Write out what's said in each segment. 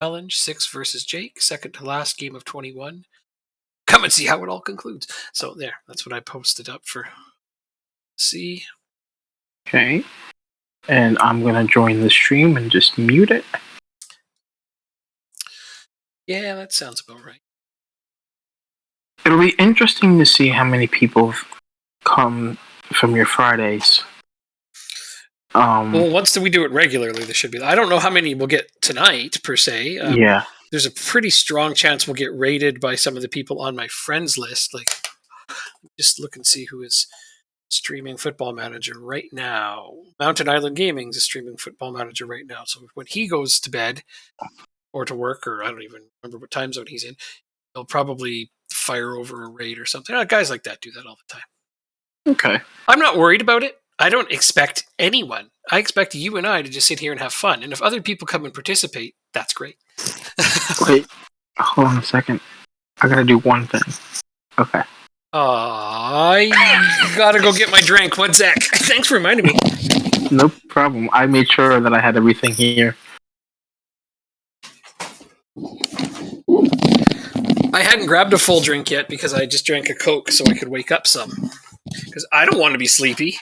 challenge, 6 versus Jake, second to last game of 21. Come and see how it all concludes. So there, that's what I posted up for. See. Okay. And I'm gonna join the stream and just mute it. Yeah, that sounds about right. It'll be interesting to see how many people come from your Fridays. Well, once we do it regularly, there should be. I don't know how many we'll get tonight, per se. Yeah. There's a pretty strong chance we'll get rated by some of the people on my friends list. Like, just look and see who is streaming Football Manager right now. Mountain Island Gaming is streaming Football Manager right now. So when he goes to bed or to work, or I don't even remember what time zone he's in, he'll probably fire over a raid or something. Guys like that do that all the time. Okay. I'm not worried about it. I don't expect anyone. I expect you and I to just sit here and have fun. And if other people come and participate, that's great. Wait, hold on a second. I gotta do one thing. Okay. I gotta go get my drink. One sec. Thanks for reminding me. No problem. I made sure that I had everything here. I hadn't grabbed a full drink yet because I just drank a Coke so I could wake up some. Because I don't want to be sleepy.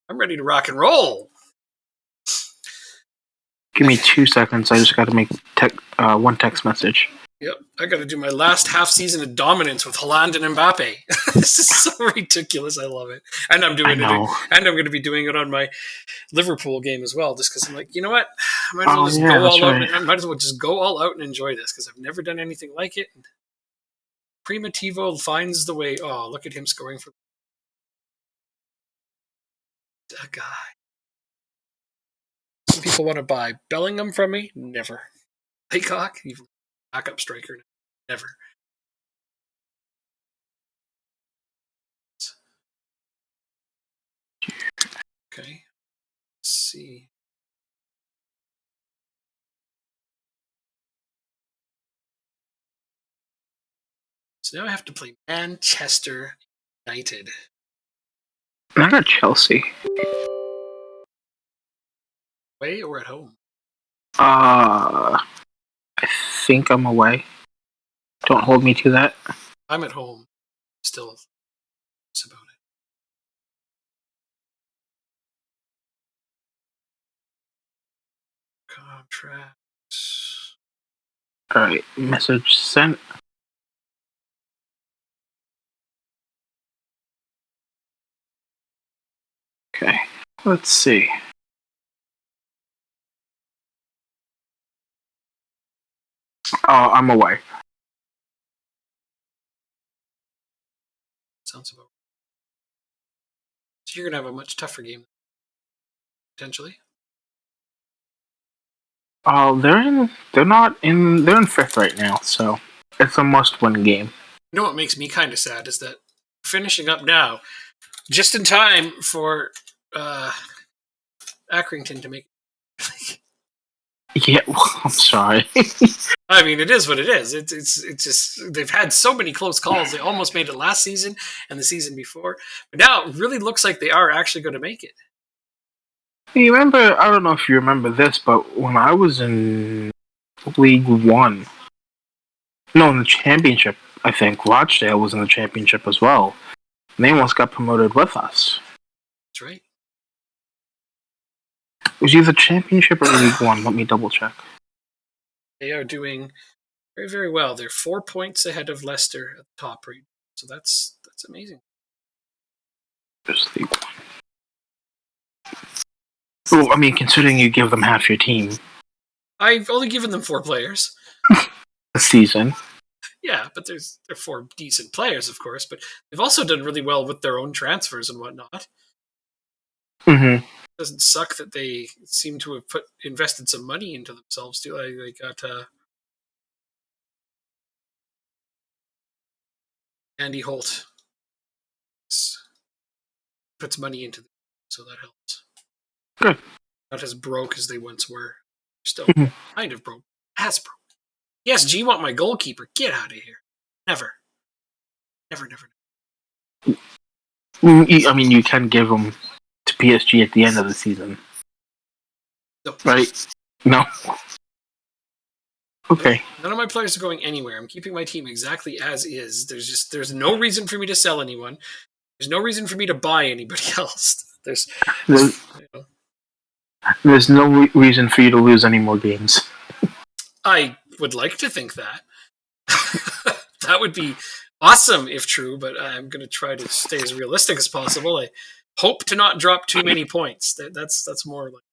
I'm ready to rock and roll. Give me 2 seconds. I just got to make one text message. Yep, I got to do my last half season of dominance with Haaland and Mbappe. This is so ridiculous. I love it, and I'm doing it. And I'm going to be doing it on my Liverpool game as well, just because I'm like, you know what, I might as well just go all out. I might as well just go all out and enjoy this because I've never done anything like it. Primitivo finds the way. Oh, look at him scoring for that guy. Some people want to buy Bellingham from me. Never. Haycock, even backup striker. Never. Okay. Let's see. So now I have to play Manchester United. I got Chelsea. Away or at home? I think I'm away. Don't hold me to that. I'm at home. Still, it's about it. Contract. Alright, message sent. Okay, let's see. Oh, I'm away. Sounds about right. So you're going to have a much tougher game, potentially. Oh, they're in 5th right now, so it's a must-win game. You know what makes me kind of sad is that finishing up now, just in time for Accrington to make. Yeah, well, I'm sorry. I mean, it is what it is. It's just they've had so many close calls. They almost made it last season and the season before, but now it really looks like they are actually going to make it. You remember? I don't know if you remember this, but when I was in League One, no, in the Championship, I think Rochdale was in the Championship as well. And they almost got promoted with us. That's right. It was either Championship or League One. Let me double check. They are doing very, very well. They're 4 points ahead of Leicester at the top right. So that's amazing. Just League One. Well, I mean, considering you give them half your team. I've only given them 4 players. A season. Yeah, but they're 4 decent players, of course. But they've also done really well with their own transfers and whatnot. Mm-hmm. It doesn't suck that they seem to have invested some money into themselves too. They got Andy Holt puts money into them, so that helps. Good. Not as broke as they once were. Still kind of broke. As broke. Yes, G want my goalkeeper. Get out of here. Never. Never. I mean, you can give them to PSG at the end of the season. No. Right? No. Okay. None of my players are going anywhere. I'm keeping my team exactly as is. There's no reason for me to sell anyone. There's no reason for me to buy anybody else. There's There, you know, there's no reason for you to lose any more games. I would like to think that. That would be awesome if true, but I'm going to try to stay as realistic as possible. I hope to not drop too many points. That's more like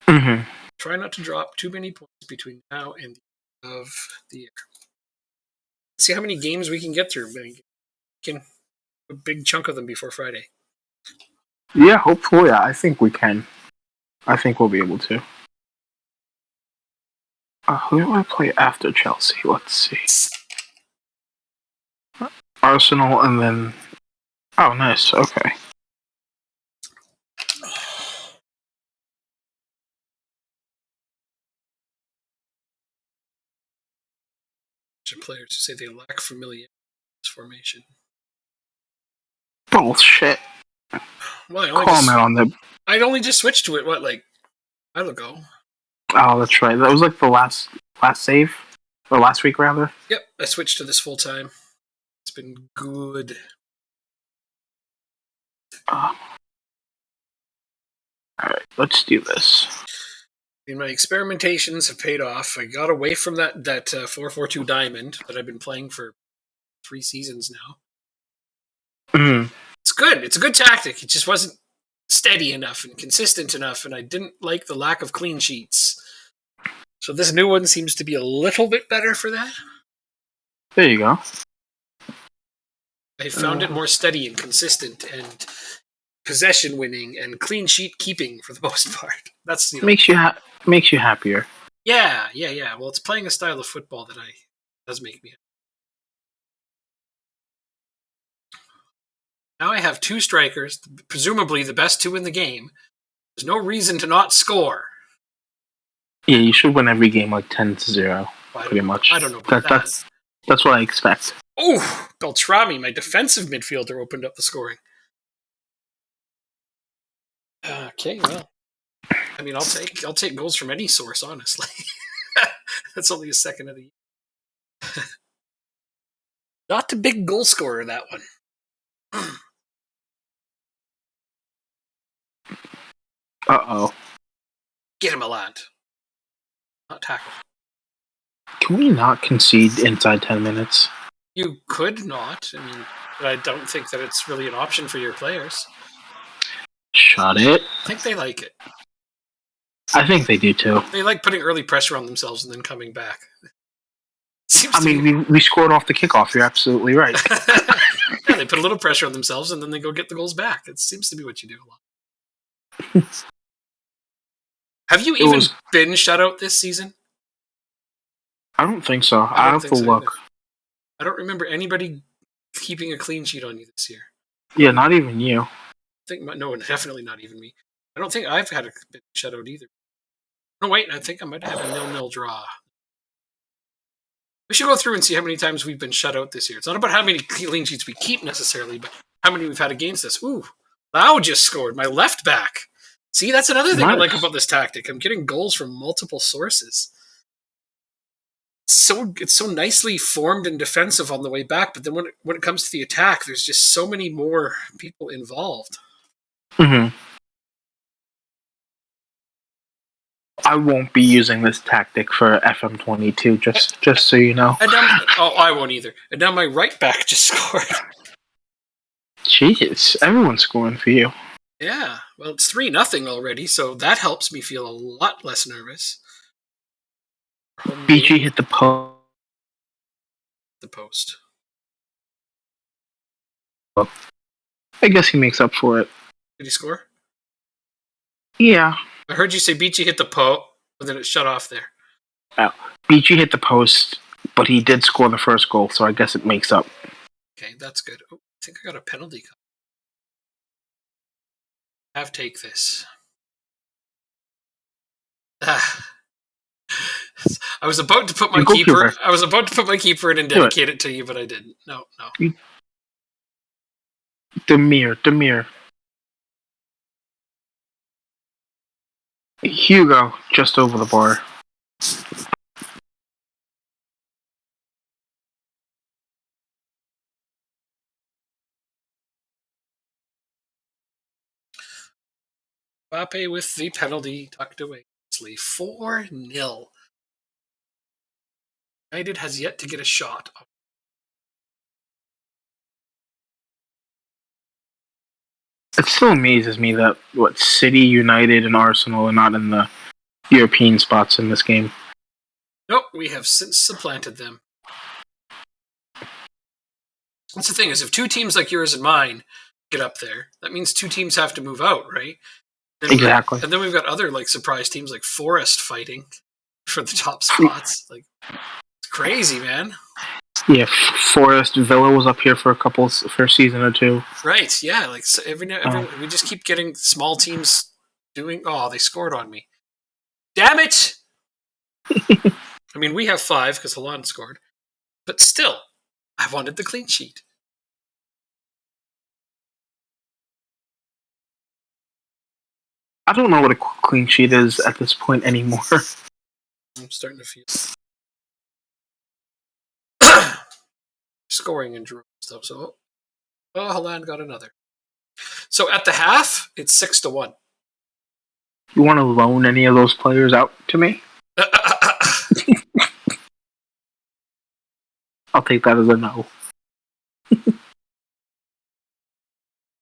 Mm-hmm. try not to drop too many points between now and the end of the year. See how many games we can get through. We can a big chunk of them before Friday. Yeah, hopefully. I think we can. I think we'll be able to. Who do I play after Chelsea? Let's see. Arsenal and then... Oh, nice. Okay. Players who say they lack familiarity with this formation. Bullshit. Well, Comment on the... I'd only just switched to it, like, a while ago. Oh, that's right. That was like the last save? Or last week, rather? Yep, I switched to this full time. It's been good. Alright, let's do this. My experimentations have paid off. I got away from that 4-4-2 diamond that I've been playing for 3 seasons now. Mm. It's good. It's a good tactic. It just wasn't steady enough and consistent enough, and I didn't like the lack of clean sheets. So this new one seems to be a little bit better for that. There you go. I found it more steady and consistent and possession winning and clean sheet keeping for the most part. That's makes you happier. Yeah. Well, it's playing a style of football that does make me happy. Now I have 2 strikers, presumably the best 2 in the game. There's no reason to not score. Yeah, you should win every game like 10-0, pretty much. I don't know about that. That's what I expect. Oh, Beltrami, my defensive midfielder, opened up the scoring. Okay, well, I mean, I'll take goals from any source, honestly. That's only a second of the year. Not a big goal scorer, that one. Uh-oh. Get him, Aland. Not tackle. Can we not concede inside 10 minutes? You could not. I mean, but I don't think that it's really an option for your players. Shut it. I think they like it. I think they do too. They like putting early pressure on themselves and then coming back. We scored off the kickoff. You're absolutely right. Yeah, they put a little pressure on themselves and then they go get the goals back. It seems to be what you do a lot. Have you even been shut out this season? I don't think so. I have to look. Either. I don't remember anybody keeping a clean sheet on you this year. Yeah, not even you. I think no, definitely not even me. I don't think I've had been shut out either. No, wait, I think I might have a 0-0 draw. We should go through and see how many times we've been shut out this year. It's not about how many clean sheets we keep necessarily, but how many we've had against us. Ooh, Lau just scored, my left back. See, that's another thing I like about this tactic. I'm getting goals from multiple sources. It's so nicely formed and defensive on the way back, but then when it comes to the attack, there's just so many more people involved. Mm-hmm. I won't be using this tactic for FM22, just so you know. I won't either. And now my right back just scored. Jeez, everyone's scoring for you. Yeah, well, it's 3-0 already, so that helps me feel a lot less nervous. BG hit the post. I guess he makes up for it. Did he score? Yeah. I heard you say BG hit the post, but then it shut off there. Oh, BG hit the post, but he did score the first goal, so I guess it makes up. Okay, that's good. Oh, I think I got a penalty. Take this. I was about to put my keeper. I was about to put my keeper in and dedicate it to you, but I didn't. No. Demir. Hugo, just over the bar. Mbappe with the penalty tucked away. 4-0. United has yet to get a shot. It still amazes me that City, United, and Arsenal are not in the European spots in this game. Nope, we have since supplanted them. That's the thing, is if two teams like yours and mine get up there, that means two teams have to move out, right? Exactly. And then we've got other like surprise teams like Forest fighting for the top spots. Like, it's crazy, man. Yeah, Forest Villa was up here for a season or two. Right? Yeah. Like so we just keep getting small teams doing. Oh, they scored on me. Damn it! I mean, we have 5 because Haaland scored, but still, I wanted the clean sheet. I don't know what a clean sheet is at this point anymore. I'm starting to feel scoring in droves though. So, Haaland got another. So at the half, it's 6-1. You want to loan any of those players out to me? I'll take that as a no.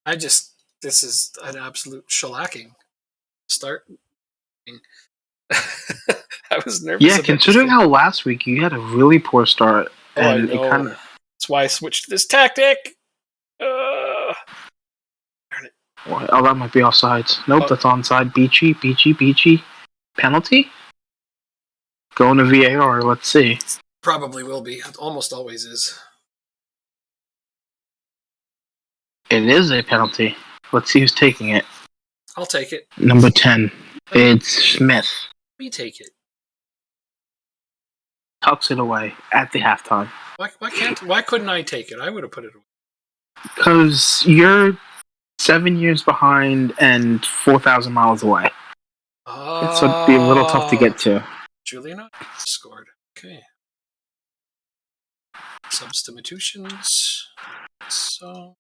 This is an absolute shellacking. Start. I was nervous. Yeah, considering how last week you had a really poor start, and I know. That's why I switched to this tactic. Darn it. Oh, that might be offsides. Nope, that's onside. Beachy. Penalty? Going to VAR, let's see. Probably will be. It almost always is. It is a penalty. Let's see who's taking it. I'll take it. Number 10. It's Smith. Me take it. Tucks it away at the halftime. Why couldn't I take it? I would have put it away. Because you're 7 years behind and 4,000 miles away. So it'd be a little tough to get to. Julian scored. Okay. Substitutions. So.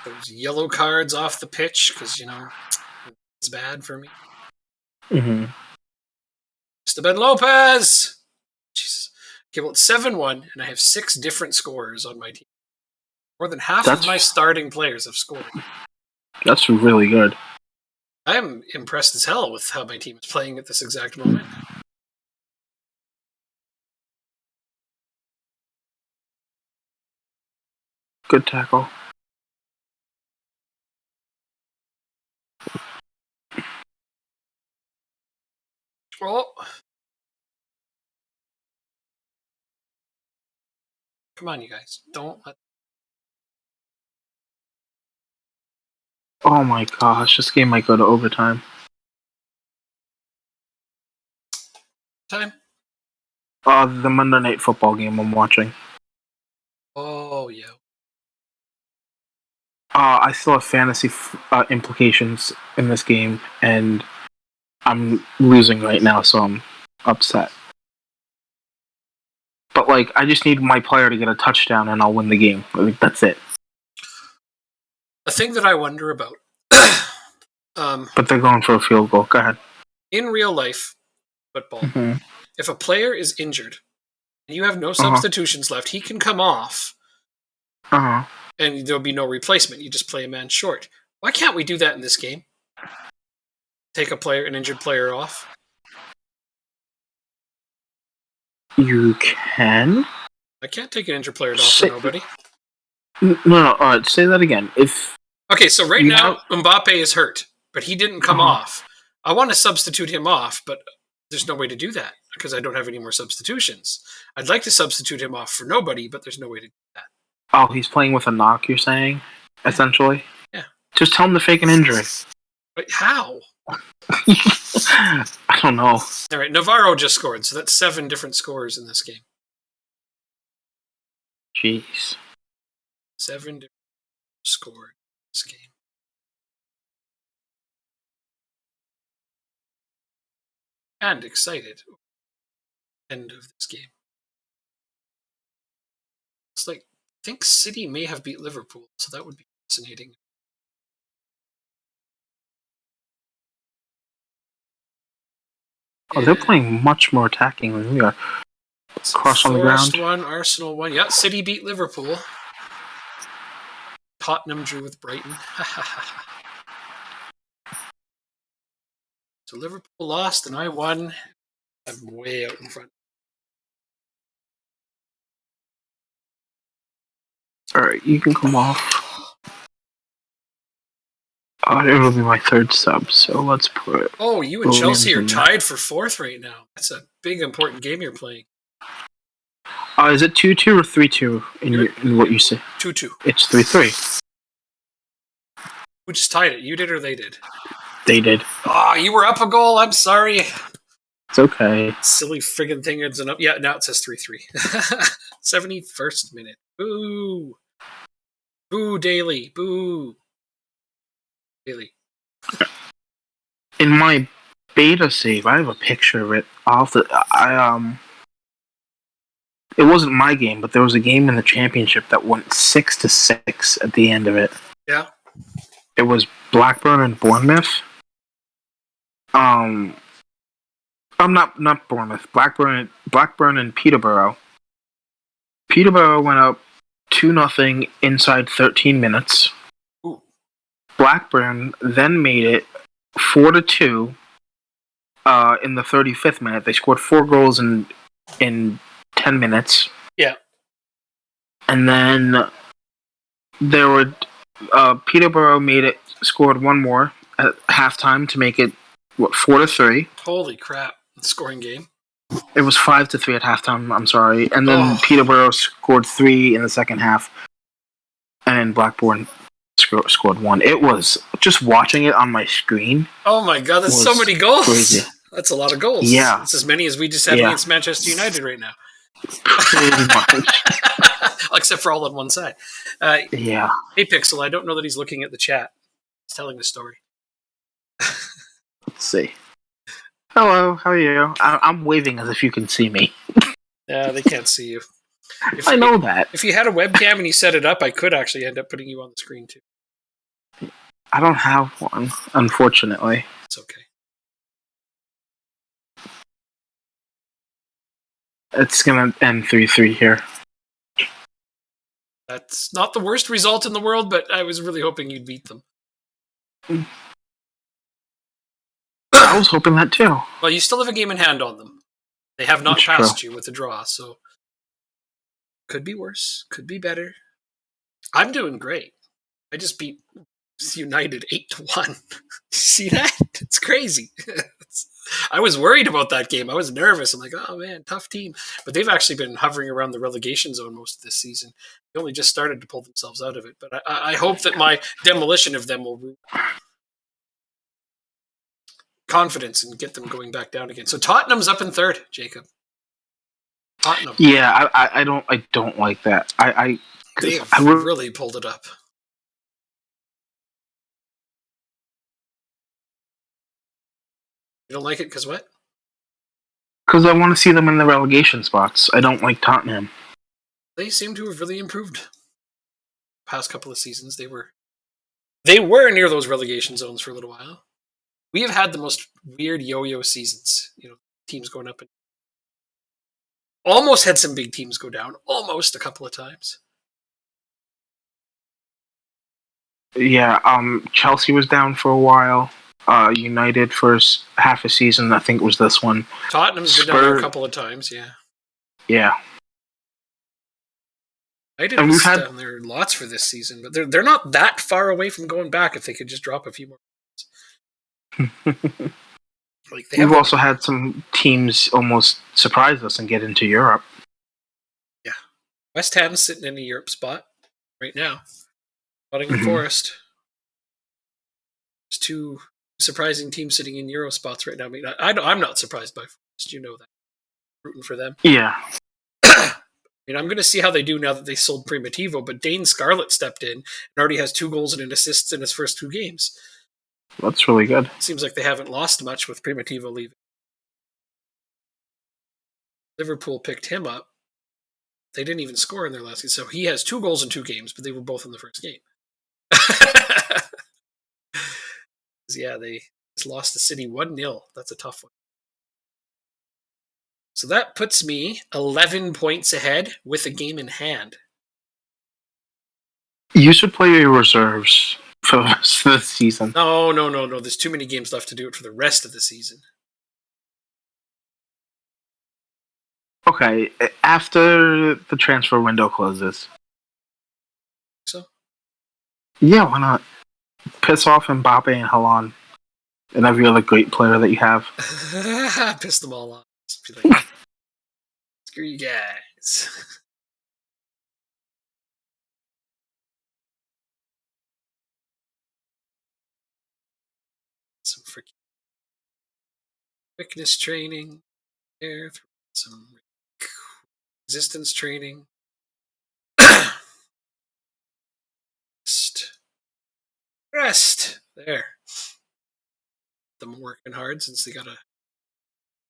Those yellow cards off the pitch, because, it's bad for me. Mm-hmm. Esteban Lopez! Jesus. Okay, well, it's 7-1, and I have 6 different scorers on my team. More than half of my starting players have scored. That's really good. I am impressed as hell with how my team is playing at this exact moment. Good tackle. Oh. Come on, you guys. Don't let... Oh my gosh, this game might go to overtime. Time? The Monday Night Football game I'm watching. Oh, yeah. I still have fantasy implications in this game, and I'm losing right now, so I'm upset. But, I just need my player to get a touchdown, and I'll win the game. That's it. A thing that I wonder about. But they're going for a field goal. Go ahead. In real life football, if a player is injured and you have no substitutions left, he can come off and there'll be no replacement. You just play a man short. Why can't we do that in this game? Take an injured player off? You can? I can't take an injured player off for nobody. No. Alright, say that again. Okay, so right now, Mbappe is hurt, but he didn't come off. I want to substitute him off, but there's no way to do that because I don't have any more substitutions. I'd like to substitute him off for nobody, but there's no way to do that. Oh, he's playing with a knock, you're saying? Essentially? Yeah. Just tell him to fake an injury. But how? I don't know. All right, Navarro just scored, so that's 7 different scorers in this game. Jeez. 7 different scored in this game. And excited. End of this game. It's like think City may have beat Liverpool, so that would be fascinating. Oh, they're playing much more attacking than we are. Cross on the ground. Forest won, Arsenal won. Yeah, City beat Liverpool. Tottenham drew with Brighton. So Liverpool lost and I won. I'm way out in front. All right, you can come off. It'll be my third sub, so let's put. Oh, you and Chelsea are tied for fourth right now. That's a big, important game you're playing. Is it 2-2 or 3-2 in what you say? 2-2. It's 3-3. Who just tied it? You did or they did? They did. Oh, you were up a goal. I'm sorry. It's okay. Silly friggin' thing ends up. Yeah, now it says 3-3. 71st minute. Boo. Boo, Daly. Boo. Daly. In my beta save, I have a picture of it. It wasn't my game, but there was a game in the championship that went 6-6 at the end of it. Yeah. It was Blackburn and Bournemouth. I'm not Bournemouth. Blackburn and Peterborough. Peterborough went up 2-0 inside 13 minutes. Ooh. Blackburn then made it 4-2 in the 35th minute. They scored 4 goals in 10 minutes. Yeah. And then there were Peterborough scored 1 more at halftime to make it 4-3. Holy crap! Scoring game. It was 5-3 at halftime. I'm sorry, and then Peterborough scored 3 in the second half, and Blackburn scored 1. It was just watching it on my screen. Oh my god, that's so many goals! Crazy. That's a lot of goals. Yeah, it's as many as we just had against Manchester United right now. Pretty much. Except for all on one side. Yeah. Hey Pixel, I don't know that he's looking at the chat. He's telling the story. Let's see. Hello, how are you? I'm waving as if you can see me. Yeah, they can't see you. I know that. If you had a webcam and you set it up, I could actually end up putting you on the screen too. I don't have one, unfortunately. It's okay. It's going to end 3-3 here. That's not the worst result in the world, but I was really hoping you'd beat them. I was hoping that too. Well, you still have a game in hand on them. They have not passed you with a draw, so could be worse, could be better. I'm doing great. I just beat United 8-1. See that? It's crazy. I was worried about that game. I was nervous. I'm like, oh man, tough team. But they've actually been hovering around the relegation zone most of this season. They only just started to pull themselves out of it. But I hope that my demolition of them will confidence and get them going back down again. So Tottenham's up in third, Jacob. Tottenham. Yeah, I don't like that. They've really pulled it up. You don't like it because what? Because I want to see them in the relegation spots. I don't like Tottenham. They seem to have really improved. Past couple of seasons, they were near those relegation zones for a little while. We have had the most weird yo-yo seasons. You know, teams going up and almost had some big teams go down. Almost a couple of times. Yeah, Chelsea was down for a while. United for half a season, I think it was this one. Tottenham's been down a couple of times, yeah. Yeah. United was down there lots for this season, but they're not that far away from going back if they could just drop a few more. We've also had some teams almost surprise us and get into Europe. Yeah. West Ham's sitting in a Europe spot right now. Nottingham Forest. There's 2 surprising teams sitting in Euro spots right now. I mean, I'm not surprised by Forest. You know that. Rooting for them. Yeah. I mean, I'm going to see how they do now that they sold Primitivo, but Dane Scarlett stepped in and already has 2 goals and an assist in his first 2 games. That's really good. Seems like they haven't lost much with Primitivo leaving. Liverpool picked him up. They didn't even score in their last game. So he has 2 goals in 2 games, but they were both in the first game. Yeah, they just lost the City 1-0. That's a tough one. So that puts me 11 points ahead with a game in hand. You should play your reserves for the rest of the season. No. There's too many games left to do it for the rest of the season. Okay, after the transfer window closes. So? Yeah, why not? Piss off Mbappe and Haaland and every other great player that you have. Piss them all off. Just be like, screw you guys. Some freaking quickness training there, some resistance training. Rest. There. Them working hard since they got a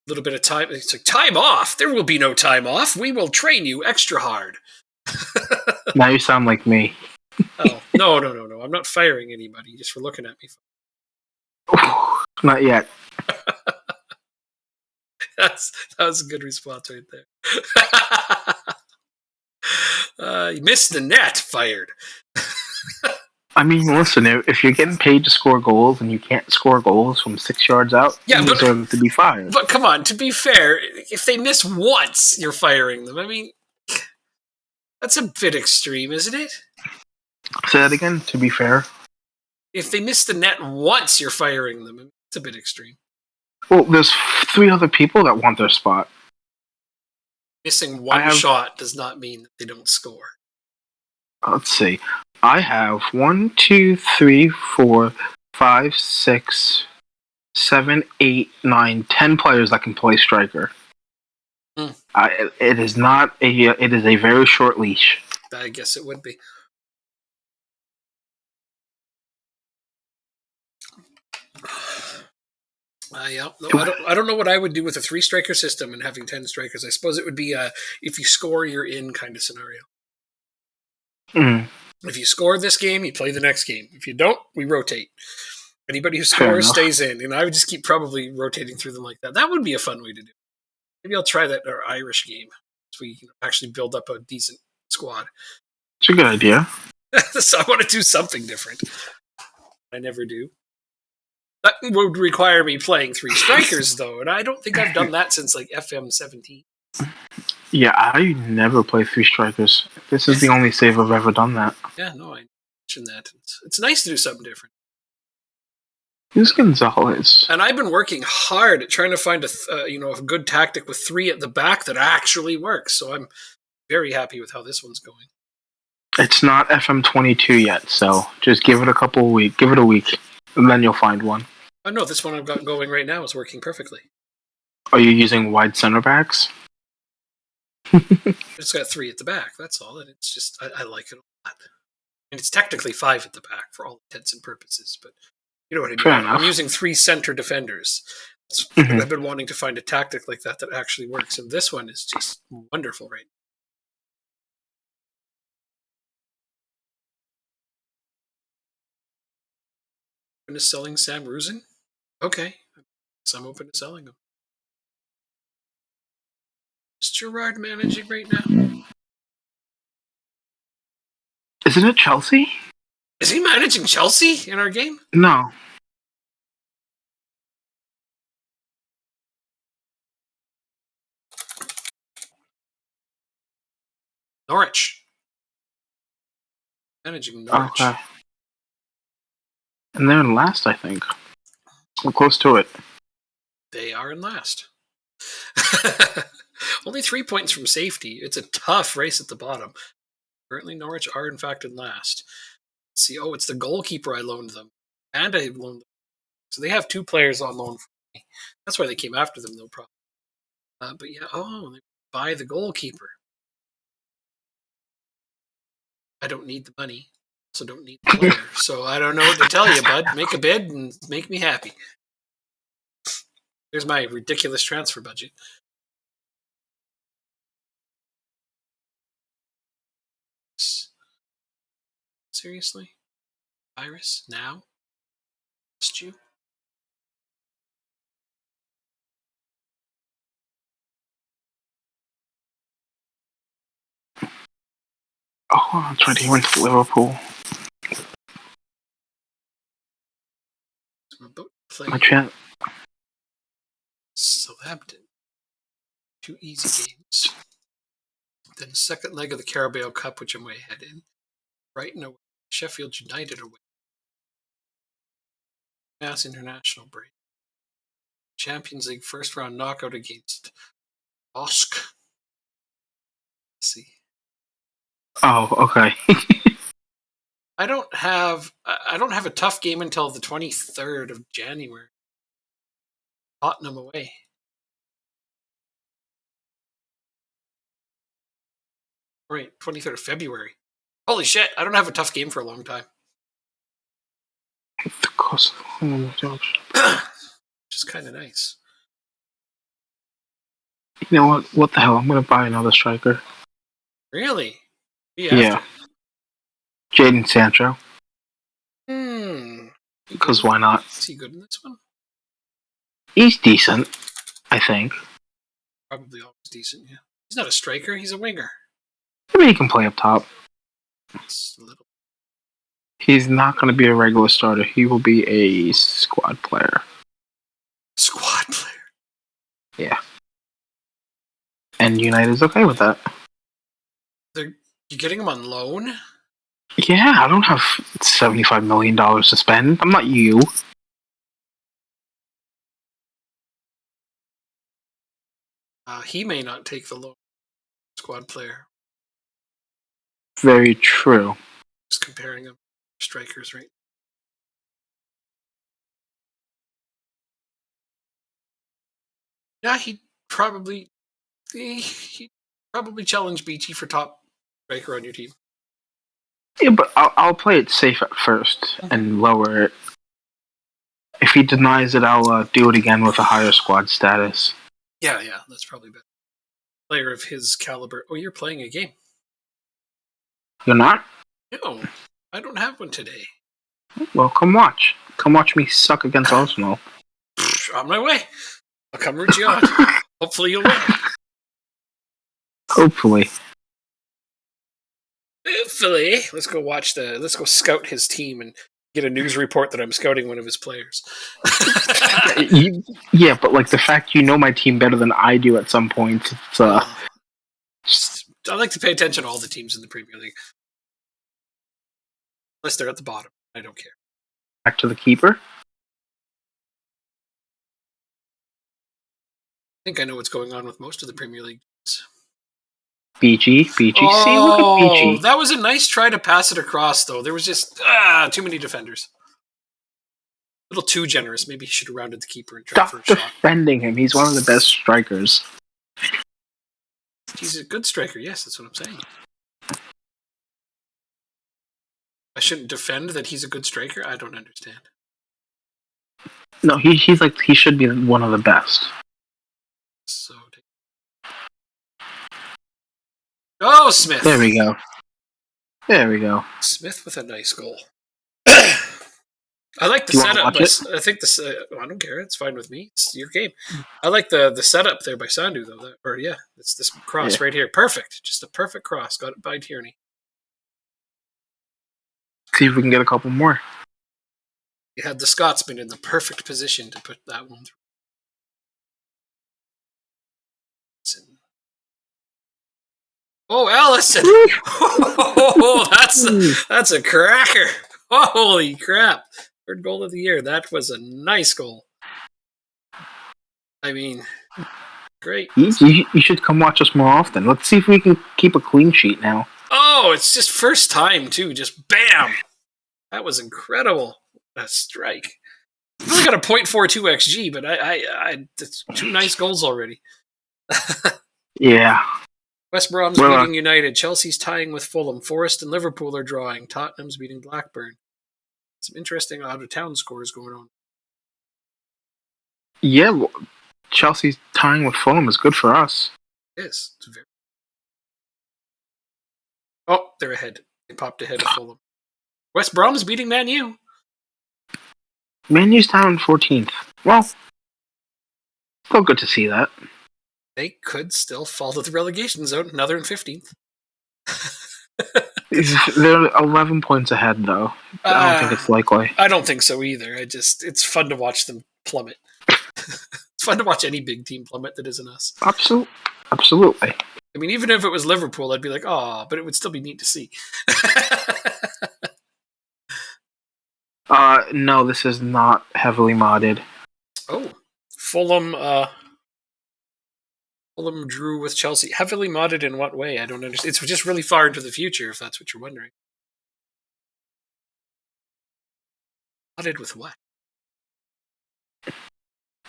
little bit of time. It's like, time off? There will be no time off. We will train you extra hard. Now you sound like me. Oh, no. I'm not firing anybody just for looking at me. Not yet. That was a good response right there. You missed the net. Fired. I mean, listen, if you're getting paid to score goals and you can't score goals from 6 yards out, you deserve to be fired. But come on, to be fair, if they miss once, you're firing them. I mean, that's a bit extreme, isn't it? Say that again, to be fair. If they miss the net once, you're firing them. It's a bit extreme. Well, there's 3 other people that want their spot. Missing one shot does not mean that they don't score. Let's see. I have 1, 2, 3, 4, 5, 6, 7, 8, 9, 10 players that can play striker. It is not a. It is a very short leash. I guess it would be. Yeah, no, I don't know what I would do with a 3-striker system and having 10 strikers. I suppose it would be if you score, you're in kind of scenario. If you score this game, you play the next game. If you don't, we rotate. Anybody who scores stays in, and I would just keep probably rotating through them like that. That would be a fun way to do it. Maybe I'll try that in our Irish game, so we actually build up a decent squad. It's a good idea. So I want to do something different. I never do. That would require me playing 3 strikers, though, and I don't think I've done that since like FM17. Yeah, I never play 3 strikers. This is the only save I've ever done that. Yeah, no, I mentioned that. It's nice to do something different. Who's Gonzalez? And I've been working hard at trying to find a good tactic with 3 at the back that actually works. So I'm very happy with how this one's going. It's not FM22 yet, so just give it a week, and then you'll find one. Oh no, this one I've got going right now is working perfectly. Are you using wide center backs? It's got 3 at the back. That's all, and it's just I like it a lot. And it's technically 5 at the back for all intents and purposes, but you know what I mean. Fair enough. I'm using 3 center defenders. I've been wanting to find a tactic like that actually works, and this one is just wonderful right now. Open to selling Sam Rusin? Okay, so I'm open to selling him. Is Gerrard managing right now? Isn't it Chelsea? Is he managing Chelsea in our game? No. Norwich. Managing Norwich. Okay. And they're in last, I think. We're close to it. They are in last. Only 3 points from safety. It's a tough race at the bottom. Currently, Norwich are in fact in last. Let's see, it's the goalkeeper I loaned them. And I loaned them. So they have 2 players on loan for me. That's why they came after them, no problem. But yeah, they buy the goalkeeper. I don't need the money. Also don't need the player. So I don't know what to tell you, bud. Make a bid and make me happy. Here's my ridiculous transfer budget. Seriously? Virus? Now? Just you? Oh, that's right. He went to Liverpool. So we're about to My play Southampton. 2 easy games. Then second leg of the Carabao Cup, which I'm way ahead in. Brighton away. Sheffield United away. Mass international break. Champions League first round knockout against Osk. Let's see. Oh, okay. I don't have a tough game until the 23rd of January. Tottenham away. Right, 23rd of February. Holy shit, I don't have a tough game for a long time. The cost Which is kind of nice. You know what? What the hell? I'm gonna buy another striker. Really? Yeah. Jadon Sancho. Because why not? Is he good in this one? He's decent, I think. Probably always decent, yeah. He's not a striker, he's a winger. I mean, he can play up top. It's a little... He's not going to be a regular starter. He will be a squad player. Squad player. Yeah. And United's okay with that. You're getting him on loan? Yeah, I don't have $75 million to spend. I'm not you. He may not take the loan. Squad player. Very true. Just comparing them. Strikers, right? Yeah, he'd probably challenge Beachy for top striker on your team. Yeah, but I'll play it safe at first and lower it. If he denies it, I'll do it again with a higher squad status. Yeah, that's probably better. Player of his caliber. Oh, you're playing a game. You're not? No, I don't have one today. Well, come watch. Come watch me suck against Arsenal. On my way. I'll come root you on. Hopefully you'll win. Hopefully. Hopefully. Let's go scout his team and get a news report that I'm scouting one of his players. Yeah, but like the fact you know my team better than I do at some point, it's I like to pay attention to all the teams in the Premier League. Unless they're at the bottom. I don't care. Back to the keeper. I think I know what's going on with most of the Premier League teams. BG. Oh, see, look at BG. That was a nice try to pass it across, though. There was just too many defenders. A little too generous. Maybe he should have rounded the keeper and tried for a shot. Stop defending him. He's one of the best strikers. He's a good striker. Yes, that's what I'm saying. I shouldn't defend that he's a good striker? I don't understand. No, he should be one of the best. So, oh, Smith. There we go. Smith with a nice goal. I like the You setup. I think this. I don't care. It's fine with me. It's your game. I like the setup there by Sandu though. It's this cross right here. Perfect. Just a perfect cross. Got it by Tierney. See if we can get a couple more. You had the Scotsman in the perfect position to put that one through. Oh, Allison! Oh, that's a cracker! Holy crap! Third goal of the year. That was a nice goal. I mean, great. You should come watch us more often. Let's see if we can keep a clean sheet now. Oh, it's just first time too. Just bam! That was incredible. That strike. We only got a .42 xG, but I that's 2 nice goals already. Yeah. West Brom's beating United. Chelsea's tying with Fulham. Forest and Liverpool are drawing. Tottenham's beating Blackburn. Some interesting out-of-town scores going on. Yeah, well, Chelsea's tying with Fulham is good for us. It is. It's very... Oh, they're ahead. They popped ahead of Fulham. West Brom's beating Man U. Man U's down in 14th. Well, still good to see that. They could still fall to the relegation zone. Now they're in 15th. They're 11 points ahead, though. I don't think it's likely. I don't think so either. It's fun to watch them plummet. It's fun to watch any big team plummet that isn't us. Absolutely. I mean, even if it was Liverpool, I'd be like, oh, but it would still be neat to see. No, this is not heavily modded. Oh, Fulham drew with Chelsea. Heavily modded in what way? I don't understand. It's just really far into the future, if that's what you're wondering. Modded with what?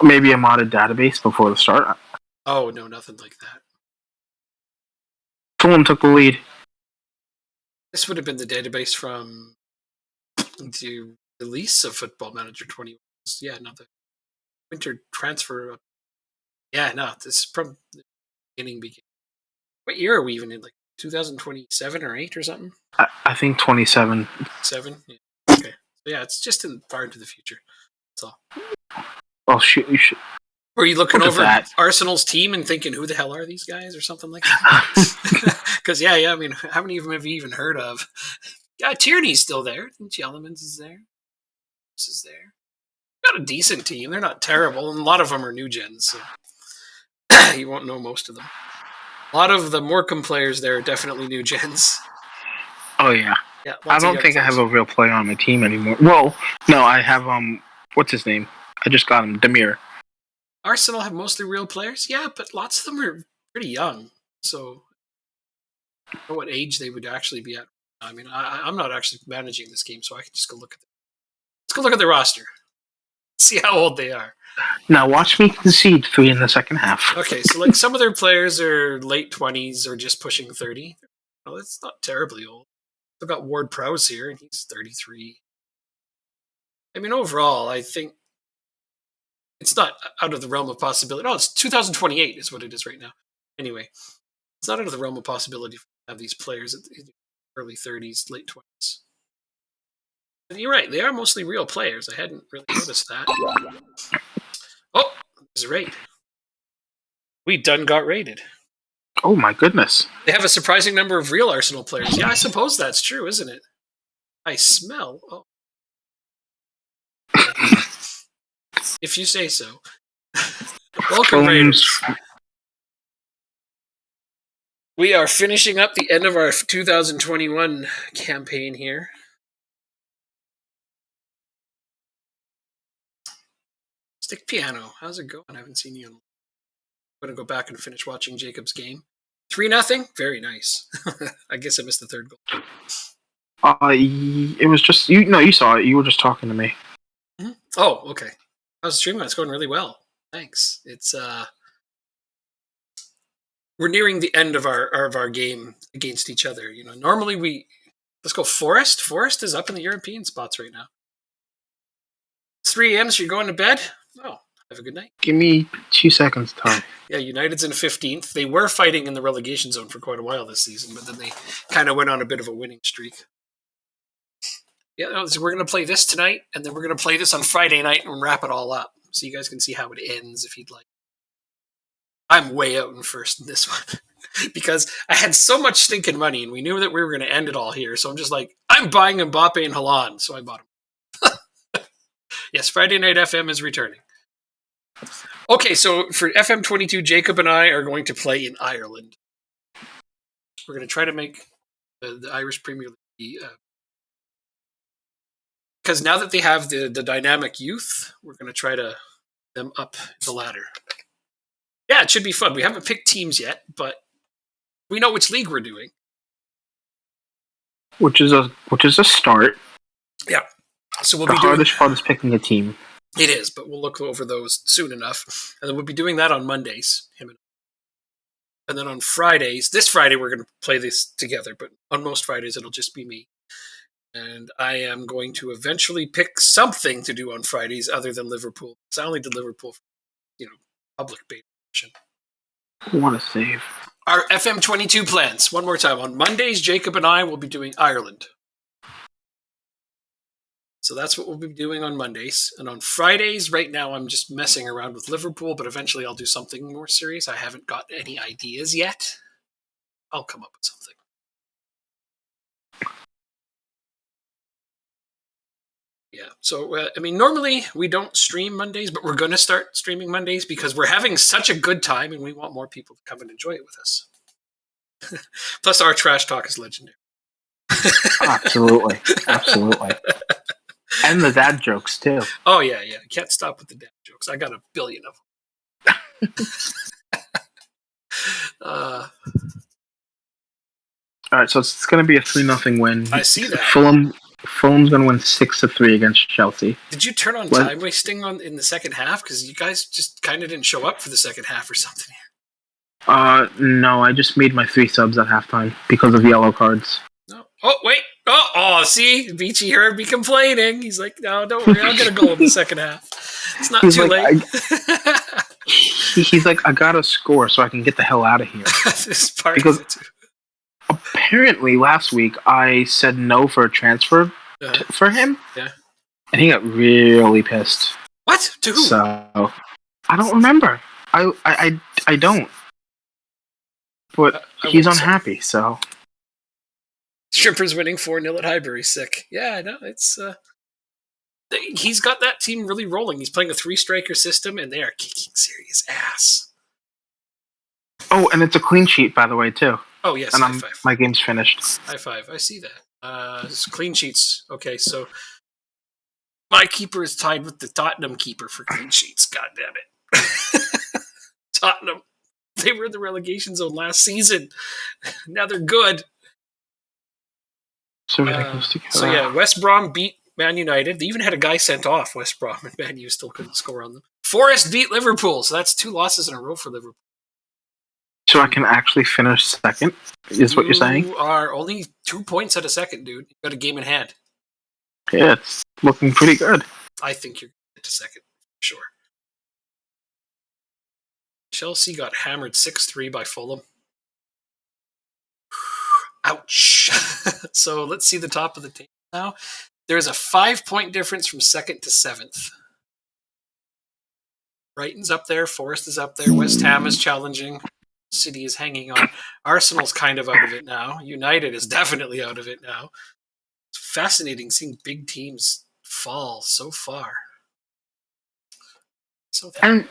Maybe a modded database before the start. Oh, no, nothing like that. Fulham took the lead. This would have been the database from the release of Football Manager 21. Yeah, no, the winter transfer. Yeah, no, this is from the beginning. What year are we even in? Like 2027 or 8 or something? I think 27. 7? Yeah. Okay. So yeah, it's just far into the future. That's all. Oh, shoot, you should. Were you looking Look at over that. Arsenal's team and thinking, who the hell are these guys or something like that? Because, yeah, I mean, how many of them have you even heard of? Yeah, Tierney's still there. Jellemans is there. This is there. Got a decent team. They're not terrible, and a lot of them are new gens, so you won't know most of them. A lot of the Morecambe players there are definitely new gens. Oh, yeah. Yeah, I don't think I have a real player on my team anymore. Well, no, I have, what's his name? I just got him, Demir. Arsenal have mostly real players? Yeah, but lots of them are pretty young, so I don't know what age they would actually be at. I mean, I'm not actually managing this game, so I can just go look at let's go look at the roster. See how old they are. Now watch me concede 3 in the second half. Okay, so like some of their players are late 20s or just pushing 30. Well, that's not terribly old. They've got Ward Prowse here, and he's 33. I mean, overall, I think it's not out of the realm of possibility. No, it's 2028 is what it is right now. Anyway, it's not out of the realm of possibility to have these players at the early 30s, late 20s. And you're right, they are mostly real players. I hadn't really noticed that. Oh, there's a raid. We done got raided. Oh my goodness. They have a surprising number of real Arsenal players. Yeah, I suppose that's true, isn't it? I smell. Oh. If you say so. Welcome, Raiders. We are finishing up the end of our 2021 campaign here. Stick Piano, how's it going? I haven't seen you. I'm going to go back and finish watching Jacob's game. 3-0? Very nice. I guess I missed the third goal. It was just you. No, you saw it. You were just talking to me. Mm-hmm. Oh, okay. How's the stream going? It's going really well. Thanks. It's we're nearing the end of our game against each other. You know, normally let's go Forest. Forest is up in the European spots right now. It's 3 a.m. So you're going to bed. Oh, have a good night. Give me 2 seconds time. Yeah, United's in 15th. They were fighting in the relegation zone for quite a while this season, but then they kind of went on a bit of a winning streak. Yeah, so we're going to play this tonight, and then we're going to play this on Friday night and wrap it all up, so you guys can see how it ends if you'd like. I'm way out in first in this one because I had so much stinking money, and we knew that we were going to end it all here. So I'm just like, I'm buying Mbappe and Haaland, so I bought him. Yes, Friday Night FM is returning. Okay, so for FM 22, Jacob and I are going to play in Ireland. We're going to try to make the Irish Premier League. Because now that they have the dynamic youth, we're going to try to them up the ladder. Yeah, it should be fun. We haven't picked teams yet, but we know which league we're doing. Which is a start. Yeah. So we'll the be hardest part is picking a team. It is, but we'll look over those soon enough. And then we'll be doing that on Mondays. And then on Fridays, this Friday we're going to play this together, but on most Fridays it'll just be me. And I am going to eventually pick something to do on Fridays other than Liverpool. Because I only did Liverpool for, public beta. I want to save. Our FM 22 plans. One more time. On Mondays, Jacob and I will be doing Ireland. So that's what we'll be doing on Mondays. And on Fridays, right now, I'm just messing around with Liverpool, but eventually I'll do something more serious. I haven't got any ideas yet. I'll come up with something. Yeah. So, normally we don't stream Mondays, but we're going to start streaming Mondays because we're having such a good time and we want more people to come and enjoy it with us. Plus, our trash talk is legendary. Absolutely. And the dad jokes, too. Oh, yeah. I can't stop with the dad jokes. I got a billion of them. All right, so it's going to be a 3-0 win. I see that. Fulham's going to win 6-3 against Chelsea. Did you turn on time wasting in the second half? Because you guys just kind of didn't show up for the second half or something here. No, I just made my 3 subs at halftime because of yellow cards. No. Oh, wait. Oh, see? Beachy heard me complaining. He's like, no, don't worry. I'll get a goal in the second half. It's not too late. He's like, I got to score so I can get the hell out of here. This part because apparently last week I said no for a transfer for him. Yeah. And he got really pissed. What? To who? So, I don't remember. I don't. But he's unhappy, so. Strippers winning 4-0 at Highbury. Sick. Yeah, I know. It's he's got that team really rolling. He's playing a 3-striker system, and they are kicking serious ass. Oh, and it's a clean sheet, by the way, too. Oh, yes. And high five. My game's finished. High five. I see that. It's clean sheets. Okay, so my keeper is tied with the Tottenham keeper for clean sheets. God damn it. Tottenham. They were in the relegation zone last season. Now they're good. So ridiculous together. So yeah, West Brom beat Man United. They even had a guy sent off, West Brom, and Man U still couldn't score on them. Forest beat Liverpool, so that's 2 losses in a row for Liverpool. So I can actually finish second, is what you're saying? You are only 2 points at a second, dude. You've got a game in hand. Yeah, it's looking pretty good. I think you're going to get to second, for sure. Chelsea got hammered 6-3 by Fulham. Ouch. So let's see the top of the table now. There's a 5-point difference from second to 7th. Brighton's up there. Forest is up there. West Ham is challenging. City is hanging on. Arsenal's kind of out of it now. United is definitely out of it now. It's fascinating seeing big teams fall so far. And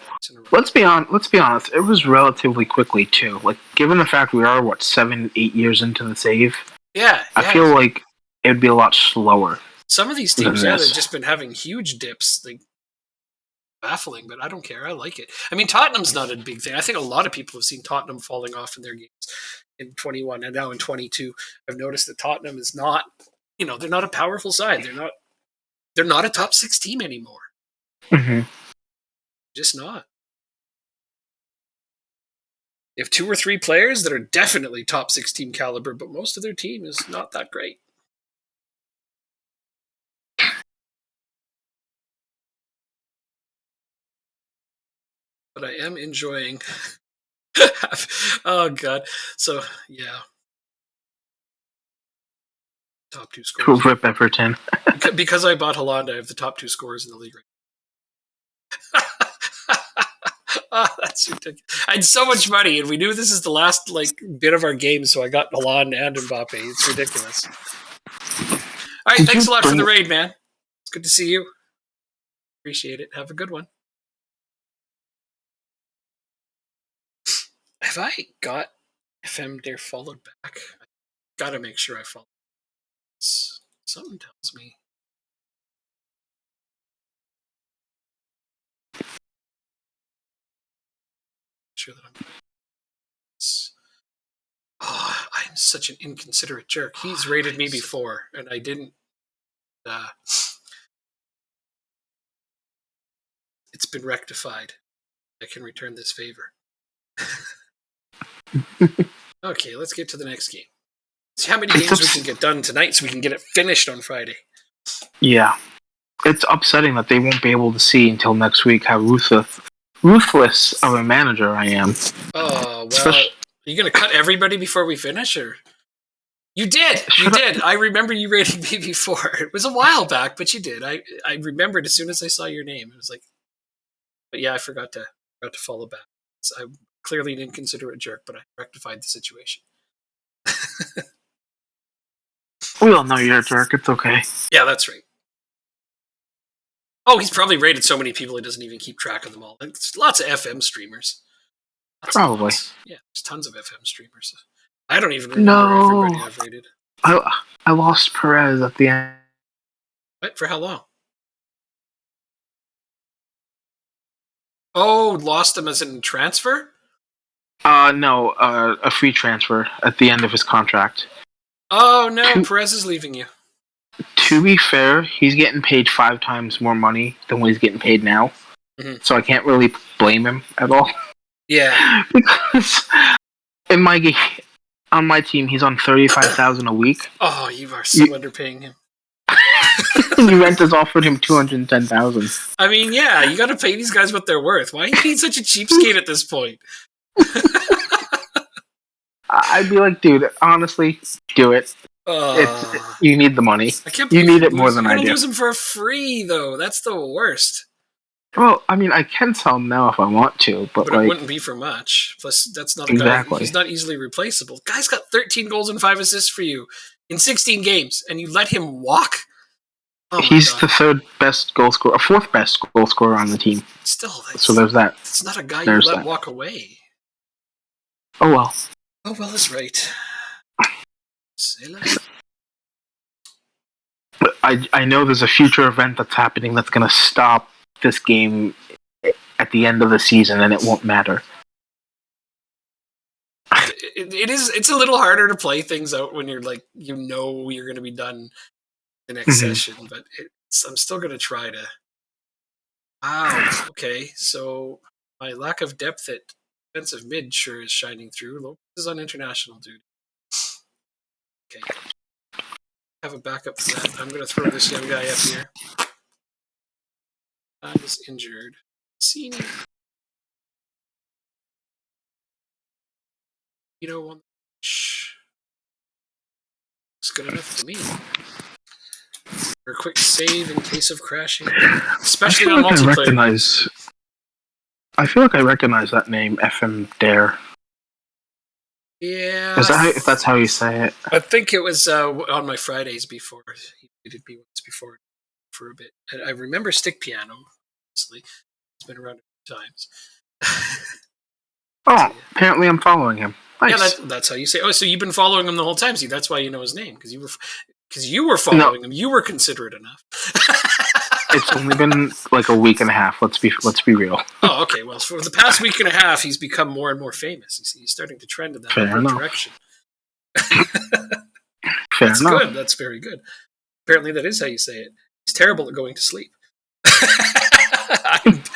let's be honest, it was relatively quickly too. Like, given the fact we are 7-8 years into the save, I feel like it'd be a lot slower. Some of these teams, they've just been having huge dips. Like, baffling, but I don't care. I like it. I mean, Tottenham's not a big thing. I think a lot of people have seen Tottenham falling off in their games in 21 and now in 22. I've noticed that Tottenham is not, they're not a powerful side. They're not a top 6 team anymore. Mm-hmm. Just not. They have 2 or 3 players that are definitely top 6 team caliber, but most of their team is not that great. But I am enjoying. Oh god! So yeah, top 2 scores. Rip Everton. Because I bought Haaland, I have the top 2 scorers in the league right now. Oh, that's ridiculous. I had so much money, and we knew this is the last bit of our game, so I got Haaland and Mbappe. It's ridiculous. All right, thanks a lot for the raid, man. It's good to see you. Appreciate it. Have a good one. Have I got FM Dare followed back? I gotta make sure I follow. Something tells me. Sure that I'm such an inconsiderate jerk. He's rated me before, and I didn't. It's been rectified. I can return this favor. Okay, let's get to the next game. See how many games we can get done tonight so we can get it finished on Friday. Yeah. It's upsetting that they won't be able to see until next week how ruthless of a manager I am. Oh, well, are you going to cut everybody before we finish? Or You did. You did. I remember you rated me before. It was a while back, but you did. I remembered as soon as I saw your name. It was like, but yeah, I forgot to follow back. So I'm clearly an inconsiderate jerk, but I rectified the situation. We all know you're a jerk. It's okay. Yeah, that's right. Oh, he's probably rated so many people he doesn't even keep track of them all. There's lots of FM streamers. Probably. Yeah, there's tons of FM streamers. I don't even remember everybody I've rated. I lost Perez at the end. What? For how long? Oh, lost him as in transfer? No, a free transfer at the end of his contract. Oh no, Perez is leaving you. To be fair, he's getting paid 5 times more money than what he's getting paid now. Mm-hmm. So I can't really blame him at all. Yeah. Because on my team, he's on $35,000 a week. Oh, you are so underpaying him. Juventus offered him $210,000. I mean, yeah, you got to pay these guys what they're worth. Why are you being such a cheapskate at this point? I'd be like, dude, honestly, do it. You need the money. I can't believe you need it more than I do. You're gonna lose him for free, though. That's the worst. Well, I mean, I can sell him now if I want to, but it wouldn't be for much. Plus, that's not a guy. He's not easily replaceable. Guy's got 13 goals and 5 assists for you in 16 games, and you let him walk. Oh he's the 3rd best goal scorer, 4th best goal scorer on the team. Still, so there's that. It's not a guy you let walk away. Oh well. Oh well is right. But I know there's a future event that's happening that's going to stop this game at the end of the season, and it won't matter. It's a little harder to play things out when you're like, you're going to be done the next session, but I'm still going to try to. Wow. Okay. So my lack of depth at defensive mid sure is shining through. Lopez is on international duty. Okay. Have a backup for that. I'm going to throw this young guy up here. I'm just injured. Senior. On looks good enough to me. For a quick save in case of crashing, especially on multiplayer. I feel like I recognize that name, FM Dare. Yeah. If that's how you say it? I think it was on my Fridays before. He did me once before for a bit. I remember Stick Piano, honestly. It's been around a few times. Apparently I'm following him. Nice. Yeah, that's how you say. Oh, so you've been following him the whole time. See, that's why you know his name, because you were following him. You were considerate enough. It's only been like a week and a half. Let's be real. Oh, okay. Well, for the past week and a half, he's become more and more famous. You see, he's starting to trend in that direction. That's good. That's very good. Apparently, that is how you say it. He's terrible at going to sleep.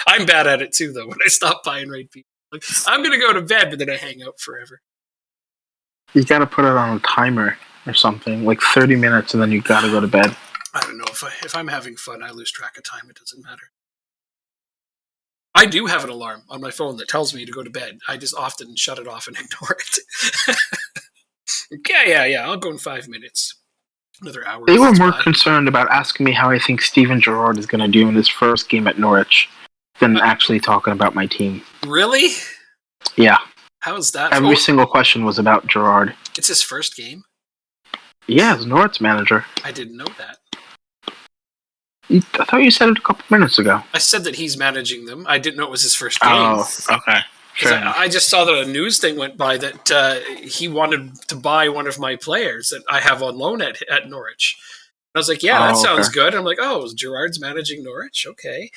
I'm bad at it too, though. When I stop buying right people, like, I'm going to go to bed, but then I hang out forever. You got to put it on a timer or something, like 30 minutes, and then you got to go to bed. I don't know. If I'm having fun, I lose track of time. It doesn't matter. I do have an alarm on my phone that tells me to go to bed. I just often shut it off and ignore it. Yeah. I'll go in 5 minutes. Another hour. They were more concerned about asking me how I think Steven Gerrard is going to do in his first game at Norwich than actually talking about my team. Really? Yeah. How is that? Every single question was about Gerrard. It's his first game? Yeah, as Norwich manager. I didn't know that. I thought you said it a couple minutes ago. I said that he's managing them. I didn't know it was his first game. Oh, okay. I just saw that a news thing went by that he wanted to buy one of my players that I have on loan at Norwich. And I was like, yeah, that sounds good. I'm like, Gerrard's managing Norwich? Okay.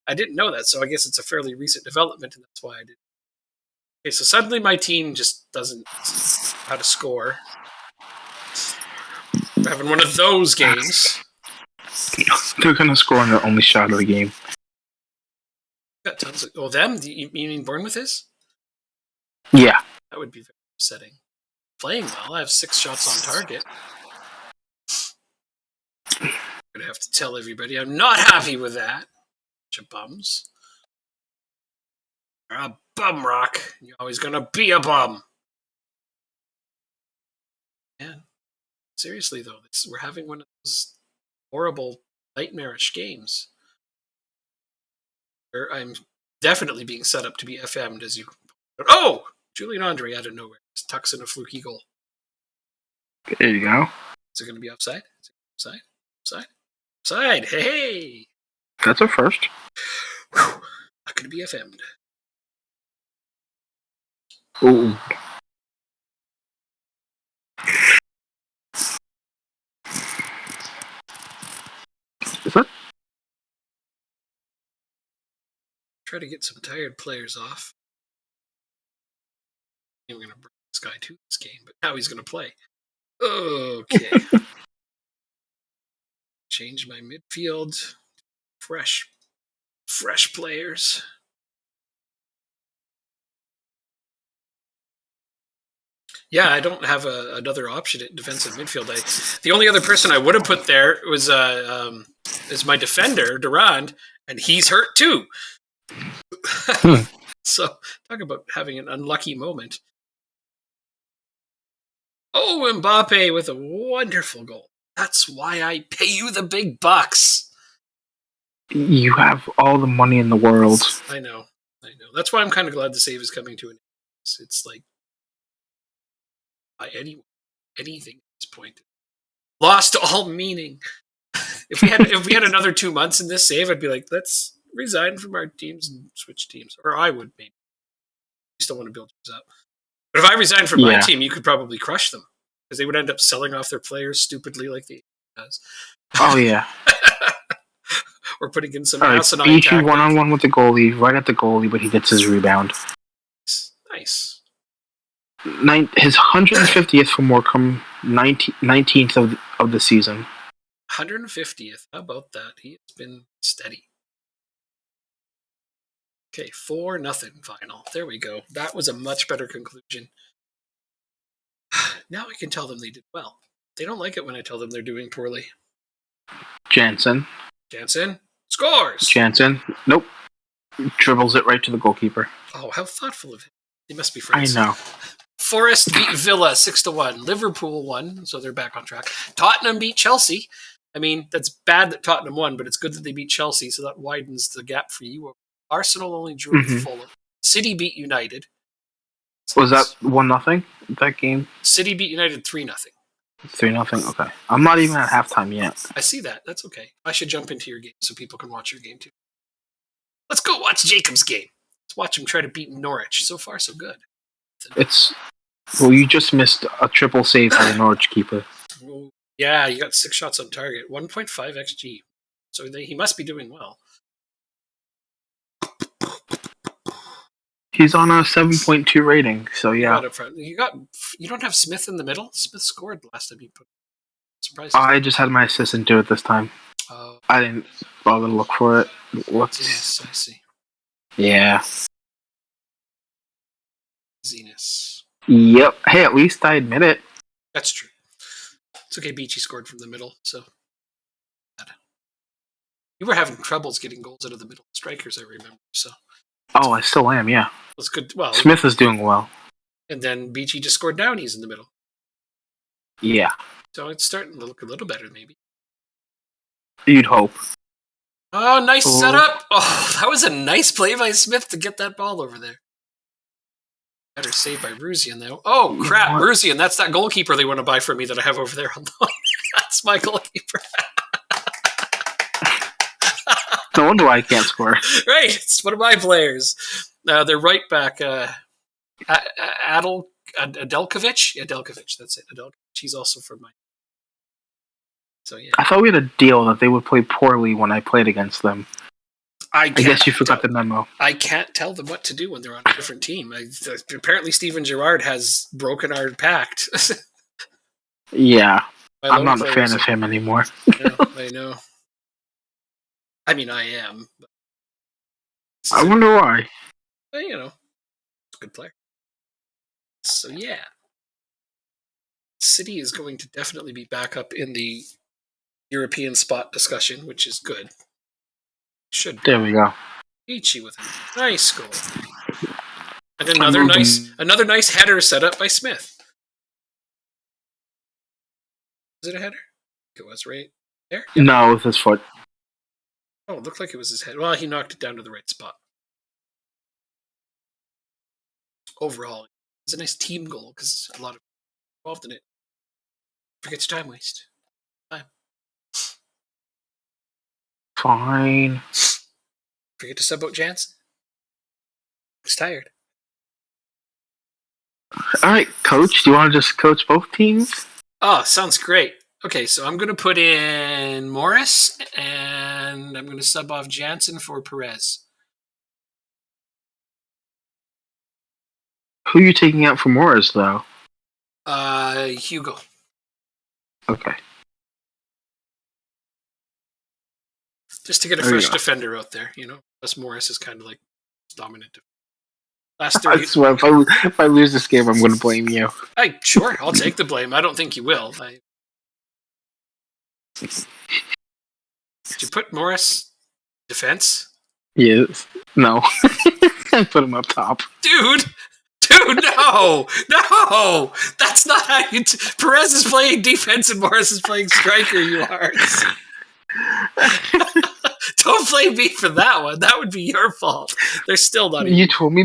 I didn't know that, so I guess it's a fairly recent development, and that's why I did. Okay, so suddenly my team just doesn't know how to score. We're having one of those games. They're going to score on their only shot of the game. Got tons of, them? You mean Bournemouth is? Yeah. That would be very upsetting. Playing well. I have 6 shots on target. I'm going to have to tell everybody I'm not happy with that. Bunch of bums. You're a bum rock. You're always going to be a bum. Yeah. Seriously though, we're having one of those horrible, nightmarish games where I'm definitely being set up to be FM'd as you. Oh, Julian Andre out of nowhere just tucks in a fluky goal. There you go. Is it going to be offside? Is it offside? Offside? Offside! Hey! That's a first. Whew. Not going to be FM'd. Ooh. Is that? Try to get some tired players off. We're going to bring this guy to this game, but now he's going to play. Okay. Change my midfield. Fresh players. Yeah, I don't have another option at defensive midfield. The only other person I would have put there was is my defender Durand, and he's hurt too. So talk about having an unlucky moment. Oh, Mbappe with a wonderful goal. That's why I pay you the big bucks. You have all the money in the world. I know. That's why I'm kind of glad the save is coming to an end. It's like anything at this point. Lost all meaning. If we had another 2 months in this save, I'd be like, let's resign from our teams and switch teams. Or I would maybe. I still want to build teams up. But if I resigned from my team, you could probably crush them. Because they would end up selling off their players stupidly like the does. Oh yeah. Or putting in some asinine tactic. One-on-one with the goalie, right at the goalie, but he gets his rebound. Nice. His 150th for Morecambe, 19th of the season. 150th. How about that? He has been steady. Okay, 4-0 final. There we go. That was a much better conclusion. Now I can tell them they did well. They don't like it when I tell them they're doing poorly. Jansen scores! Jansen, nope. Dribbles it right to the goalkeeper. Oh, how thoughtful of him. They must be friends. I know. Forest beat Villa 6-1. Liverpool won, so they're back on track. Tottenham beat Chelsea. I mean, that's bad that Tottenham won, but it's good that they beat Chelsea, so that widens the gap for you. Arsenal only drew with Fulham. City beat United. Was that 1-0? That game? City beat United 3-0. 3-0. Okay, I'm not even at halftime yet. I see that. That's okay. I should jump into your game so people can watch your game too. Let's go watch Jacob's game. Let's watch him try to beat Norwich. So far, so good. You just missed a triple save by the Norwich keeper. Well, yeah, you got 6 shots on target, 1.5 xG. So he must be doing well. He's on a 7.2 rating, so yeah. You don't have Smith in the middle? Smith scored last time you put. Surprised. I just had my assistant do it this time. I didn't bother to look for it. Yes, I see. Yeah. Easiness. Yep. Hey, at least I admit it. That's true. It's okay. Beachy scored from the middle, so. You were having troubles getting goals out of the middle strikers, I remember. So. Oh, I still am. Yeah. That's good. Well, Smith is doing well. And then Beachy just scored Downey's in the middle. Yeah. So it's starting to look a little better, maybe. You'd hope. Oh, nice setup. Oh, that was a nice play by Smith to get that ball over there. Better save by Ruzian, though. Oh, crap. Ruzian, that's that goalkeeper they want to buy for me that I have over there on loan. That's my goalkeeper. No wonder why I can't score. Right. It's one of my players. They're right back. Adelkovic? Adelkovic, that's it. Adelkovic. He's also from my. So, yeah. I thought we had a deal that they would play poorly when I played against them. I guess you forgot the memo. I can't tell them what to do when they're on a different team. Apparently, Steven Gerrard has broken our pact. Yeah. I'm not a fan of him anymore. I know. I mean, I am. But I wonder why. But, it's a good player. So, yeah. City is going to definitely be back up in the European spot discussion, which is good. Should be. There we go. Ichi with a nice goal. And another nice header set up by Smith. Was it a header? It was right there. Yep. No, with his foot. Oh, it looked like it was his head. Well, he knocked it down to the right spot. Overall, it was a nice team goal because a lot of involved in it. Forgets time waste. Time. Fine. Forget to sub out Jansen. He's tired. All right, coach. Do you want to just coach both teams? Oh, sounds great. Okay, so I'm going to put in Morris and I'm going to sub off Jansen for Perez. Who are you taking out for Morris, though? Hugo. Okay. Just to get a There you fresh go. defender out there, you know. Plus Morris is kind of like dominant. Last I 30. swear, if I lose this game, I'm going to blame you. Sure, I'll take the blame. I don't think you will. Did you put Morris defense? Yes. No. I put him up top. Dude, no! No! That's not how you... Perez is playing defense and Morris is playing striker, you hearts. Don't blame me for that one. That would be your fault. They're still not even... You told me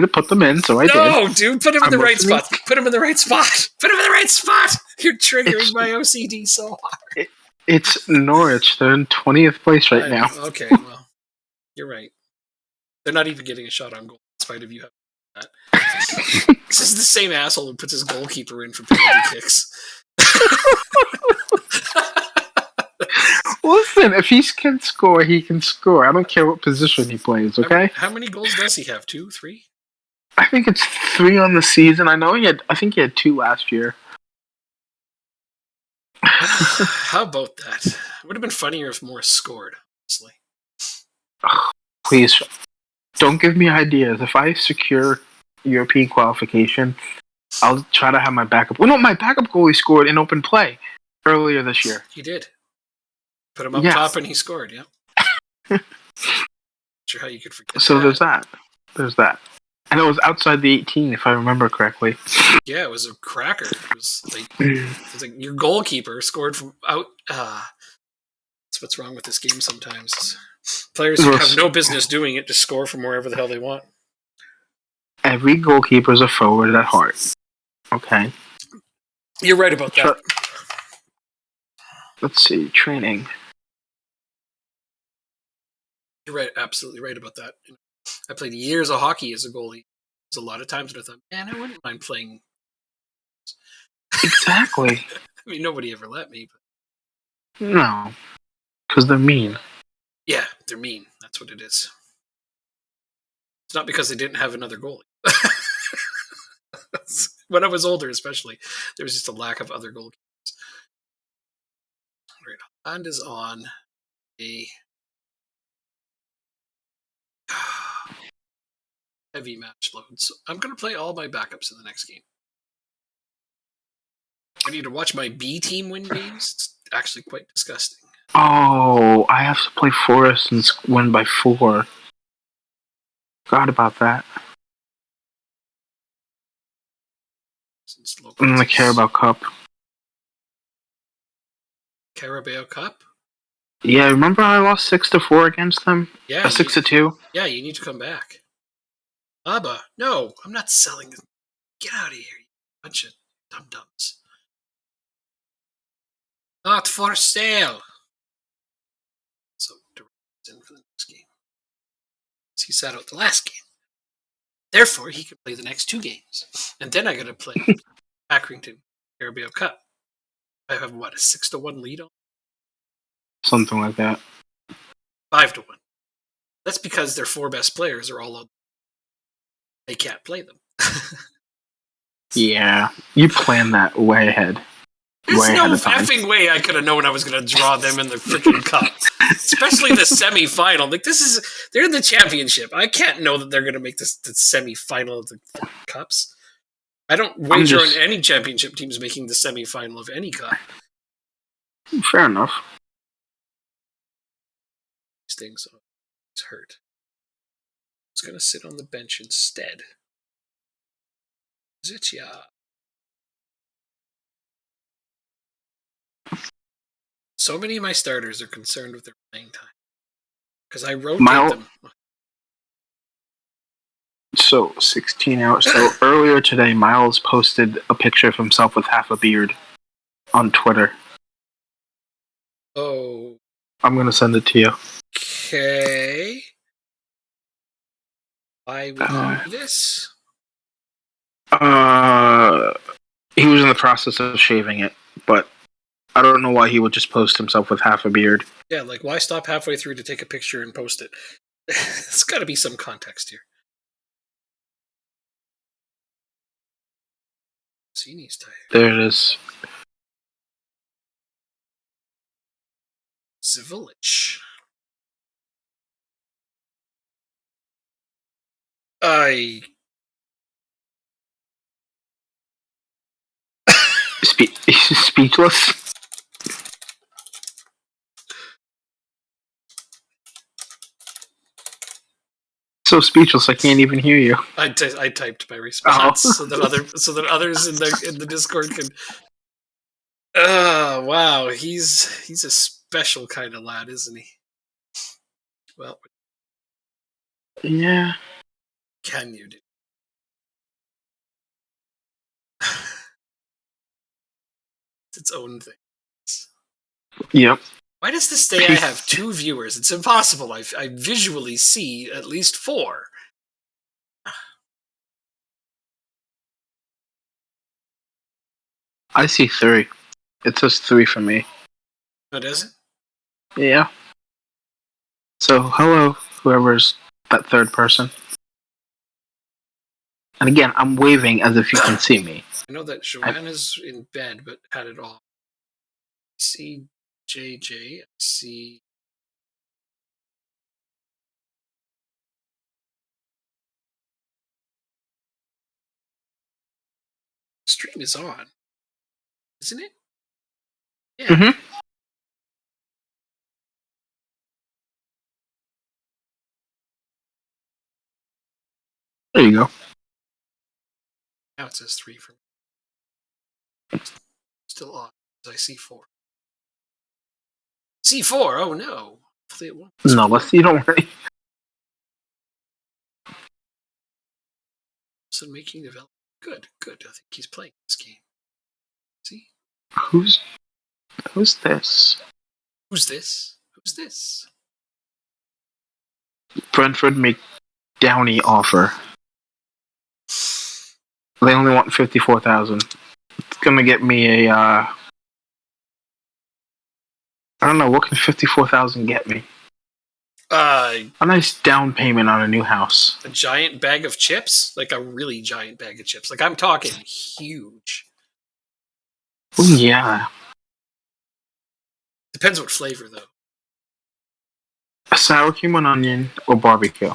to put them in, so I did. No, dude, put him in the right listening. spot. Put him in the right spot. Put him in the right spot. You're triggering my OCD so hard. It's Norwich. They're in 20th place right now. Okay, well, you're right. They're not even getting a shot on goal, in spite of you having that. This is the same asshole who puts his goalkeeper in for penalty kicks. Listen, if he can score, he can score. I don't care what position he plays, okay? How many goals does he have? 2, 3? I think it's 3 on the season. I think he had 2 last year. How about that? It would have been funnier if Morris scored, honestly. Please, don't give me ideas. If I secure European qualification, I'll try to have my backup. Well, no, my backup goalie scored in open play earlier this year. He did. Put him up Yeah. top and he scored, yeah. Sure how you could forget So that. there's that. And it was outside the 18, if I remember correctly. Yeah, it was a cracker. It was like your goalkeeper scored from out. That's what's wrong with this game sometimes. Players who have no business doing it just score from wherever the hell they want. Every goalkeeper is a forward at heart. Okay. You're right about that. Let's see, training. You're right, absolutely right about that. I played years of hockey as a goalie. There's a lot of times that I thought, man, I wouldn't mind playing. Exactly. I mean, nobody ever let me. But... No. Because they're mean. Yeah, they're mean. That's what it is. It's not because they didn't have another goalie. When I was older, especially, there was just a lack of other goalkeepers. All right, Holland is on a heavy match load. So I'm going to play all my backups in the next game. I need to watch my B team win games. It's actually quite disgusting. Oh, I have to play Forest and win by 4. Forgot about that. In the Carabao Cup. Carabao Cup? Yeah, remember I lost 6-4 against them? Yeah. 6-2? Yeah, you need to come back. Abba, no, I'm not selling it. Get out of here, you bunch of dum-dums. Not for sale. So, in for the next game. He sat out the last game. Therefore, he can play the next 2 games. And then I got to play Accrington Carabao Cup. I have, what, a 6-1 lead on? Something like that. 5-1. That's because their 4 best players are all out. They can't play them. Yeah, you planned that way ahead. There's no effing way I could have known I was going to draw them in the freaking cup. Especially the semi-final. Like, they're in the championship. I can't know that they're going to make this the semi-final of the cups. I don't wager on any championship teams making the semi-final of any cup. Fair enough. These things hurt. I was going to sit on the bench instead. Zitya. So many of my starters are concerned with their playing time because I rotate My- them. So 16 hours. So earlier today, Miles posted a picture of himself with half a beard on Twitter. Oh, I'm gonna send it to you. okay. Why would you do this? He was in the process of shaving it, but I don't know why he would just post himself with half a beard. Yeah, like why stop halfway through to take a picture and post it? There's got to be some context here. Zini's tired. There it is. Zivilich. I He's speechless. So speechless, I can't even hear you. I typed my response Oh. so that others in the Discord can. Oh wow, he's a special kind of lad, isn't he? Well, Yeah. can you do? It's its own thing. Yep. Why does this say I have 2 viewers? It's impossible. I visually see at least 4. I see 3. It says 3 for me. Oh, does it? Yeah. So, hello, whoever's that third person. And again, I'm waving as if you can see me. I know that Joanna's in bed, but had it all. I see JJ. I see. Stream is on, isn't it? Yeah. Mm-hmm. There you go. Now it says 3 for me. Still on. I see 4. C4. Oh no. Hopefully it won't. No, let's see. Don't worry. So making development. Good. Good. I think he's playing this game. See? Who's this? Who's this? Who's this? Brentford make Downey offer. They only want 54,000. It's gonna get me a. I don't know, what can 54,000 get me? A nice down payment on a new house. A giant bag of chips, like a really giant bag of chips. Like I'm talking huge. Oh yeah, Depends what flavor though. a sour cream and onion or barbecue.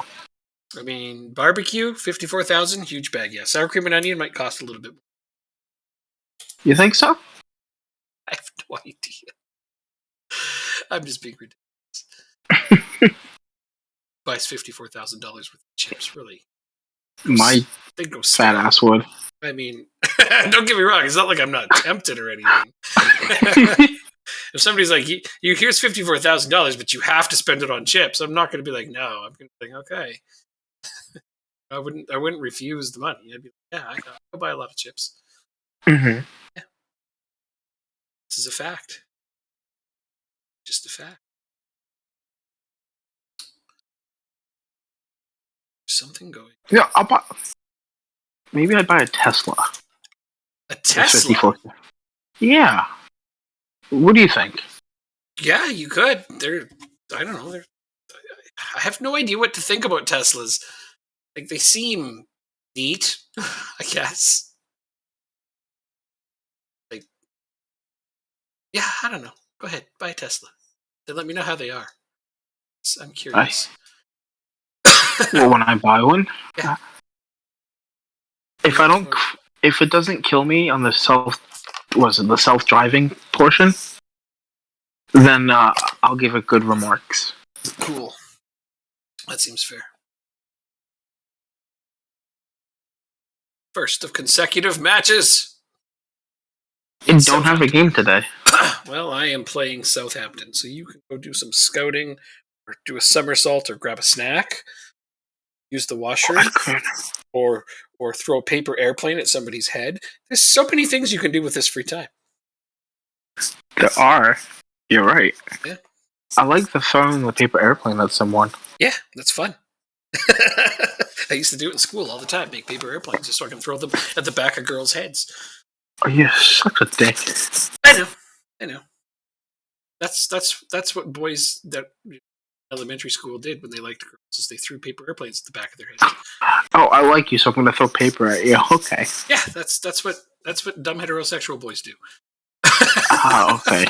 I mean, barbecue, 54,000, huge bag. Yeah, sour cream and onion might cost a little bit more. You think so? I have no idea. I'm just being ridiculous. Buys $54,000 worth of chips, really. My They go fat ass would. I mean, don't get me wrong. It's not like I'm not tempted or anything. If somebody's like, here's $54,000, but you have to spend it on chips, I'm not going to be like, no. I'm going to think, okay. I wouldn't refuse the money. I'd be like, yeah, I'll buy a lot of chips. Mm-hmm. Yeah. This is a fact. Just a fact. Something going. Yeah, I'll buy. Maybe I'd buy a Tesla. A Tesla? 54. Yeah. What do you think? Yeah, you could. I don't know. I have no idea what to think about Teslas. Like, they seem neat, I guess. Like, yeah, I don't know. Go ahead, buy a Tesla. Then let me know how they are. I'm curious. Well, when I buy one, Yeah. if it doesn't kill me on the self-driving portion, then I'll give it good remarks. Cool. That seems fair. First of consecutive matches. And don't have a game today. well, I am playing Southampton, so you can go do some scouting, or do a somersault, or grab a snack, use the washroom, I could. or throw a paper airplane at somebody's head. There's so many things you can do with this free time. There are. You're right. Yeah. I like the throwing the paper airplane at someone. Yeah, that's fun. I used to do it in school all the time, make paper airplanes just so I can throw them at the back of girls' heads. Oh, you're such a dick. I know. That's what boys that elementary school did when they liked girls, is they threw paper airplanes at the back of their heads. Oh, I like you, so I'm gonna throw paper at you. Okay. Yeah, that's what dumb heterosexual boys do. Ah, okay.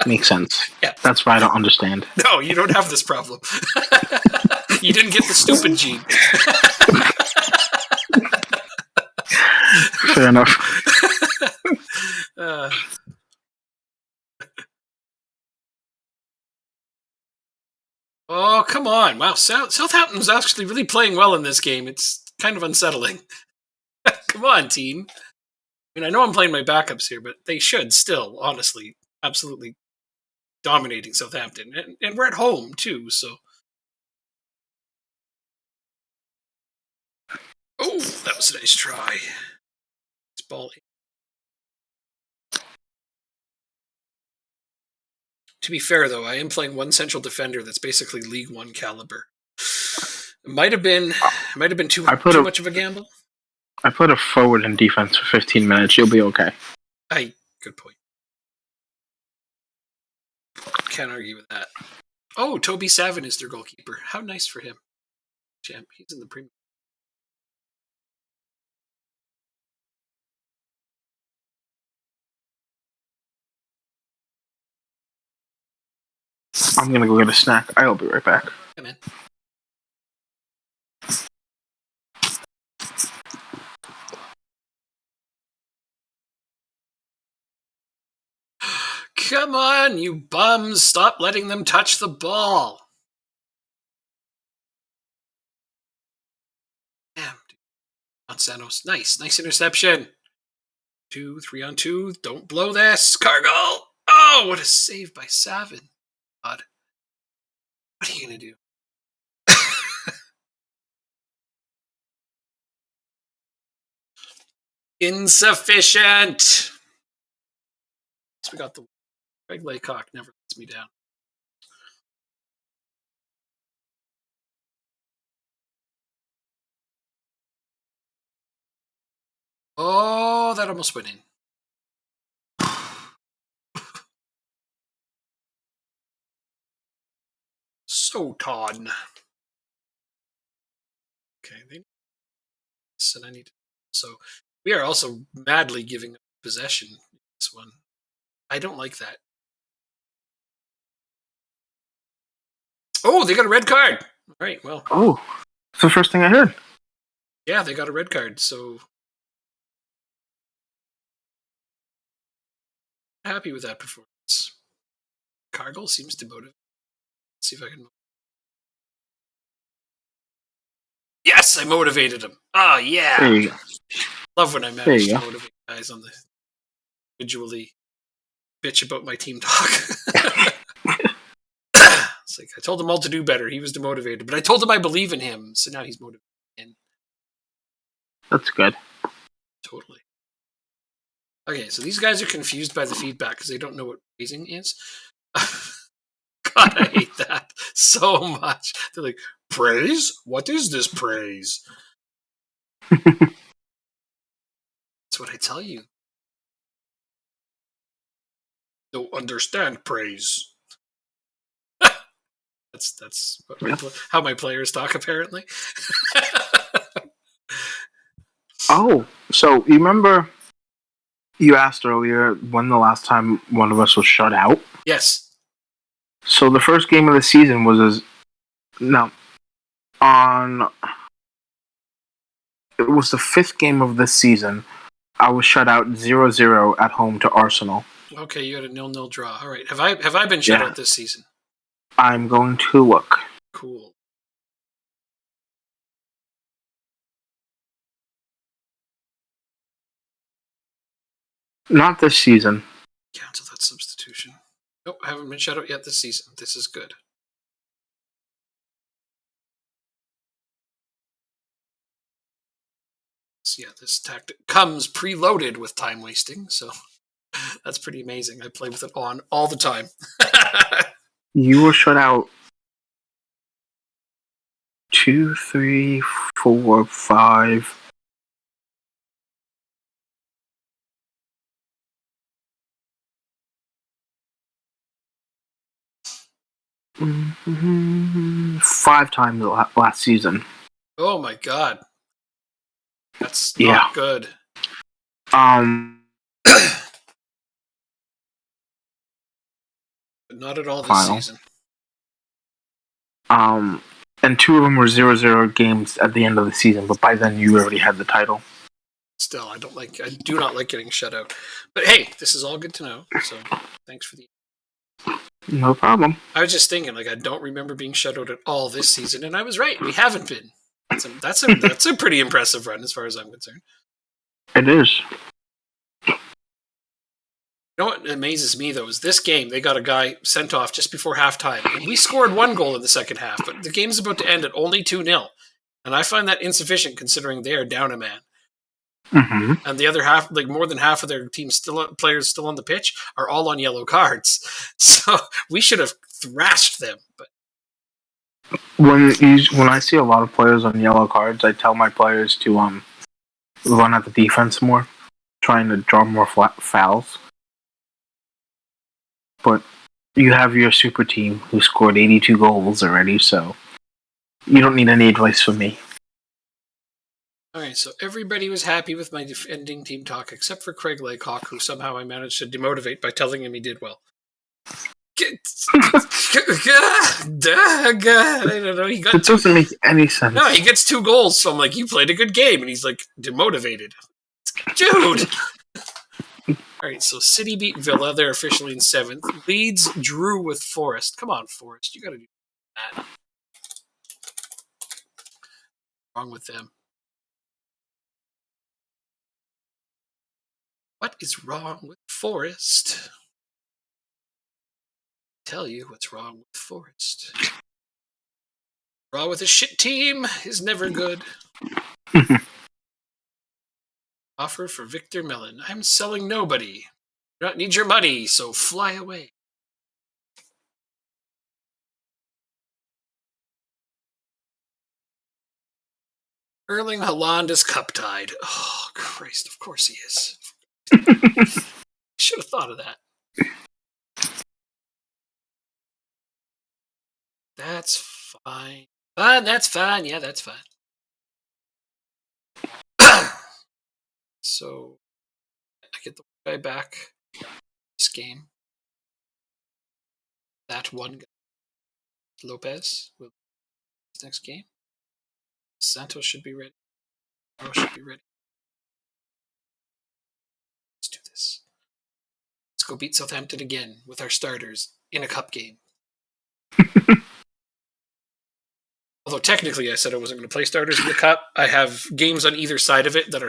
Makes sense. Yeah. That's why I don't understand. No, you don't have this problem. You didn't get the stupid gene. Fair enough. Oh, come on. Wow, Southampton's actually really playing well in this game. It's kind of unsettling. Come on, team. I mean, I know I'm playing my backups here, but they should still, honestly, absolutely dominating Southampton. And we're at home, too, so. Oh, that was a nice try. This ball. To be fair, though, I am playing one central defender that's basically League One caliber. It might have been too much of a gamble. I put a forward in defense for 15 minutes. You'll be okay. Good point. Can't argue with that. Oh, Toby Savin is their goalkeeper. How nice for him. Champ, he's in the Premier. I'm gonna go get a snack. I'll be right back. Come in. Come on, you bums! Stop letting them touch the ball. Damn, dude. Monsantos. Nice interception. 2, 3 on 2. Don't blow this. Cargill. Oh, what a save by Savin. God. What are you going to do? Insufficient. So we got the Greg Laycock never lets me down. Oh, that almost went in. So Todd. Okay, and I need to. So we are also madly giving up possession in this one. I don't like that. Oh, they got a red card. All right, well. Oh, it's the first thing I heard. Yeah, they got a red card, so happy with that performance. Cargill seems to motivate. Let's see if I can. Yes, I motivated him. Oh, yeah. There you go. Love when I manage to motivate guys on the individually bitch about my team talk. It's like I told him all to do better. He was demotivated, but I told him I believe in him, so now he's motivated. That's good. Totally. Okay, so these guys are confused by the feedback because they don't know what praising is. God, I hate that so much. They're like, praise? What is this praise? That's what I tell you. Don't understand praise. That's how my players talk, apparently. Oh, so you remember you asked earlier when the last time one of us was shut out? Yes. So the first game of the season was it was the 5th game of this season. I was shut out 0-0 at home to Arsenal. Okay, you had a 0-0 draw. All right. Have I been shut out this season? I'm going to look. Cool. Not this season. Cancel that substitution. Nope, I haven't been shut out yet this season. This is good. So yeah, this tactic comes preloaded with time wasting, so that's pretty amazing. I play with it on all the time. You were shut out 2, 3, 4, 5. Mm-hmm. 5 times last season. Oh my god. That's Yeah. not good. But not at all this Final. season. And 2 of them were 0-0 games at the end of the season, but by then you already had the title. Still, I do not like getting shut out. But hey, this is all good to know. So thanks for the. No problem. I was just thinking, like, I don't remember being shut out at all this season, and I was right. We haven't been. That's a pretty impressive run as far as I'm concerned. It is. You know what amazes me though is this game they got a guy sent off just before halftime, and we scored 1 goal in the second half, but the game's about to end at only 2-0, and I find that insufficient considering they are down a man. Mm-hmm. And the other half, like more than half of their team players still on the pitch, are all on yellow cards. So we should have thrashed them. But When I see a lot of players on yellow cards, I tell my players to run at the defense more, trying to draw more fouls. But you have your super team who scored 82 goals already, so you don't need any advice from me. all right, so everybody was happy with my defending team talk except for Craig Laycock, who somehow I managed to demotivate by telling him he did well. I don't know. It doesn't make any sense. No, he gets 2 goals, so I'm like, you played a good game, and he's like demotivated. Dude. All right, so City beat Villa. They're officially in 7th. Leeds drew with Forest. Come on, Forest. You got to do that. What's wrong with them? What is wrong with Forest? Tell you what's wrong with Forest. Draw with a shit team is never good. Offer for Victor Mellon. I'm selling nobody. Do not need your money, so fly away. Erling Haaland is cup tied. Oh, Christ, of course he is. Should have thought of that. That's fine. That's fine. Yeah, that's fine. So, I get the guy back this game. That one guy. Lopez will next game. Santos should be ready. Morrow should be ready. Let's do this. Let's go beat Southampton again with our starters in a cup game. Although technically I said I wasn't going to play starters in the cup. I have games on either side of it that are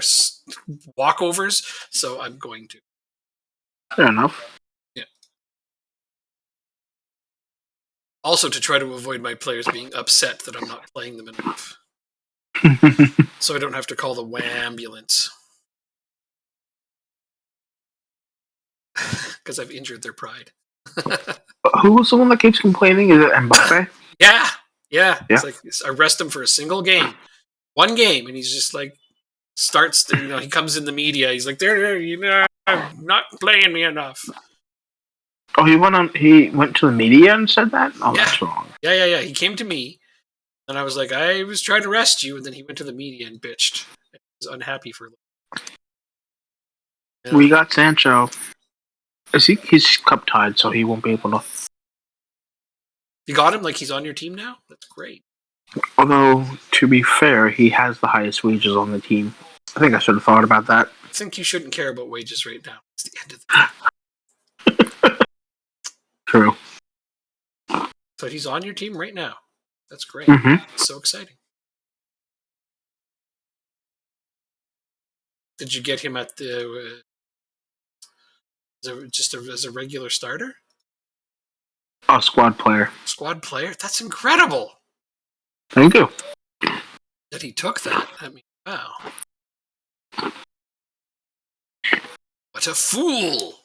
walkovers, so I'm going to. Fair enough. Yeah. Also to try to avoid my players being upset that I'm not playing them enough. So I don't have to call the ambulance. Because I've injured their pride. Who was the one that keeps complaining? Is it Mbappe? Yeah. It's like I rest him for a single game. 1 game, and he's just like starts to, he comes in the media, he's like, I'm not playing me enough. Oh, he went to the media and said that? Oh, Yeah. That's wrong. Yeah. He came to me, and I was like, I was trying to rest you, and then he went to the media and bitched. He was unhappy for a little. Yeah. We got Sancho. He's cup tied, so he won't be able to. You got him? Like he's on your team now? That's great. Although, to be fair, he has the highest wages on the team. I think I should have thought about that. I think you shouldn't care about wages right now. It's the end of the day. True. So he's on your team right now. That's great. Mm-hmm. It's so exciting. Did you get him at the as a regular starter, A squad player. squad player. That's incredible Thank you. that he took that. I mean, wow, what a fool!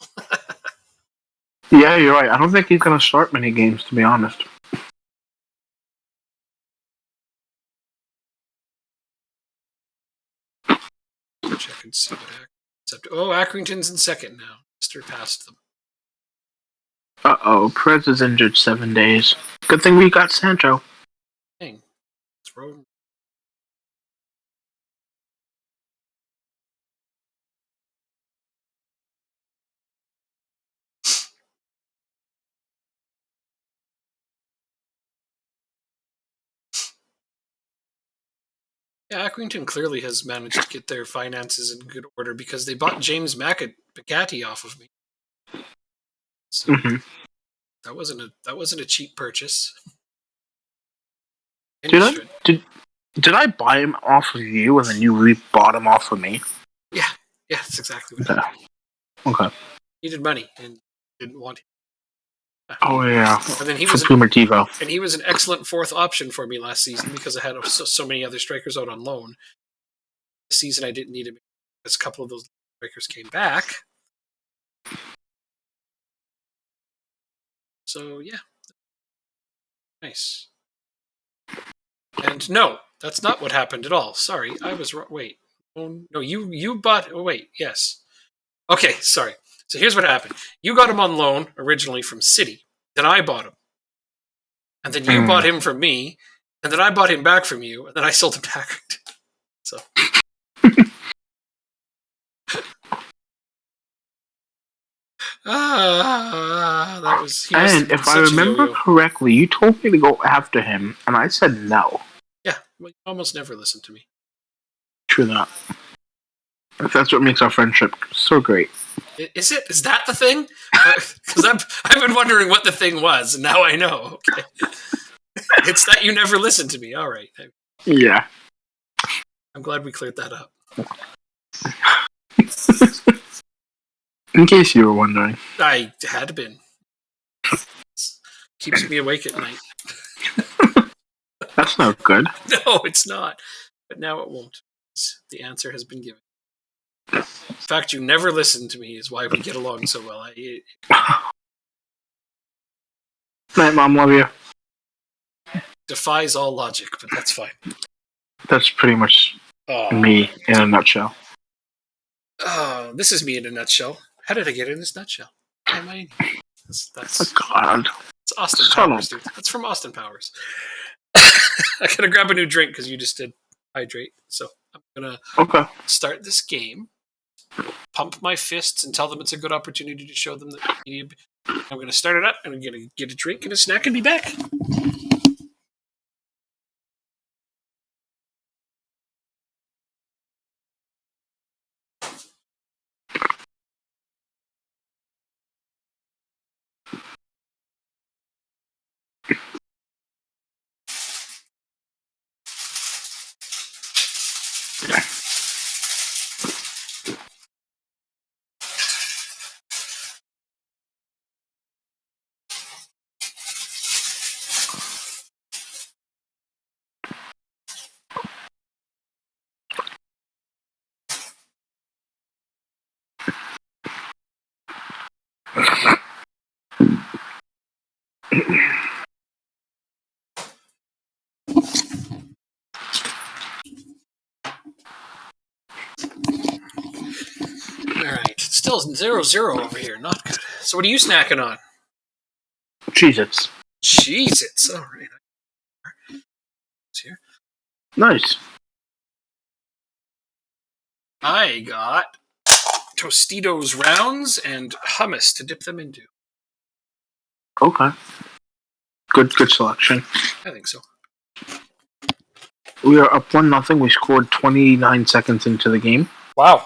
Yeah, you're right. I don't think he's gonna start many games, to be honest. Check and see what Accrington's up to. Oh, Accrington's in second now. Mister passed them. Perez is injured 7 days. Good thing we got Sancho. Dang. Throw him. Yeah, Accrington clearly has managed to get their finances in good order because they bought James Picatti off of me. So that wasn't a cheap purchase. And Did I buy him off of you and then you bought him off of me? Yeah, that's exactly what happened. Okay. Needed money and didn't want him. Oh yeah. And then he For was Primitivo. And he was an excellent fourth option for me last season because I had so many other strikers out on loan. This season I didn't need him because a couple of those strikers came back. So yeah, nice. And no, that's not what happened at all. Sorry, I was wrong. Wait, oh, no, you bought. Oh wait, yes. Okay, sorry. So here's what happened. You got him on loan originally from City. Then I bought him. And then you bought him from me. And then I bought him back from you. And then I sold him to Accrington. So. That was. And if I remember correctly, you told me to go after him, and I said no. Yeah, well, you almost never listen to me. True that. That's what makes our friendship so great. Is it? Is that the thing? Because I've been wondering what the thing was, and now I know. Okay, it's that you never listen to me. All right. Yeah. I'm glad we cleared that up. In case you were wondering. I had been. Keeps me awake at night. That's not good. No, it's not. But now it won't. The answer has been given. The fact you never listen to me is why we get along so well. Night, Mom. Love you. Defies all logic, but that's fine. That's pretty much me in a nutshell. Oh, this is me in a nutshell. How did I get in this nutshell? How am I? That's God. It's Austin Powers, dude. That's from Austin Powers. I gotta grab a new drink because you just did hydrate. So I'm gonna start this game, pump my fists, and tell them it's a good opportunity to show them that I'm gonna start it up, and I'm gonna get a drink and a snack and be back. Alright, still 0-0 over here, not good. So what are you snacking on? Cheez-Its. Cheez-Its, alright. It's here. Nice. I got Tostitos rounds and hummus to dip them into. Okay. Good selection. I think so. We are up 1-0. We scored 29 seconds into the game. Wow.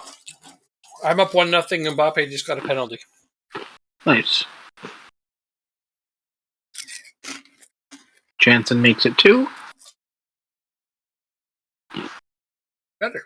I'm up 1-0. Mbappe just got a penalty. Nice. Jansen makes it 2. Better.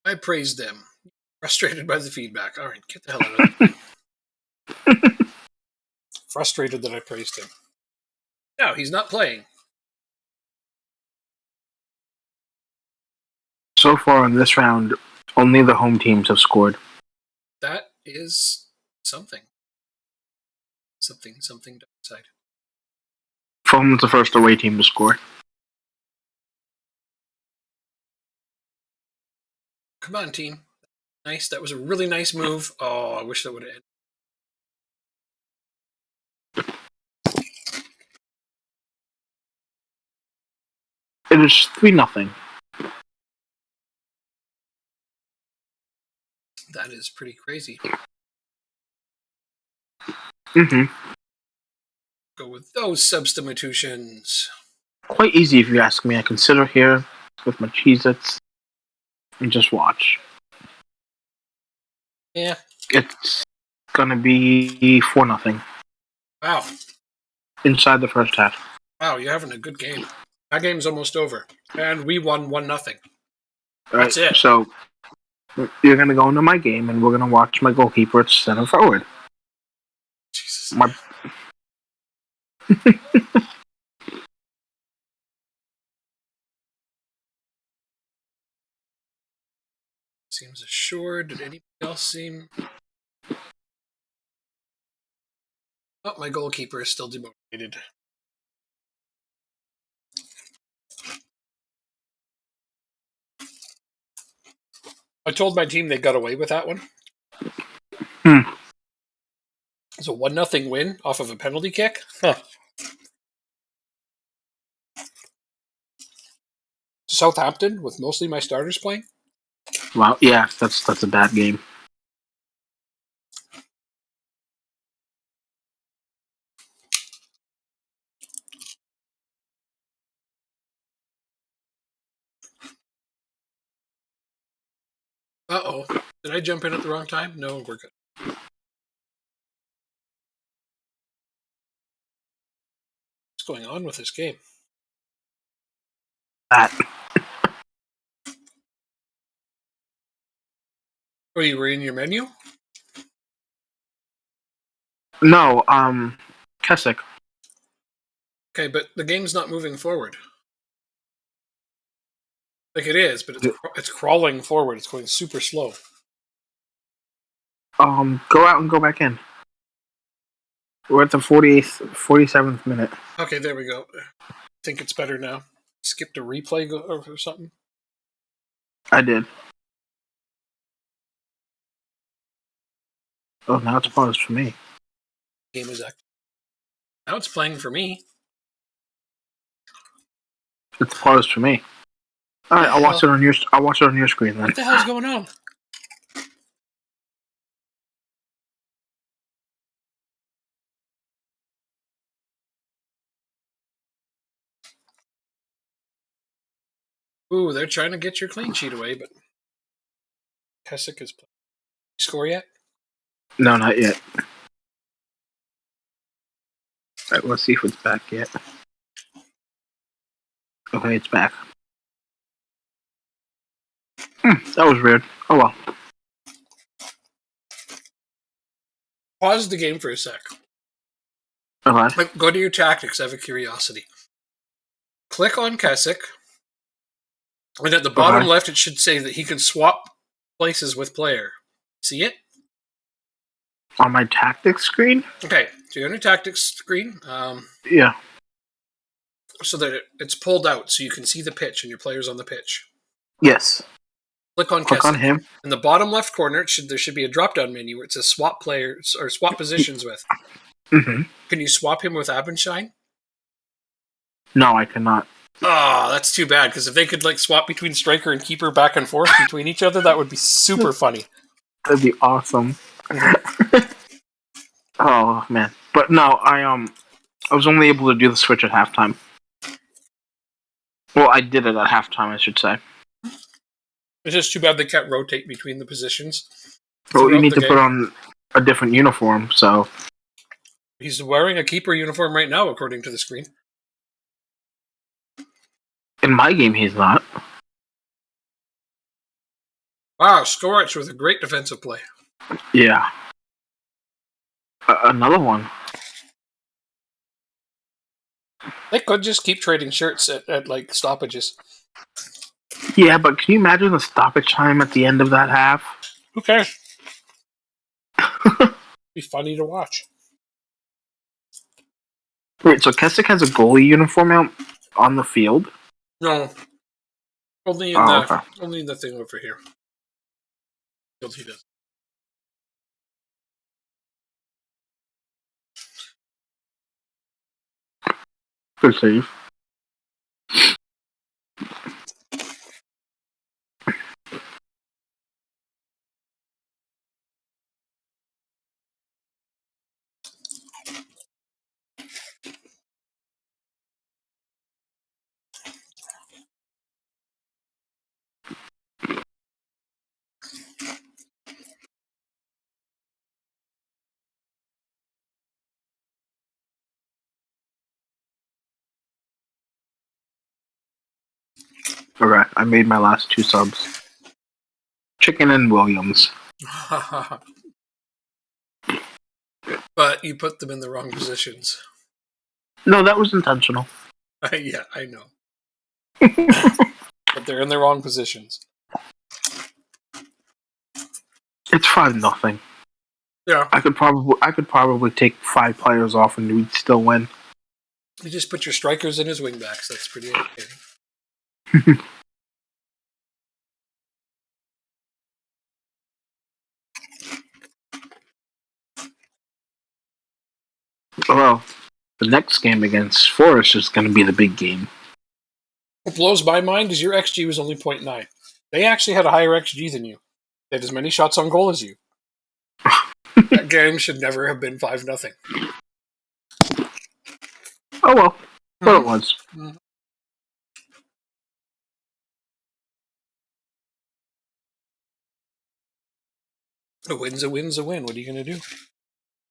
I praised them. Frustrated by the feedback. All right, get the hell out of there. Frustrated that I praised him. No, he's not playing. So far in this round, only the home teams have scored. That is something. Something downside. Fulham's the first away team to score. Come on, team. Nice. That was a really nice move. Oh, I wish that would have ended. It is 3-0. That is pretty crazy. Mm-hmm. Go with those substitutions. Quite easy if you ask me. I can sit here with my Cheez-Its and just watch. Yeah. It's gonna be 4-0 Wow. inside the first half. Wow, you're having a good game. That game's almost over. And we won 1-0. Right, That's it. so you're gonna go into my game and we're gonna watch my goalkeeper at center forward. Jesus. My Seems assured. Did anybody else seem... Oh, my goalkeeper is still demotivated. I told my team they got away with that one. It's a 1-0 win off of a penalty kick. Huh. Southampton with mostly my starters playing. Wow, yeah, that's a bad game. Uh-oh. Did I jump in at the wrong time? No, we're good. What's going on with this game? That Oh, you were in your menu? no, Keswick. Okay, but the game's not moving forward. Like it is, but it's crawling forward. It's going super slow. Go out and go back in. We're at the 47th minute. Okay, there we go. Think it's better now. Skipped a replay or something? I did. Oh, now it's paused for me. Game is active. Now it's playing for me. It's paused for me. All right, I'll watch it on your screen then. What the hell's going on? Ooh, they're trying to get your clean sheet away, but Keswick is playing. Score yet? No, not yet. All right, let's see if it's back yet. Okay, it's back. That was weird. Oh well. Pause the game for a sec. Okay. Go to your tactics. I have a curiosity. Click on Keswick, and at the bottom left, it should say that he can swap places with player. See it? On my tactics screen? Okay, so you're on your tactics screen. Yeah. So that it's pulled out so you can see the pitch and your players on the pitch. Yes. Click on Click Keswick. on him. In the bottom left corner, there should be a drop-down menu where it says swap players or swap positions with. Mm-hmm. Can you swap him with Abendschein? No, I cannot. Oh, that's too bad, because if they could swap between striker and keeper back and forth between each other, that would be super funny. That'd be awesome. Oh man. But no, I was only able to do the switch at halftime. Well, I did it at halftime, I should say. It's just too bad they can't rotate between the positions. Well, you need to put on a different uniform, so... He's wearing a keeper uniform right now, according to the screen. In my game, he's not. Wow, Skorich with a great defensive play. Yeah. Another one. They could just keep trading shirts at like stoppages. Yeah, but can you imagine the stoppage time at the end of that half? Who cares? Be funny to watch. Wait, so Keswick has a goalie uniform out on the field? No, only in Oh, the okay. only in the thing over here. He does. Good save. Okay, I made my last 2 subs. Chicken and Williams. But you put them in the wrong positions. No, that was intentional. Yeah, I know. But they're in the wrong positions. It's 5-0. Yeah. I could probably take 5 players off and we'd still win. You just put your strikers in as wingbacks. That's pretty entertaining. Well, the next game against Forest is going to be the big game. What blows my mind is your XG was only 0.9. They actually had a higher XG than you. They had as many shots on goal as you. That game should never have been 5-0. Oh well, but it was. Mm-hmm. A win's a win's a win. What are you going to do?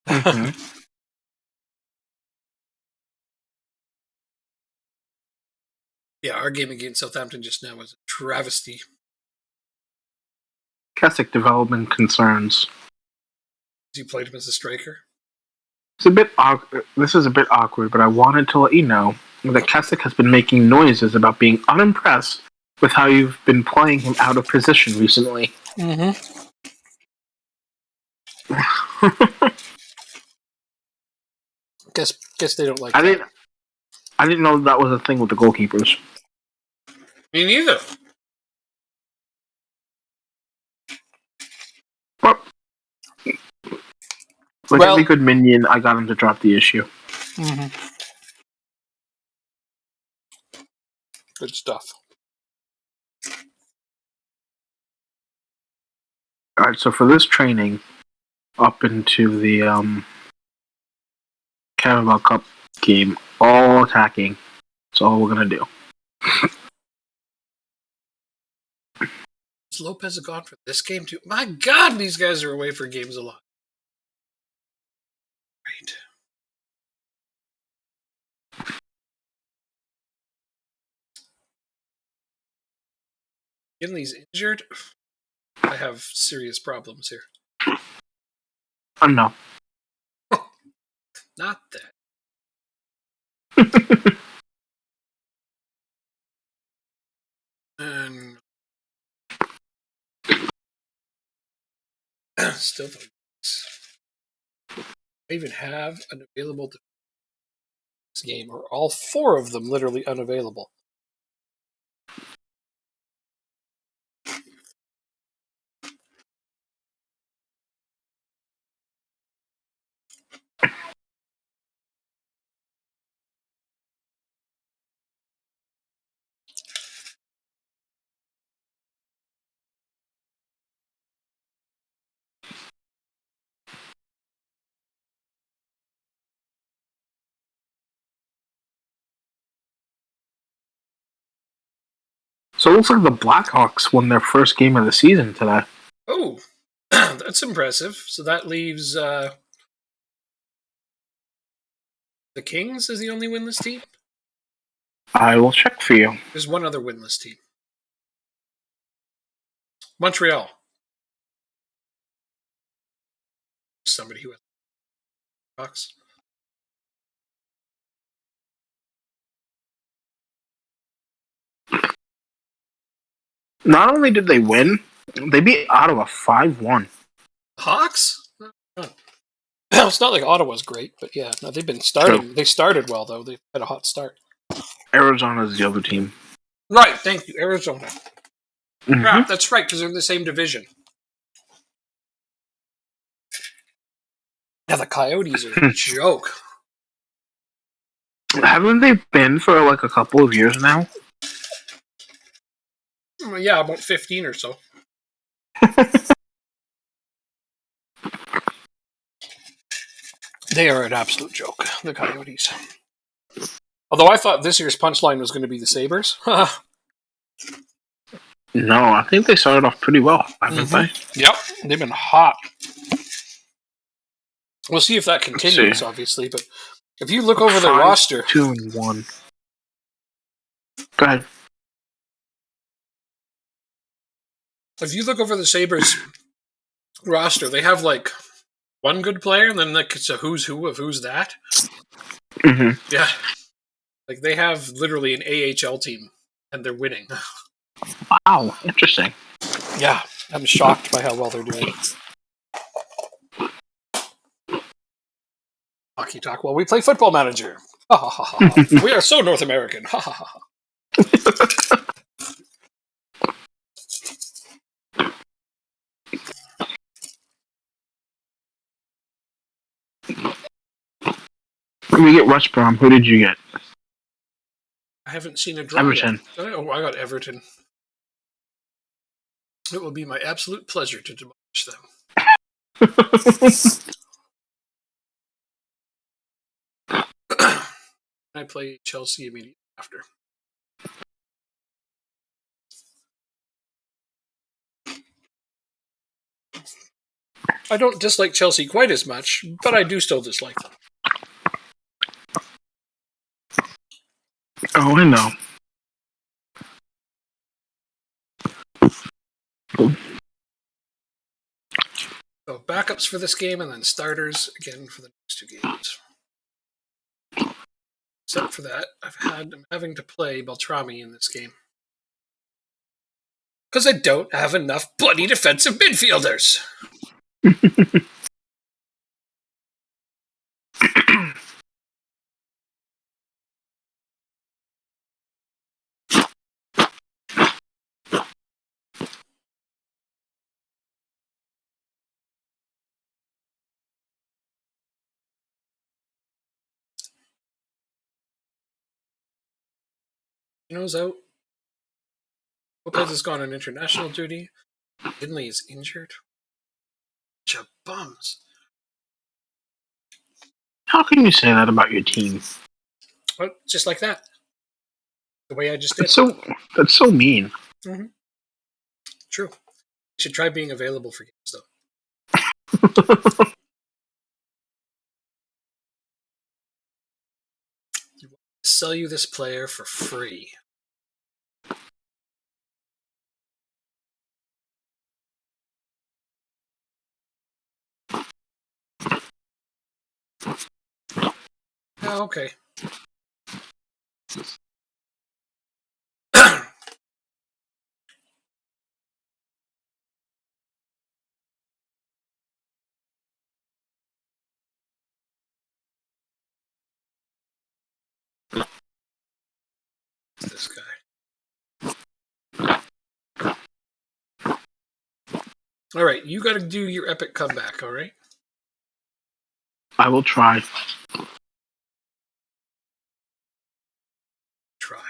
Mm-hmm. Yeah, our game against Southampton just now was a travesty. Keswick development concerns. You played him as a striker. It's a bit awkward. This is a bit awkward, but I wanted to let you know that Keswick has been making noises about being unimpressed with how you've been playing him out of position recently. Mm-hmm. Guess they don't like that. I didn't know that was a thing with the goalkeepers. Me neither. But like every good minion, I got him to drop the issue. Mm-hmm. Good stuff. Alright, so for this training, up into the Carabao Cup game, all attacking. That's all we're going to do. Is Lopez gone for this game too? My God, these guys are away for games a lot. Right. Ginley's injured. I have serious problems here. No. Not that. And still don't. I even have an available this game, or all 4 of them literally unavailable. So it looks like the Blackhawks won their first game of the season today. Oh, that's impressive. So that leaves the Kings as the only winless team? I will check for you. There's one other winless team. Montreal. somebody who has Hawks. Not only did they win, they beat Ottawa 5-1. Hawks? It's not like Ottawa's great, but yeah, no, they've been starting. True. They started well though. They've had a hot start. Arizona's the other team. Right. Thank you, Arizona. Mhm. Yeah, that's right because they're in the same division. Yeah, the Coyotes are a joke. Haven't they been for like a couple of years now? Yeah, about 15 or so. They are an absolute joke, the Coyotes. Although I thought this year's punchline was going to be the Sabres. No, I think they started off pretty well, haven't they? Yep, they've been hot. We'll see if that continues, see. obviously. But if you look over their roster, 2-1. Go ahead. if you look over the Sabres roster, they have like one good player, and then like it's a who's who of who's that. Mm-hmm. Yeah, like they have literally an AHL team, and they're winning. Wow, interesting. Yeah, I'm shocked by how well they're doing. Hockey talk. Well, we play Football Manager. Ha, ha, ha, ha. We are so North American. Ha, ha, ha. We get West Brom. Who did you get? I haven't seen a draw Everton. yet. Oh, I got Everton. It will be my absolute pleasure to demolish them. I play Chelsea immediately after. I don't dislike Chelsea quite as much, but I do still dislike them. Oh, I know. So backups for this game and then starters again for the next two games. Except for that, I'm having to play Beltrami in this game. Because I don't have enough bloody defensive midfielders. Geno's out. Lopez has gone on international duty. Finley is injured. Bunch of bums. How can you say that about your team? Well, just like that. The way I just did. That's so mean. Mm-hmm. True. You should try being available for games, though. Sell you this player for free. Oh, okay. This guy. All right, you got to do your epic comeback, all right? I will try. Try.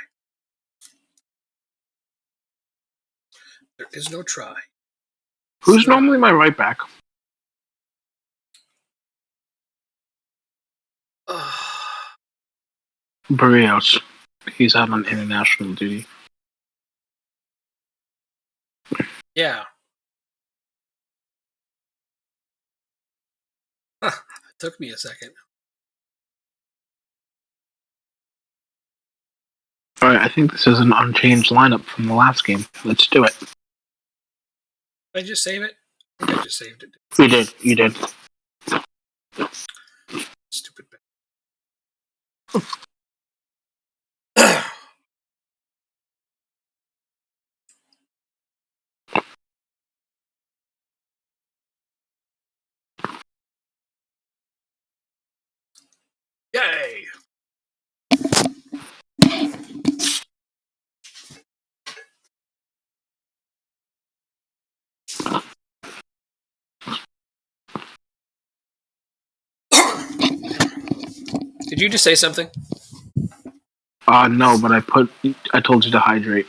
There is no try. Who's normally my right back? Barrios. He's out on international duty. Yeah. It took me a second. Alright, I think this is an unchanged lineup from the last game. Let's do it. Did I just save it? I think I just saved it. You did. Stupid bit. Yay! Did you just say something? No, but I told you to hydrate.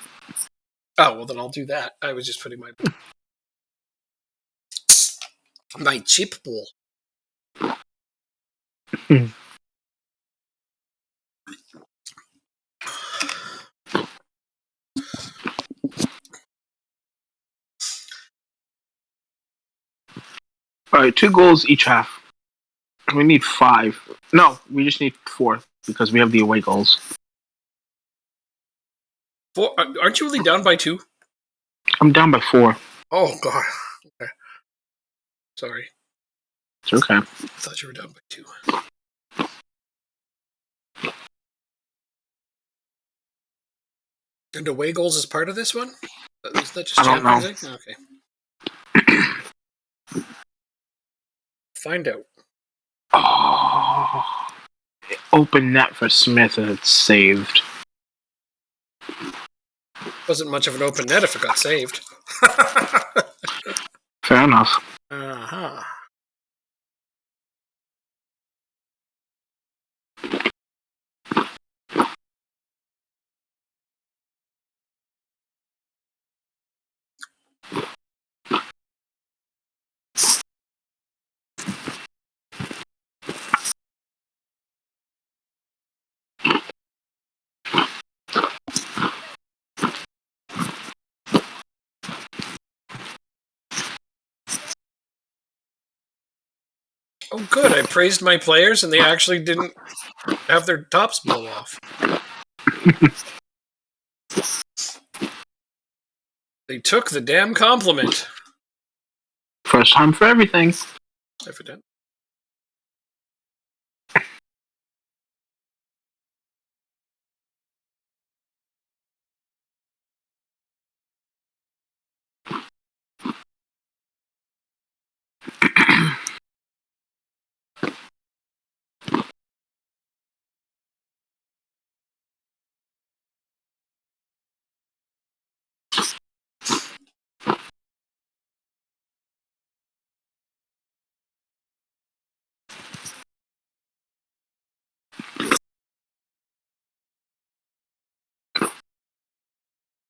Oh, well, then I'll do that. I was just putting my chip bowl. All right, 2 goals each half. We need 5. No, we just need 4 because we have the away goals. 4? Aren't you only down by 2? I'm down by 4. Oh, God. Okay. Sorry. It's okay. I thought you were down by 2. And away goals is part of this one? Is that just I don't know. Champions League? Okay. Find out. Oh, open net for Smith and it's saved. Wasn't much of an open net if it got saved. Fair enough. Uh-huh. Oh, good. I praised my players, and they actually didn't have their tops blow off. They took the damn compliment. First time for everything. Evident.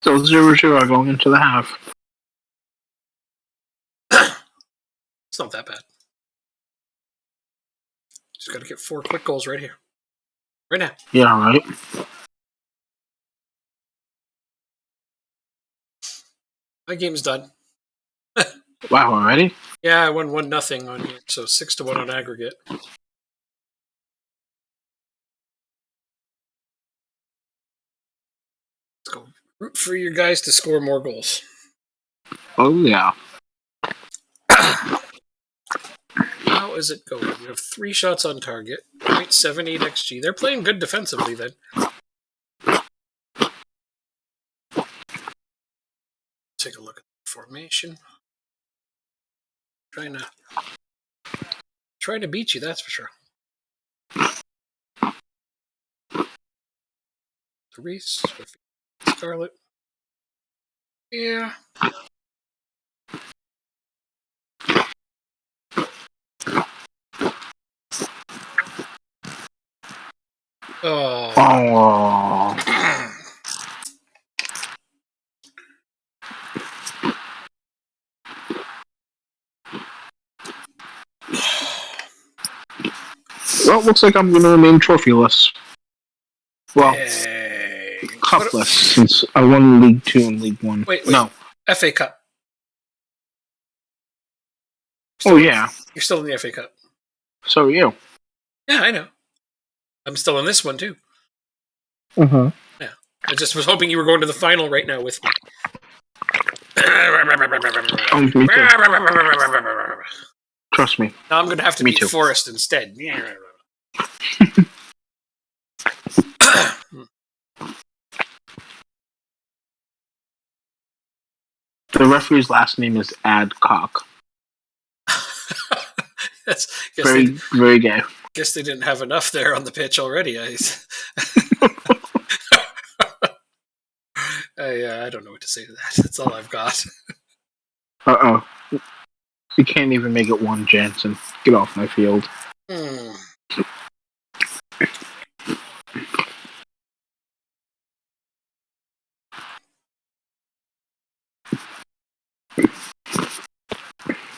So 0-0 going into the half. It's not that bad. Just got to get 4 quick goals right here. Right now. Yeah, right. My game's done. Wow, already? Yeah, I won 1-0 on here, so 6-1 on aggregate. Let's go. Root for your guys to score more goals. Oh, yeah. How is it going? You have 3 shots on target, 0.78 XG. They're playing good defensively then. Take a look at the formation. Trying to beat you, that's for sure. Reese, Scarlet. Yeah. Oh. Oh. Well, it looks like I'm going to remain trophyless. Well, cupless, since I won League 2 and League 1. Wait. No. FA Cup. Yeah. You're still in the FA Cup. So are you. Yeah, I know. I'm still in this one, too. Uh-huh. Yeah. I just was hoping you were going to the final right now with me. Oh, me too. Trust me. Now I'm going to have to Me beat too. Forrest instead. The referee's last name is Adcock. Very gay. Guess they didn't have enough there on the pitch already. I don't know what to say to that. That's all I've got. Uh-oh. You can't even make it one, Jansen. Get off my field.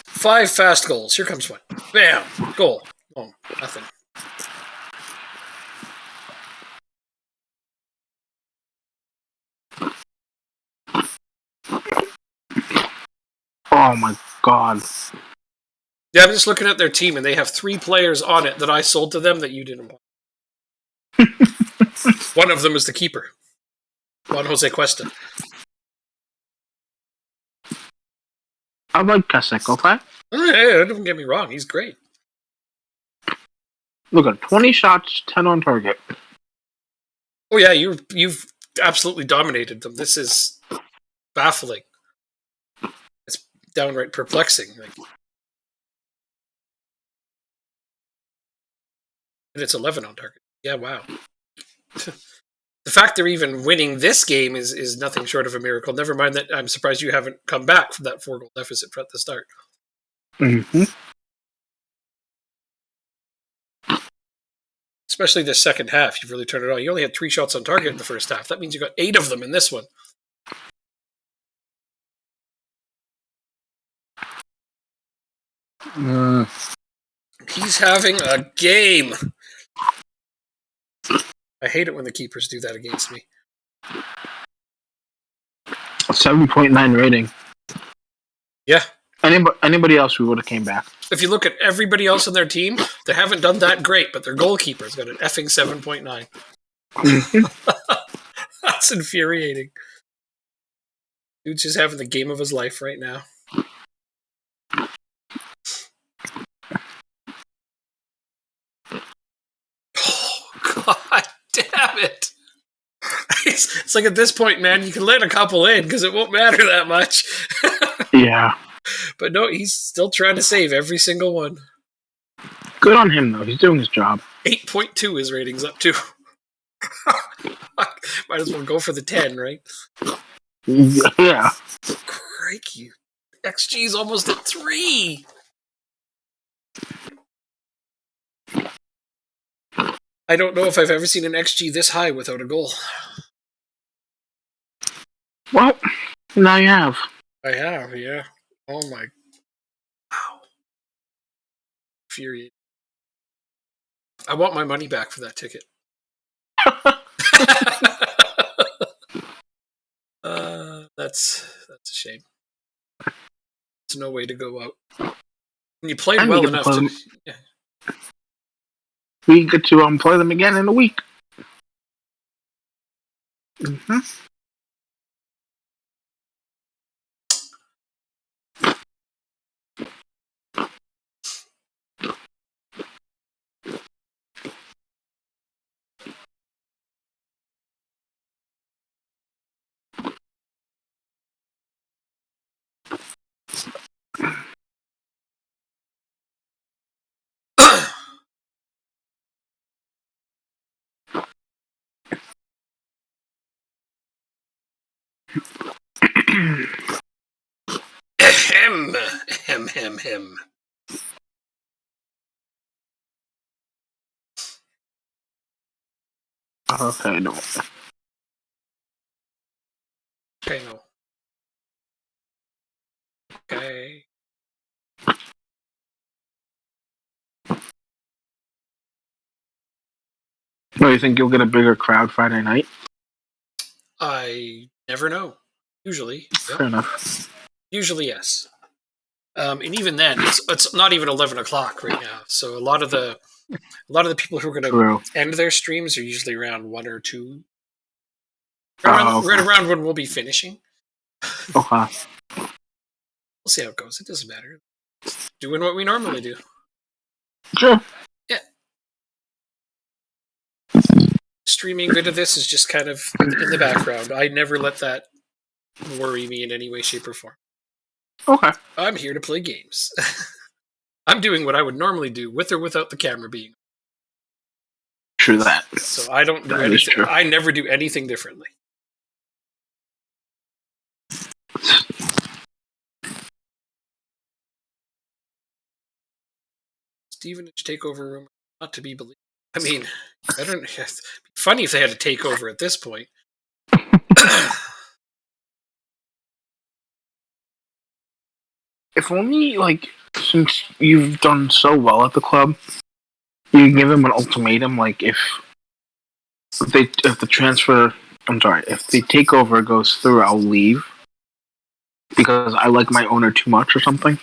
5 fast goals. Here comes one. Bam! Goal. Oh, nothing. Oh my god. Yeah, I'm just looking at their team, and they have 3 players on it that I sold to them that you didn't buy. One of them is the keeper, Juan Jose Cuesta. I like Canseco. Hey, don't get me wrong, he's great. Look at 20 shots, 10 on target. Oh yeah, you've absolutely dominated them. This is baffling. It's downright perplexing. And it's 11 on target. Yeah, wow. The fact they're even winning this game is nothing short of a miracle. Never mind that I'm surprised you haven't come back from that 4-goal deficit at the start. Mm-hmm. Especially the second half, you've really turned it on. You only had 3 shots on target in the first half. That means you got 8 of them in this one. He's having a game. I hate it when the keepers do that against me. 7.9 rating. Yeah. Anybody else we would have came back. If you look at everybody else on their team, they haven't done that great, but their goalkeeper's got an effing 7.9. That's infuriating. Dude's just having the game of his life right now. Oh, God damn it. It's like at this point, man, you can let a couple in because it won't matter that much. Yeah. But no, he's still trying to save every single one. Good on him, though. He's doing his job. 8.2 his rating's up to. Might as well go for the 10, right? Yeah. Crikey. XG's almost at 3. I don't know if I've ever seen an XG this high without a goal. Well, now you have. I have, yeah. Oh my. Wow. Infuriating. I want my money back for that ticket. That's a shame. There's no way to go out. And you played well enough to. Yeah. We get to play them again in a week. Mm-hmm. Him. Okay, no. Okay, no. Okay. No, you think you'll get a bigger crowd Friday night? I never know. Usually. Yep. Fair enough. Usually, yes. And even then, it's not even 11 o'clock right now. So a lot of the people who are going to end their streams are usually around 1 or 2. Right around when we'll be finishing. Okay. We'll see how it goes. It doesn't matter. doing what we normally do. Sure. Yeah. Streaming bit of this is just kind of in the background. I never let that worry me in any way, shape, or form. Okay. I'm here to play games. I'm doing what I would normally do with or without the camera being. True that. So I don't do That is anything. true. I never do anything differently. Stevenage takeover room, not to be believed. I mean, I don't. It'd be funny if they had a takeover at this point. If only, like, since you've done so well at the club, you give them an ultimatum. Like, if the transfer, if the takeover goes through, I'll leave because I like my owner too much or something.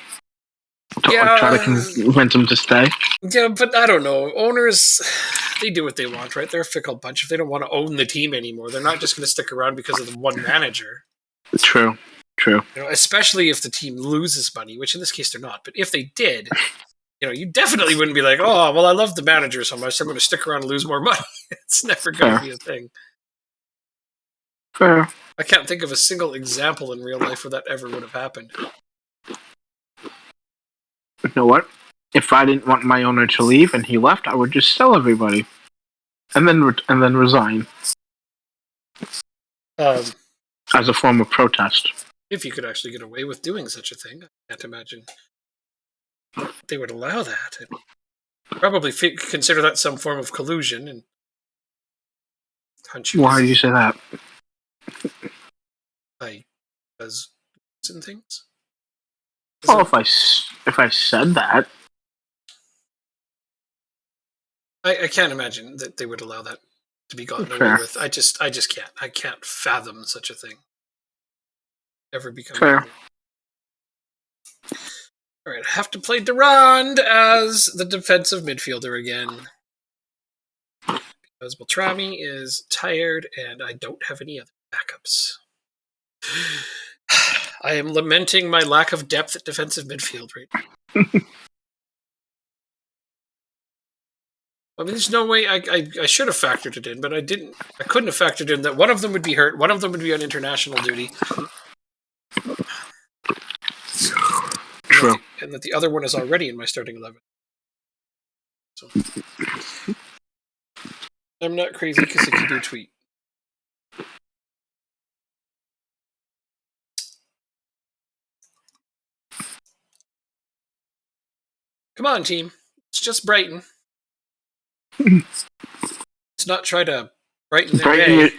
To try to convince him to stay. Yeah, but I don't know. Owners, they do what they want, right? They're a fickle bunch. If they don't want to own the team anymore, they're not just going to stick around because of the one manager. True. You know, especially if the team loses money, which in this case they're not. But if they did, you definitely wouldn't be like, oh, well, I love the manager so much, so I'm going to stick around and lose more money. It's never going to be a thing. Fair. I can't think of a single example in real life where that ever would have happened. You know what? If I didn't want my owner to leave and he left, I would just sell everybody, and then resign as a form of protest. If you could actually get away with doing such a thing, I can't imagine they would allow that. I'd probably consider that some form of collusion and hunt you. Why do you say that? Because and things. Well, if I said that, I can't imagine that they would allow that to be gotten away with. I just can't. I can't fathom such a thing ever becoming. Fair. All right, I have to play Durand as the defensive midfielder again because Beltrami is tired and I don't have any other backups. I am lamenting my lack of depth at defensive midfield right now. I mean, there's no way I should have factored it in, but I didn't. I couldn't have factored in that one of them would be hurt, one of them would be on international duty. True. And that the other one is already in my starting 11. So I'm not crazy because it can do tweet. Come on, team. It's just Brighton. Let's not try to brighten their day.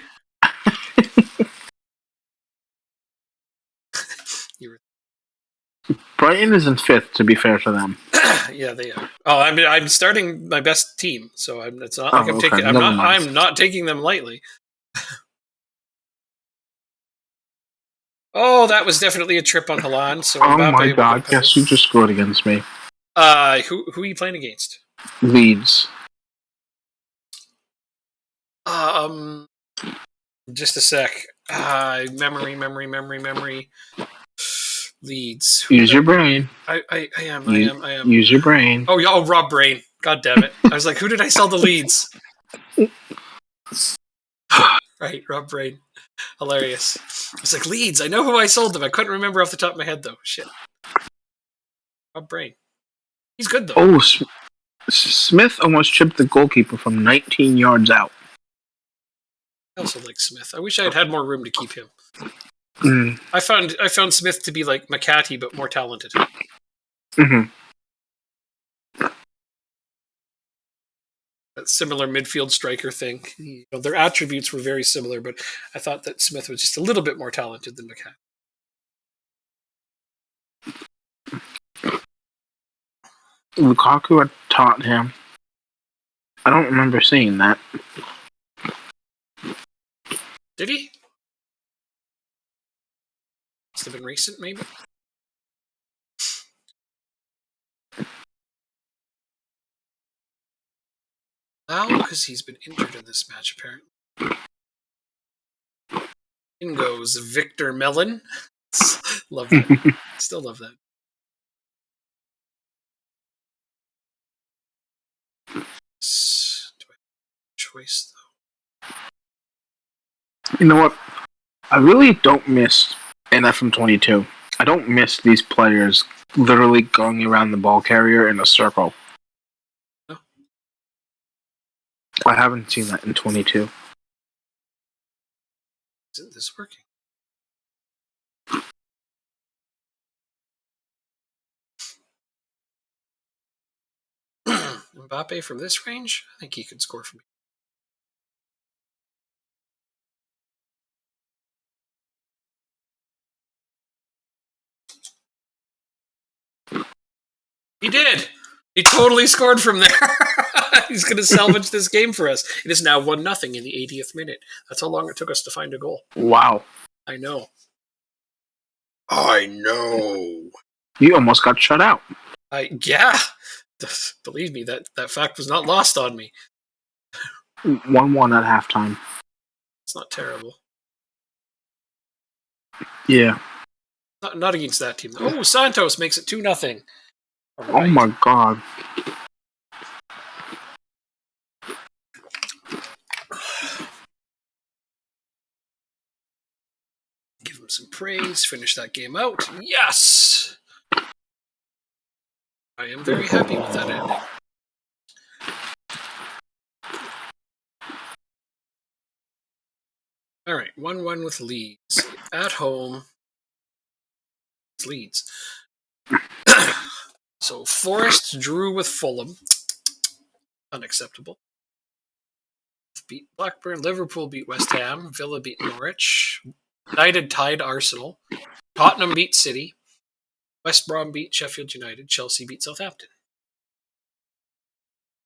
Brighton is in 5th, to be fair to them. Yeah, they are. Oh, I mean, I'm starting my best team, so it's not like I'm taking. I'm not taking them lightly. Oh, that was definitely a trip on Haaland. So oh my god! Guess who just scored against me? Who are you playing against? Leeds. Just a sec. Memory. Leeds. Use your brain. I am. Use your brain. Oh, Rob Brain. God damn it. I was like, who did I sell the Leeds? Right, Rob Brain. Hilarious. I was like, Leeds. I know who I sold them. I couldn't remember off the top of my head, though. Shit. Rob Brain. He's good, though. Oh, Smith almost chipped the goalkeeper from 19 yards out. I also like Smith. I wish I had had more room to keep him. Mm. I found Smith to be like McCarthy, but more talented. Mm-hmm. That similar midfield striker thing. Their attributes were very similar, but I thought that Smith was just a little bit more talented than McCarthy. Lukaku at Tottenham. I don't remember seeing that. Did he? Must have been recent, maybe. Now, because he's been injured in this match, apparently. In goes Victor Mellon. Love that. Still love that. choice, You know what? I really don't miss in FM22. I don't miss these players literally going around the ball carrier in a circle. No. I haven't seen that in 22. Isn't this working? Mbappe from this range? I think he could score for me. He did! He totally scored from there. He's going to salvage this game for us. It is now 1-0 in the 80th minute. That's how long it took us to find a goal. Wow. I know. I know. You almost got shut out. Yeah. Believe me, that fact was not lost on me. 1-1 at halftime. It's not terrible. Yeah. Not against that team. Oh, Santos makes it 2-0. Right. Oh my god. Give him some praise. Finish that game out. Yes! I am very happy with that ending. All right, 1-1 with Leeds. At home. It's Leeds. So Forest drew with Fulham. Unacceptable. Beat Blackburn. Liverpool beat West Ham. Villa beat Norwich. United tied Arsenal. Tottenham beat City. West Brom beat Sheffield United. Chelsea beat Southampton.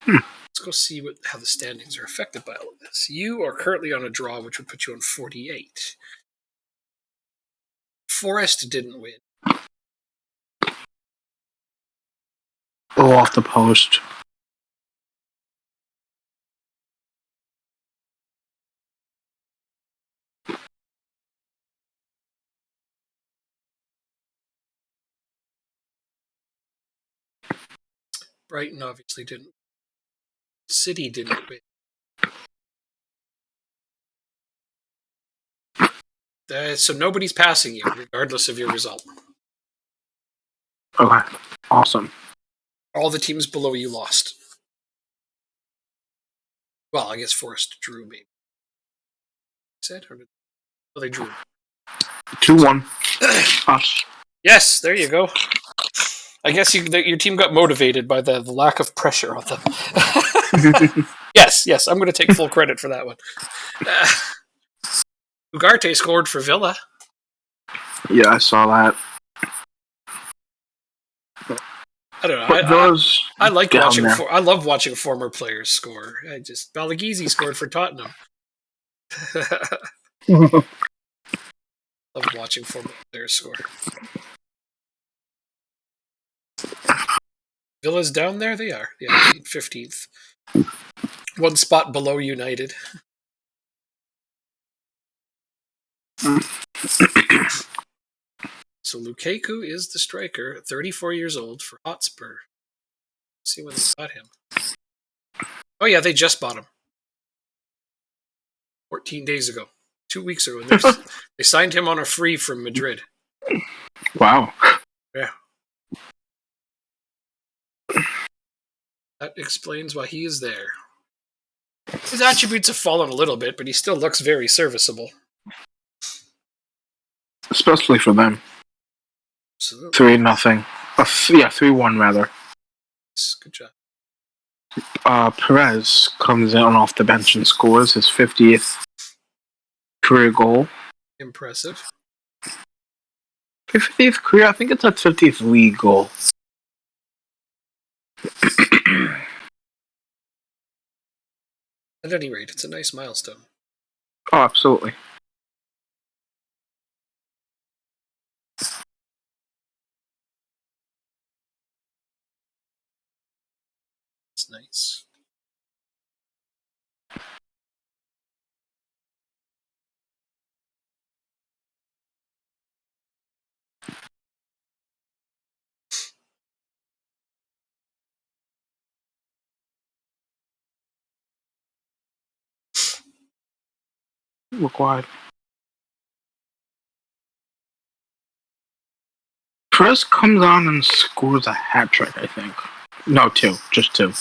Let's go see how the standings are affected by all of this. You are currently on a draw, which would put you on 48. Forest didn't win. Oh, off the post. Brighton obviously didn't. City didn't win. So nobody's passing you, regardless of your result. Okay. Awesome. All the teams below you lost. Well, I guess Forest drew, maybe. Said, or they drew. 2-1. Us. Yes, there you go. I guess your team got motivated by the lack of pressure on them. Yes, I'm going to take full credit for that one. Ugarte scored for Villa. Yeah, I saw that. I don't know. I like watching. There. I love watching former players score. Balagizi scored for Tottenham. Love watching former players score. Villa's down there. They are. Yeah, 15th. One spot below United. So Lukaku is the striker, 34 years old for Hotspur. Let's see when they got him. Oh yeah, they just bought him 14 days ago, 2 weeks ago. And they signed him on a free from Madrid. Wow. Yeah. That explains why he is there. His attributes have fallen a little bit, but he still looks very serviceable. Especially for them. Absolutely. 3-0. Yeah, 3-1 rather. Good job. Perez comes in off the bench and scores his 50th career goal. Impressive. 50th career? I think it's that 50th league goal. At any rate, it's a nice milestone. Oh, absolutely. It's nice. Look wide. Chris comes on and scores a hat trick, I think. No, two. Just two.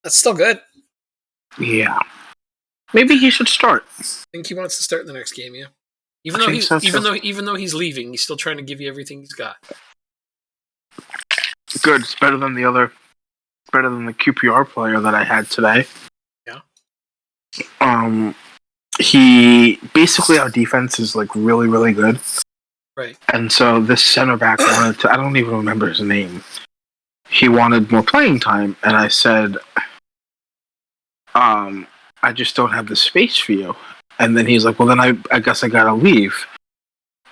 That's still good. Yeah. Maybe he should start. I think he wants to start in the next game, yeah. I think so, too. Even though he's leaving, he's still trying to give you everything he's got. Good. It's better than the QPR player that I had today. Yeah. He basically, our defense is like really, really good. Right. And so this center back wanted to, I don't even remember his name. He wanted more playing time, and I said, I just don't have the space for you. And then he's like, well, then I guess I gotta leave.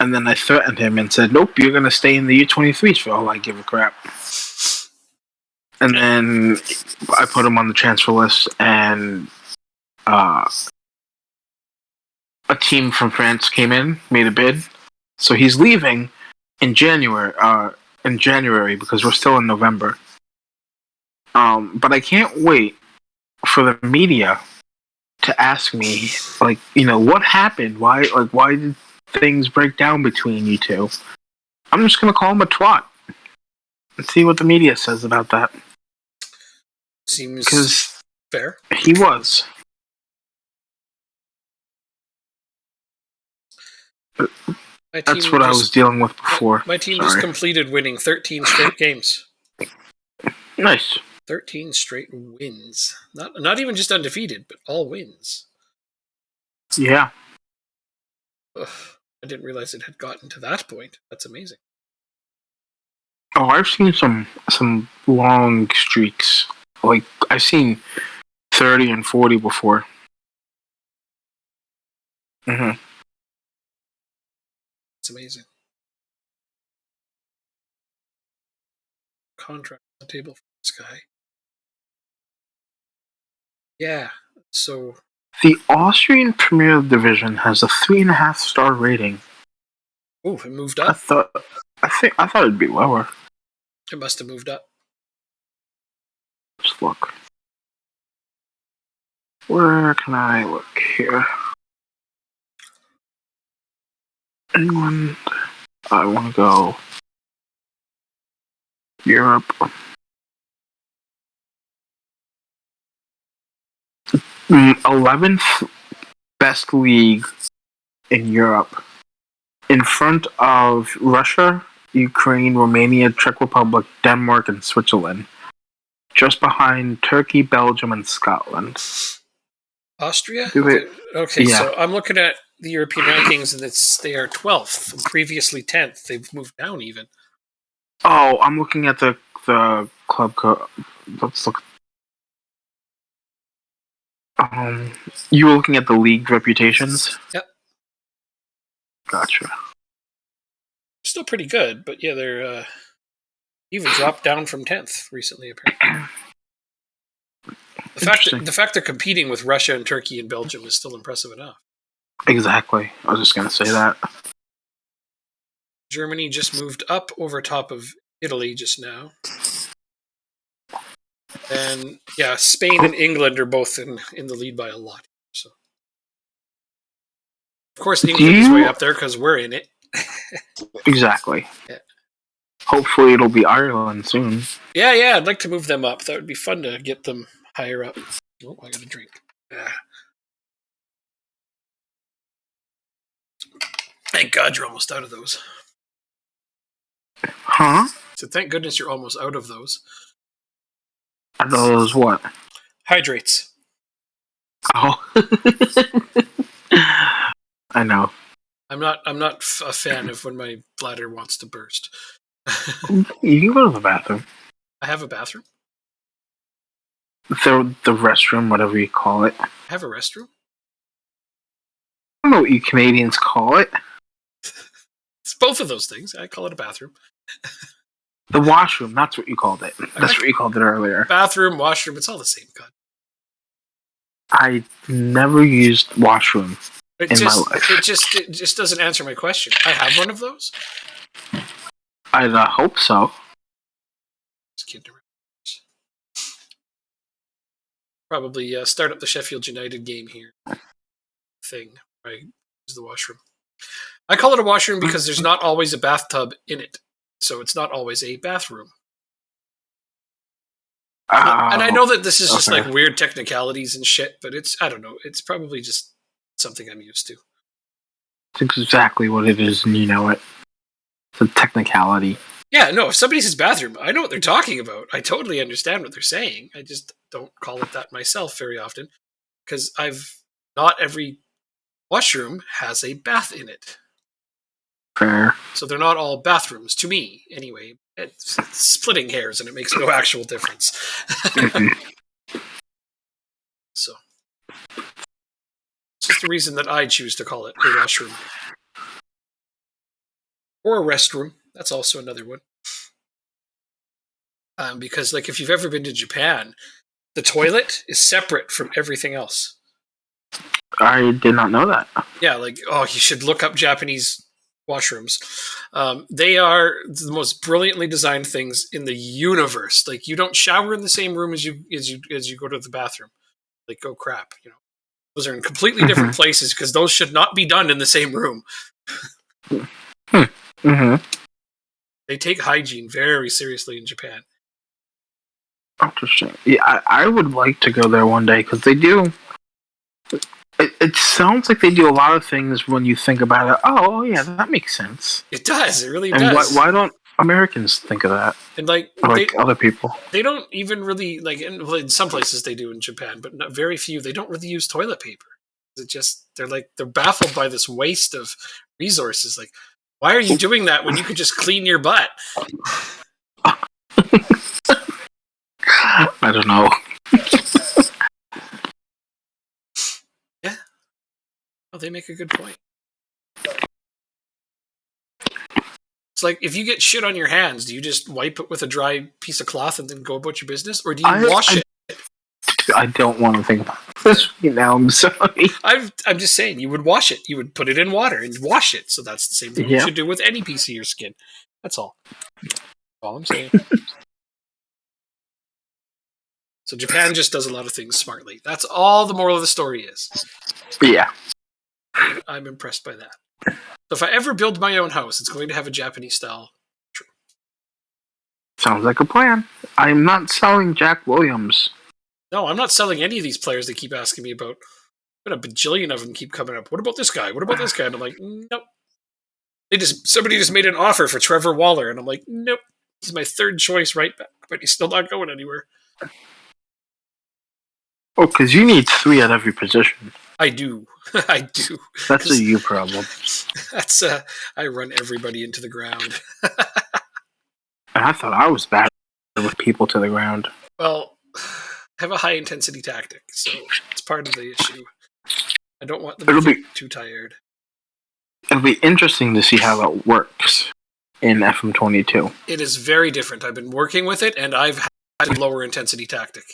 And then I threatened him and said, nope, you're gonna stay in the U23s for all I give a crap. And then I put him on the transfer list, and a team from France came in, made a bid. So he's leaving in January because we're still in November. But I can't wait for the media to ask me, like, what happened? Why did things break down between you two? I'm just gonna call him a twat and see what the media says about that. Seems fair. He was. That's what I was dealing with before. My team just completed winning 13 straight games. Nice. 13 straight wins. Not even just undefeated, but all wins. Yeah. Ugh, I didn't realize it had gotten to that point. That's amazing. Oh, I've seen some long streaks. Like, I've seen 30 and 40 before. Mm-hmm. It's amazing. Contract on the table for this guy. Yeah, so... The Austrian Premier Division has a 3.5-star rating. Oh, it moved up? I thought it'd be lower. It must have moved up. Let's look. Where can I look here? England. I want to go Europe. 11th best league in Europe, in front of Russia, Ukraine, Romania, Czech Republic, Denmark, and Switzerland. Just behind Turkey, Belgium, and Scotland. Austria? Okay, yeah. So I'm looking at the European rankings, and they are 12th, previously 10th. They've moved down even. Oh, I'm looking at the club code. Let's look. You were looking at the league reputations? Yep. Gotcha. Still pretty good, but yeah, they're even dropped down from 10th recently, apparently. The fact they're competing with Russia and Turkey and Belgium is still impressive enough. Exactly. I was just going to say that. Germany just moved up over top of Italy just now. And yeah, Spain and England are both in the lead by a lot. So, of course, England is way up there because we're in it. Exactly. Yeah. Hopefully, it'll be Ireland soon. Yeah, I'd like to move them up. That would be fun to get them higher up. Oh, I got a drink. Thank God you're almost out of those. Huh? So thank goodness you're almost out of those. Are those what? Hydrates. Oh. I know. I'm not a fan of when my bladder wants to burst. You can go to the bathroom. I have a bathroom? The restroom, whatever you call it. I have a restroom? I don't know what you Canadians call it. It's both of those things. I call it a bathroom. The washroom, that's what you called it. That's what you called it earlier. Bathroom, washroom, it's all the same. God. I never used washroom in my life. It just doesn't answer my question. I have one of those? I'd hope so. Just kidding around. Probably start up the Sheffield United game here. thing. I use the washroom. I call it a washroom because there's not always a bathtub in it, so it's not always a bathroom. And I know that this is just like weird technicalities and shit, but I don't know. It's probably just something I'm used to. It's exactly what it is, and you know it. It's a technicality. Yeah, no, if somebody says bathroom, I know what they're talking about. I totally understand what they're saying. I just don't call it that myself very often because not every washroom has a bath in it. Fair. So they're not all bathrooms, to me, anyway. It's splitting hairs, and it makes no actual difference. So, it's just the reason that I choose to call it a washroom. Or a restroom. That's also another one. Because, like, if you've ever been to Japan, the toilet is separate from everything else. I did not know that. Yeah, like, you should look up Japanese washrooms. They are the most brilliantly designed things in the universe. Like, you don't shower in the same room as you go to the bathroom. Like, oh crap, those are in completely different places because those should not be done in the same room. They take hygiene very seriously in Japan. Interesting. Yeah, I would like to go there one day because they do. It sounds like they do a lot of things when you think about it. Oh, yeah, that makes sense. It does. It really and does. Why don't Americans think of that? And like other people, they don't even really like. In some places they do in Japan, but not very few. They don't really use toilet paper. They're baffled by this waste of resources. Like, why are you doing that when you could just clean your butt? I don't know. Yeah. Oh, they make a good point. It's like, if you get shit on your hands, do you just wipe it with a dry piece of cloth and then go about your business? Or do you wash it? I don't want to think about this right now. I'm sorry. I'm just saying, you would wash it. You would put it in water and wash it. So that's the same thing you should do with any piece of your skin. That's all. That's all I'm saying. So Japan just does a lot of things smartly. That's all the moral of the story is. Yeah. I'm impressed by that. So if I ever build my own house, it's going to have a Japanese style. Sounds like a plan. I'm not selling Jack Williams. No, I'm not selling any of these players they keep asking me about. But a bajillion of them keep coming up. What about this guy? What about this guy? And I'm like, nope. Somebody just made an offer for Trevor Waller, and I'm like, nope. He's my third choice right back, but he's still not going anywhere. Oh, because you need 3 at every position. I do. I do. That's a you problem. That's I run everybody into the ground. And I thought I was bad with people to the ground. Well, I have a high intensity tactic, so it's part of the issue. I don't want them to be too tired. It'll be interesting to see how that works in FM22. It is very different. I've been working with it, and I've had a lower intensity tactic.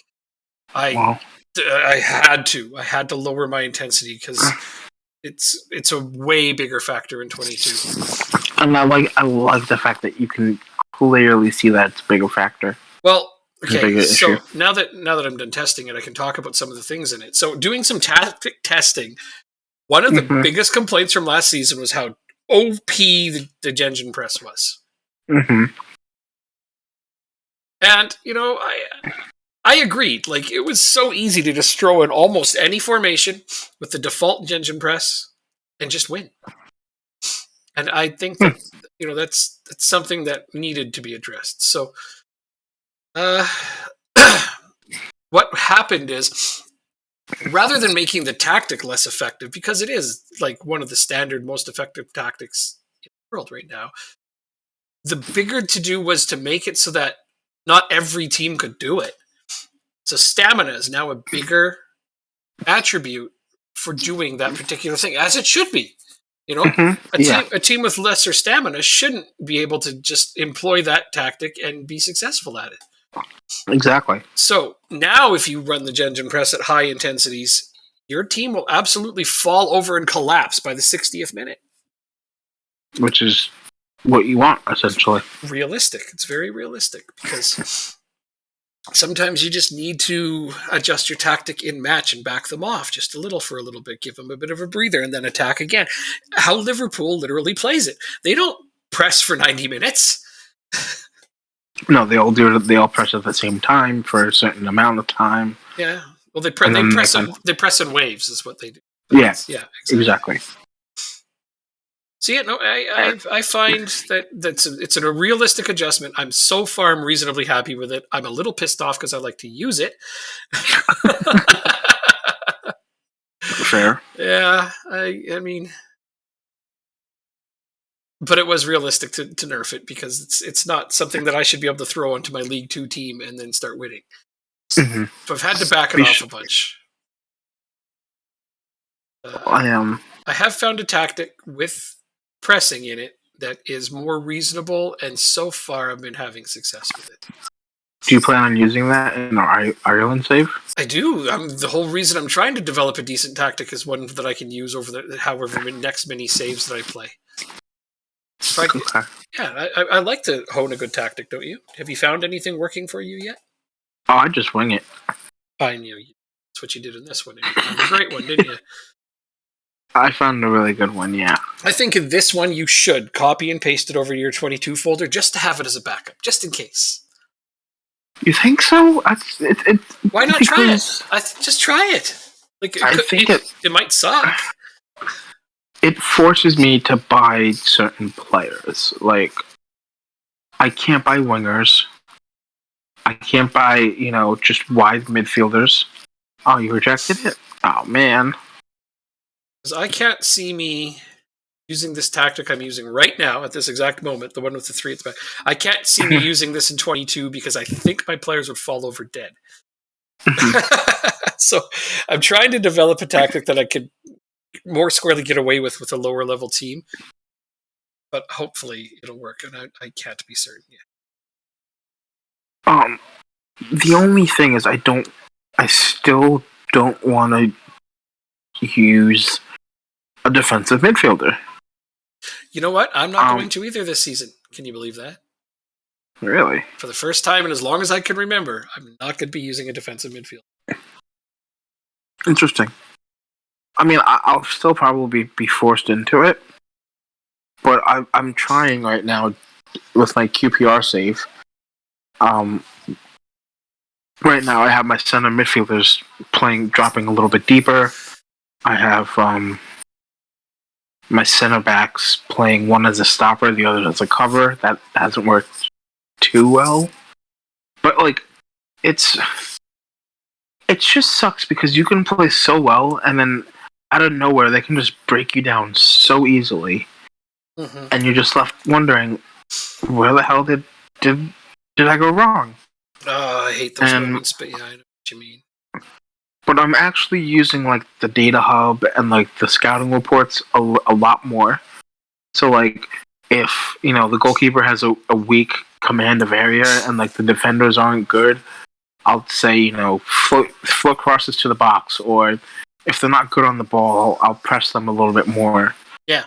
I had to lower my intensity because it's a way bigger factor in 22. And I like the fact that you can clearly see that it's a bigger factor. Well, okay, so now that I'm done testing it, I can talk about some of the things in it. So doing some tactic testing, one of the biggest complaints from last season was how OP the Genjin press was. And, I agreed. Like, it was so easy to just throw in almost any formation with the default Genjin press and just win. And I think that, that's something that needed to be addressed. So, what happened is, rather than making the tactic less effective, because it is like one of the standard most effective tactics in the world right now, the bigger to-do was to make it so that not every team could do it. So stamina is now a bigger attribute for doing that particular thing, as it should be. A team with lesser stamina shouldn't be able to just employ that tactic and be successful at it. Exactly. So now if you run the Genjin press at high intensities, your team will absolutely fall over and collapse by the 60th minute. Which is what you want, essentially. Realistic. It's very realistic because sometimes you just need to adjust your tactic in match and back them off just a little for a little bit, give them a bit of a breather, and then attack again. How Liverpool literally plays it. They don't press for 90 minutes. No, they all do it. They all press at the same time for a certain amount of time. Yeah. Well, they And then press in waves is what they do. Yeah, Yeah, exactly. So yeah, no, I find that it's a realistic adjustment. I'm so far I'm reasonably happy with it. I'm a little pissed off because I like to use it. Fair. Yeah, I mean, but it was realistic to nerf it because it's not something that I should be able to throw onto my League Two team and then start winning. Mm-hmm. So I've had to back it off a bunch. I have found a tactic with pressing in it that is more reasonable, and so far I've been having success with it. Do you plan on using that in our Ireland save? I do. The whole reason I'm trying to develop a decent tactic is one that I can use over the however next many saves that I play. Okay. Yeah, I like to hone a good tactic, don't you? Have you found anything working for you yet? Oh, I just wing it. I knew you. That's what you did in this one. You found a great one, didn't you? I found a really good one, yeah. I think in this one you should copy and paste it over to your 22 folder just to have it as a backup, just in case. You think so? Why not try it? Just try it. Like I think it might suck. It forces me to buy certain players. Like, I can't buy wingers. I can't buy, just wide midfielders. Oh, you rejected it? Oh, man. Because I can't see me using this tactic I'm using right now at this exact moment, the one with the 3 at the back. I can't see me using this in 22 because I think my players would fall over dead. So I'm trying to develop a tactic that I could more squarely get away with a lower level team. But hopefully it'll work, and I can't be certain yet. The only thing is I still don't want to use a defensive midfielder. You know what? I'm not going to either this season. Can you believe that? Really? For the first time in as long as I can remember, I'm not going to be using a defensive midfielder. Interesting. I mean, I'll still probably be forced into it, but I'm trying right now with my QPR save. Right now I have my center midfielders dropping a little bit deeper. I have my center backs playing one as a stopper, the other as a cover. That hasn't worked too well, but like it just sucks because you can play so well and then out of nowhere they can just break you down so easily, and you're just left wondering where the hell did I go wrong? I hate those moments, but yeah, I know what you mean. But I'm actually using like the data hub and like the scouting reports a lot more. So like if the goalkeeper has a weak command of area and like the defenders aren't good, I'll say float crosses to the box, or if they're not good on the ball, I'll press them a little bit more. Yeah.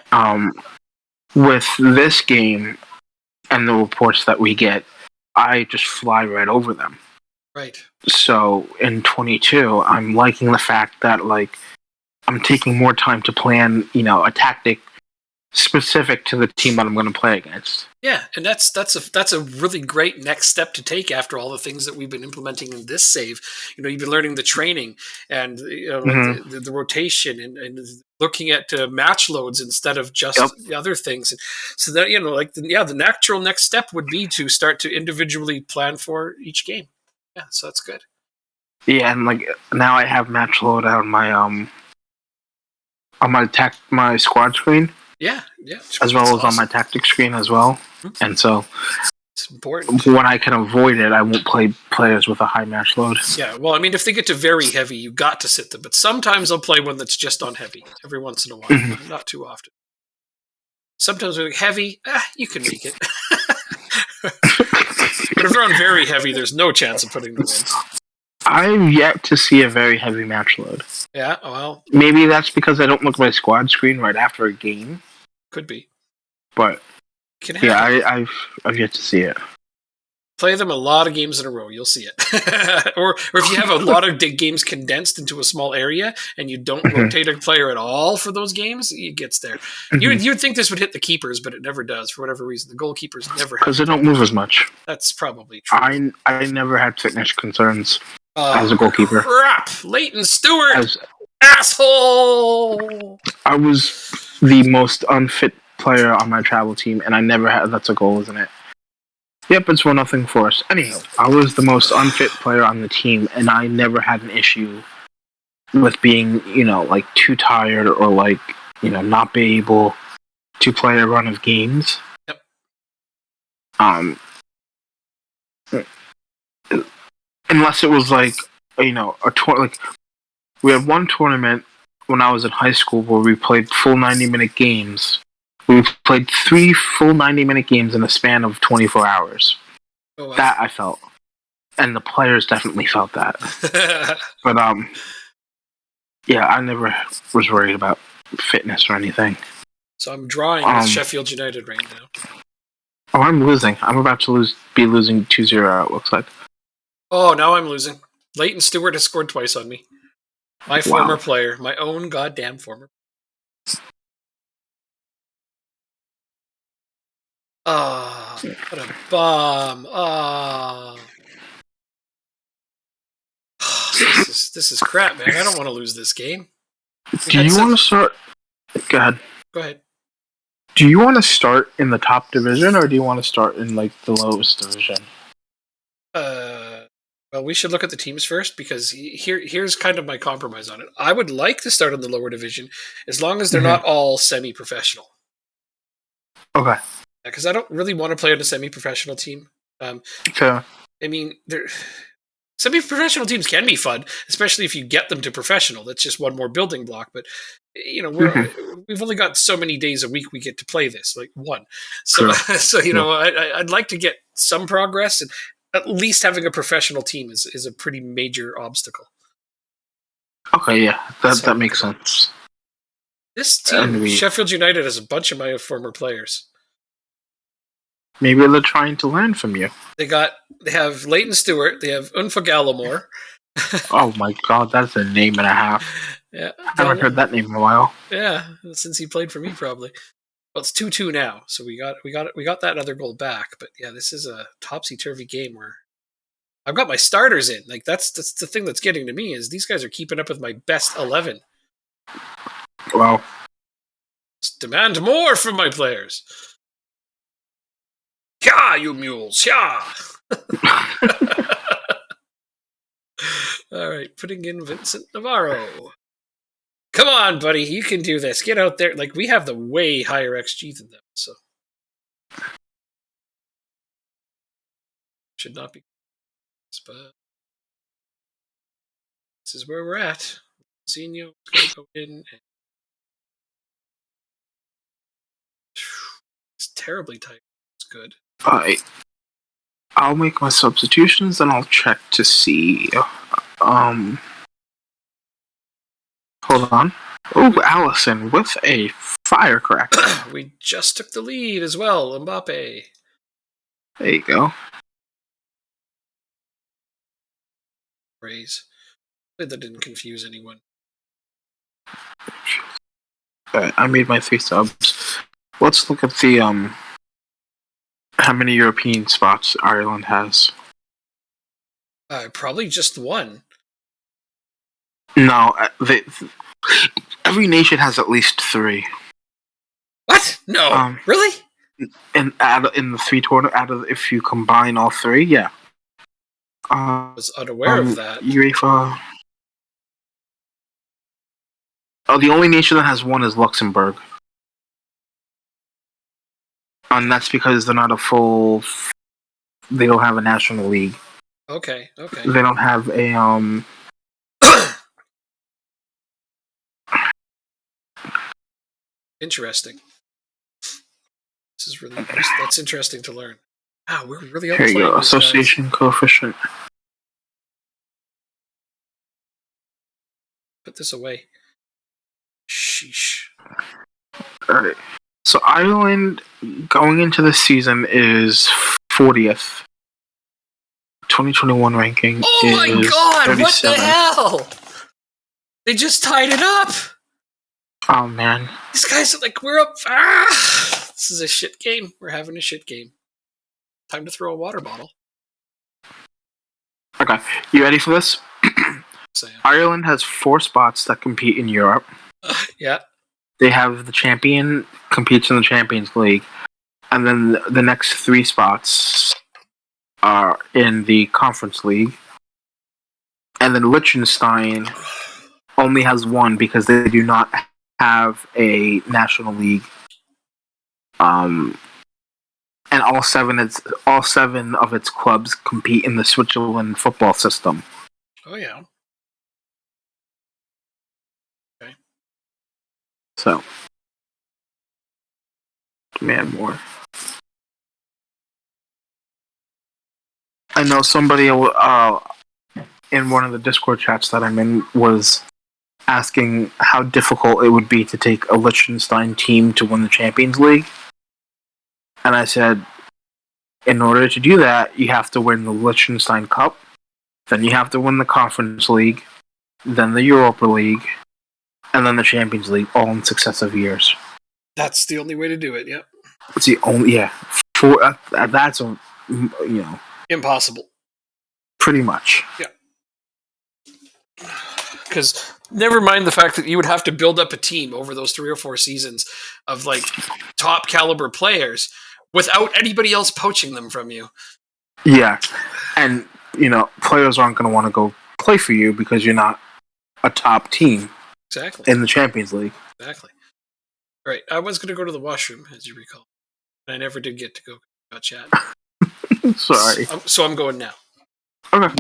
With this game and the reports that we get, I just fly right over them. Right. So in 22, I'm liking the fact that like I'm taking more time to plan, a tactic specific to the team that I'm going to play against. Yeah, and that's a really great next step to take after all the things that we've been implementing in this save. You've been learning the training and the rotation and looking at match loads instead of just the other things. And so that the natural next step would be to start to individually plan for each game. Yeah, so that's good. Yeah, and like now I have match load on my my squad screen. Yeah. As well as on my tactic screen as well. Mm-hmm. And so it's important. When I can avoid it, I won't play players with a high match load. Yeah, well, I mean, if they get to very heavy, you got to sit them. But sometimes I'll play one that's just on heavy every once in a while, not too often. Sometimes with heavy, you can make it. But if they're on very heavy, there's no chance of putting them in. I've yet to see a very heavy match load. Yeah, well, maybe that's because I don't look at my squad screen right after a game. Could be, but yeah, I've yet to see it. Play them a lot of games in a row. You'll see it. or if you have a lot of games condensed into a small area and you don't rotate a player at all for those games, it gets there. You'd think this would hit the keepers, but it never does for whatever reason. The goalkeepers never have. Because they don't move as much. That's probably true. I never had fitness concerns as a goalkeeper. Crap! Leighton Stewart! Asshole! I was the most unfit player on my travel team, and I never had. That's a goal, isn't it? Yep, it's 1-0 for us. Anyhow, I was the most unfit player on the team, and I never had an issue with being, like too tired or like, not be able to play a run of games. Yep. Unless it was like, a tour. Like we had one tournament when I was in high school where we played full 90-minute games. We played 3 full 90-minute games in a span of 24 hours. Oh, wow. That I felt. And the players definitely felt that. But, yeah, I never was worried about fitness or anything. So I'm drawing with Sheffield United right now. Oh, I'm losing. I'm about to be losing 2-0, it looks like. Oh, now I'm losing. Leighton Stewart has scored twice on me. My former player. My own goddamn former. Ah, what a bomb! Ah, this is crap, man. I don't want to lose this game. Do you want to start? Go ahead. Go ahead. Do you want to start in the top division, or do you want to start in like the lowest division? Well, we should look at the teams first because here's kind of my compromise on it. I would like to start in the lower division as long as they're not all semi-professional. Okay. Because I don't really want to play on a semi-professional team. Fair. I mean, semi-professional teams can be fun, especially if you get them to professional. That's just one more building block. But we've only got so many days a week we get to play this, like one. So, I'd like to get some progress, and at least having a professional team is a pretty major obstacle. Okay, yeah, that makes sense. This team, Sheffield United, has a bunch of my former players. Maybe they're trying to learn from you. They have Leighton Stewart. They have Unfa Gallimore. Oh my god, that's a name and a half. Yeah, I haven't heard that name in a while. Yeah, since he played for me, probably. Well, it's 2-2 now, so we got that other goal back. But yeah, this is a topsy-turvy game where I've got my starters in. Like that's the thing that's getting to me is these guys are keeping up with my best 11. Wow. Let's demand more from my players. Yeah, you mules, yeah. All right, putting in Vincent Navarro. Come on, buddy, you can do this. Get out there. Like, we have the way higher XG than them, so. Should not be. But this is where we're at. Zinho is going to go in. And it's terribly tight. It's good. Alright. I'll make my substitutions, and I'll check to see. Hold on. Oh, Allison with a firecracker. We just took the lead as well, Mbappe. There you go. Praise. That didn't confuse anyone. Alright, I made my 3 subs. Let's look at the how many European spots Ireland has. Probably just one. No, every nation has at least 3. What? No, really? In the 3 tournament, if you combine all 3, yeah. I was unaware of that. UEFA. Oh, the only nation that has 1 is Luxembourg. And that's because they're not they don't have a national league. Okay. They don't have a, Interesting. This is that's interesting to learn. Wow, we're really Here you go, association coefficient. Put this away. Sheesh. Alright. So Ireland going into the season is 40th 2021 ranking Oh my is god! What the 37. hell? They just tied it up. Oh man. These guys are like, we're up. Ah! This is a shit game. We're having a shit game. Time to throw a water bottle. Okay, you ready for this? So, Ireland has 4 spots that compete in Europe. yeah. They have the champion competes in the Champions League, and then the next 3 spots are in the Conference League. And then Liechtenstein only has 1 because they do not have a national league. And all 7 of its clubs compete in the Switzerland football system. Oh yeah. Okay. So, man, more. I know somebody in one of the Discord chats that I'm in was asking how difficult it would be to take a Liechtenstein team to win the Champions League. And I said, in order to do that, you have to win the Liechtenstein Cup, then you have to win the Conference League, then the Europa League, and then the Champions League, all in successive years. That's the only way to do it. Yep. It's the only, yeah. That's Impossible. pretty much. Yeah. Because never mind the fact that you would have to build up a team over those 3 or 4 seasons of like top caliber players without anybody else poaching them from you. Yeah, and players aren't going to want to go play for you because you're not a top team Exactly. in the Champions League. Exactly. Right. I was going to go to the washroom, as you recall. I never did get to go chat. Sorry. So I'm going now. Okay.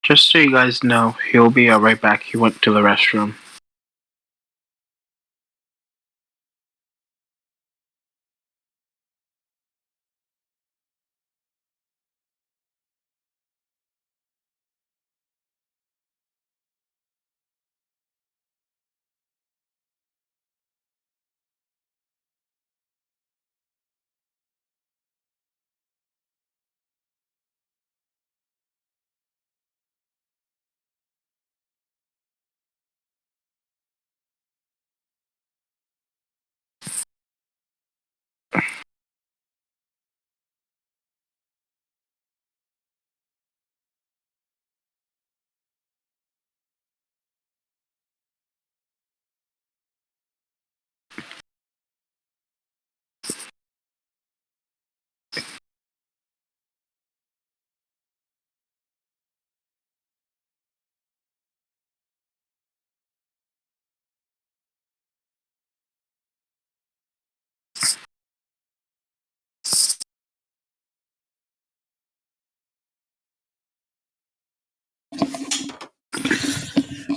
Just so you guys know, he'll be right back. He went to the restroom.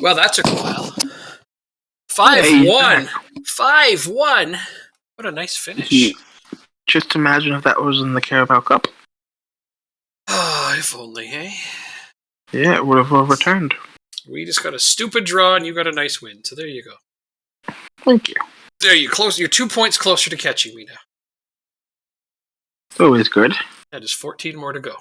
Well, that took a while. Hey, 5-1. 5-1. What a nice finish. just imagine if that was in the Carabao Cup. If only, hey? Yeah, it would have overturned. We just got a stupid draw, and you got a nice win. So there you go. Thank you. There you close. You're 2 points closer to catching me now. Always good. That is 14 more to go.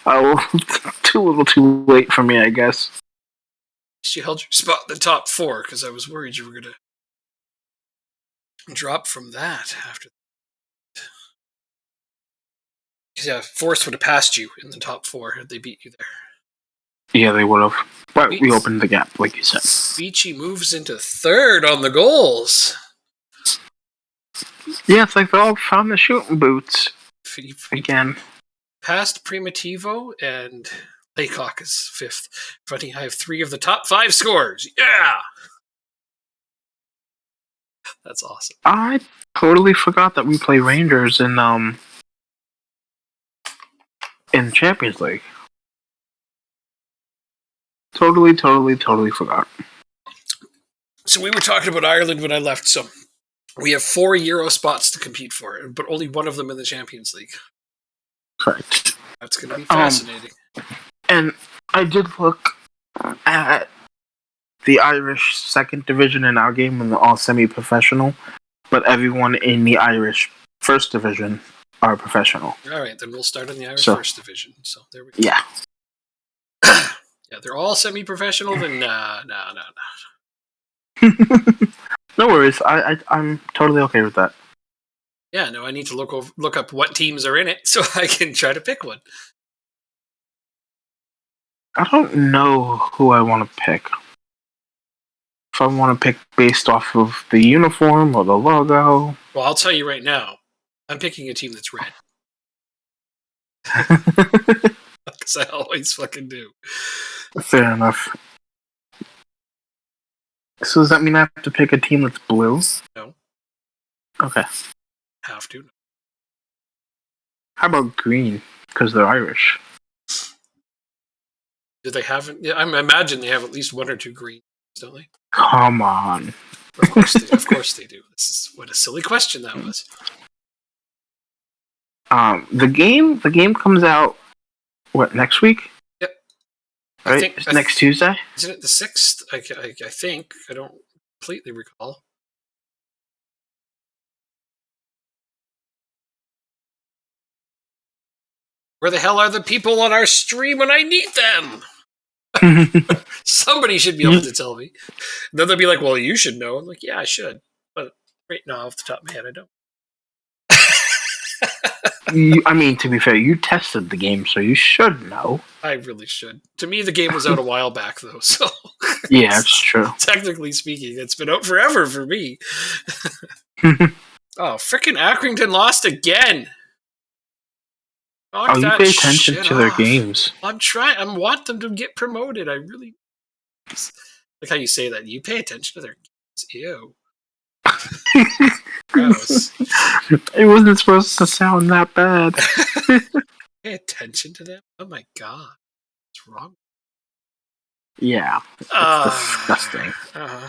Oh, too little too late for me, I guess. You held your spot in the top 4 because I was worried you were going to drop from that after. Because yeah, Forest would have passed you in the top 4 had they beat you there. Yeah, they would have. But we opened the gap, like you said. Beachy moves into 3rd on the goals. Yeah, it's like they all found the shooting boots again. Past Primitivo and Laycock is 5th. Funny, I have 3 of the top 5 scores. Yeah! That's awesome. I totally forgot that we play Rangers in Champions League. Totally forgot. So we were talking about Ireland when I left, so we have 4 Euro spots to compete for, but only one of them in the Champions League. Correct. That's going to be fascinating. And I did look at the Irish 2nd division in our game, and they're all semi-professional, but everyone in the Irish 1st division are professional. All right, then we'll start in the Irish 1st division. So there we go. Yeah. Yeah, they're all semi-professional. Then no. No worries. I'm totally okay with that. Yeah, no, I need to look up what teams are in it so I can try to pick one. I don't know who I want to pick. If I want to pick based off of the uniform or the logo. Well, I'll tell you right now, I'm picking a team that's red. Because I always fucking do. Fair enough. So does that mean I have to pick a team that's blue? No. Okay. Have to. How about green? Because they're Irish. Do they have? Yeah, I imagine they have at least 1 or 2 greens, don't they? Come on. Of course they do. This is what a silly question that was. The game comes out next week? Yep. Right? Next Tuesday? Isn't it the 6th? I think. I don't completely recall. Where the hell are the people on our stream when I need them? Somebody should be able to tell me. Then they'll be like, well, you should know. I'm like, yeah, I should. But right now, off the top of my head, I don't. I mean, to be fair, you tested the game, so you should know. I really should. To me, the game was out a while back, though. So yeah, that's true. Technically speaking, it's been out forever for me. Oh, frickin' Accrington lost again. You pay attention to their games. I'm trying. I want them to get promoted. I really like how you say that. You pay attention to their games. Ew. Gross. It wasn't supposed to sound that bad. Pay attention to them? Oh my god. What's wrong? Yeah. It's disgusting. Uh-huh.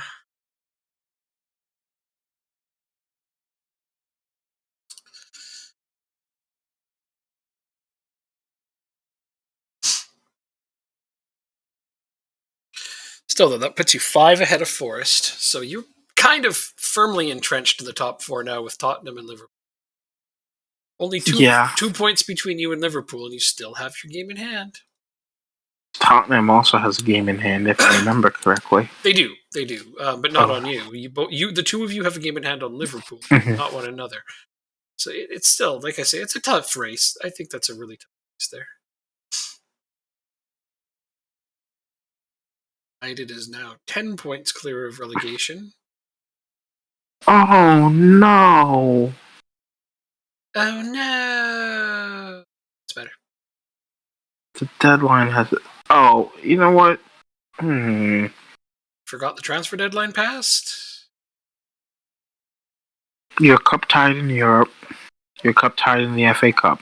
Still, though, that puts you 5 ahead of Forest. So you're kind of firmly entrenched in the top 4 now with Tottenham and Liverpool. Only 2 points between you and Liverpool, and you still have your game in hand. Tottenham also has a game in hand, if I remember correctly. They do, but not on you. The 2 of you have a game in hand on Liverpool, not one another. So it's still, like I say, it's a tough race. I think that's a really tough race there. United is now 10 points clear of relegation. Oh no! Oh no! It's better. The deadline has. Oh, you know what? Forgot the transfer deadline passed? You're cup tied in Europe. You're cup tied in the FA Cup.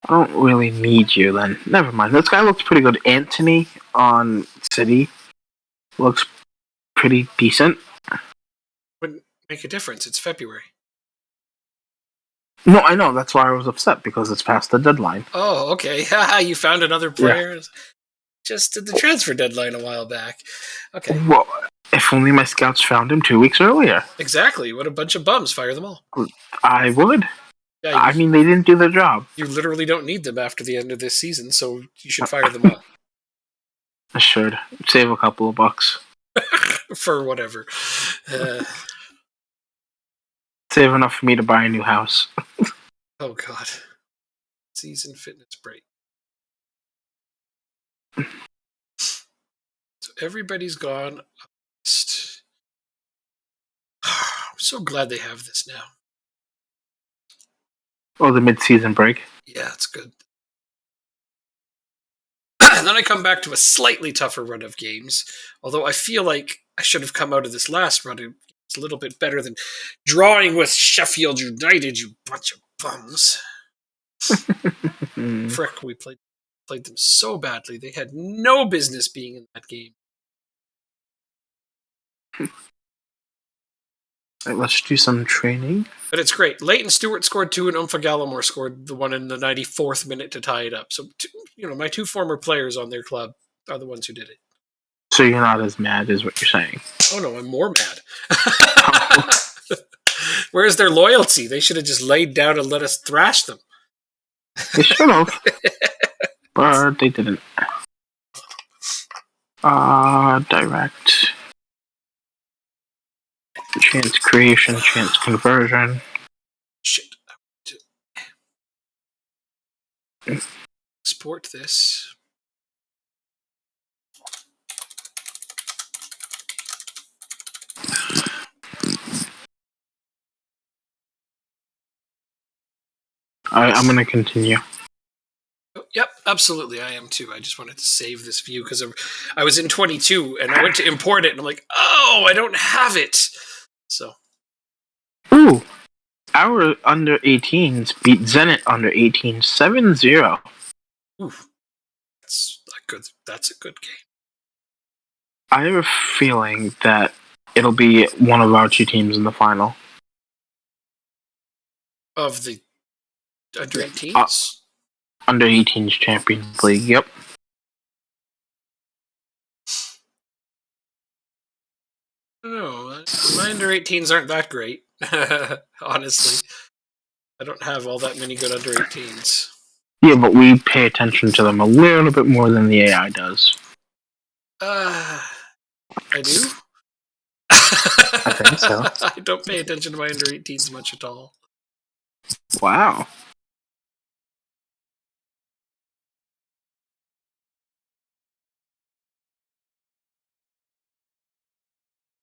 I don't really need you then. Never mind. This guy looks pretty good. Anthony on City looks pretty decent. make a difference. It's February. No, I know. That's why I was upset because it's past the deadline. Oh, okay. You found another player. Just did the transfer deadline a while back. Okay. Well, if only my scouts found him 2 weeks earlier. Exactly. What a bunch of bums. Fire them all. I would. Yeah, I mean, they didn't do their job. You literally don't need them after the end of this season, so you should fire them all. I should. Save a couple of bucks. For whatever. Save enough for me to buy a new house. Oh, God. Season fitness break. So everybody's gone. I'm so glad they have this now. Oh, the mid-season break. Yeah, it's good. And then I come back to a slightly tougher run of games, although I feel like I should have come out of this last run. It's a little bit better than drawing with Sheffield United, you bunch of bums. Frick, we played them so badly. They had no business being in that game. Right, let's do some training. But it's great. Leighton Stewart scored 2 and Umfa Gallimore scored the one in the 94th minute to tie it up. So, my 2 former players on their club are the ones who did it. So you're not as mad as what you're saying. Oh no, I'm more mad. Where's their loyalty? They should have just laid down and let us thrash them. They should have. But they didn't. Direct. Chance creation, chance conversion. Shit. Export this. I'm going to continue. Yep, absolutely. I am too. I just wanted to save this view because I was in 22 and I went to import it and I'm like, oh, I don't have it. So. Ooh. Our under 18s beat Zenit under 18 7-0. Ooh. That's a good game. I have a feeling that it'll be one of our 2 teams in the final. Of the under 18s? Under 18s Champions League, yep. I don't know. My under 18s aren't that great, honestly. I don't have all that many good under 18s. Yeah, but we pay attention to them a little bit more than the AI does. I do? I think so. I don't pay attention to my under 18s much at all. Wow.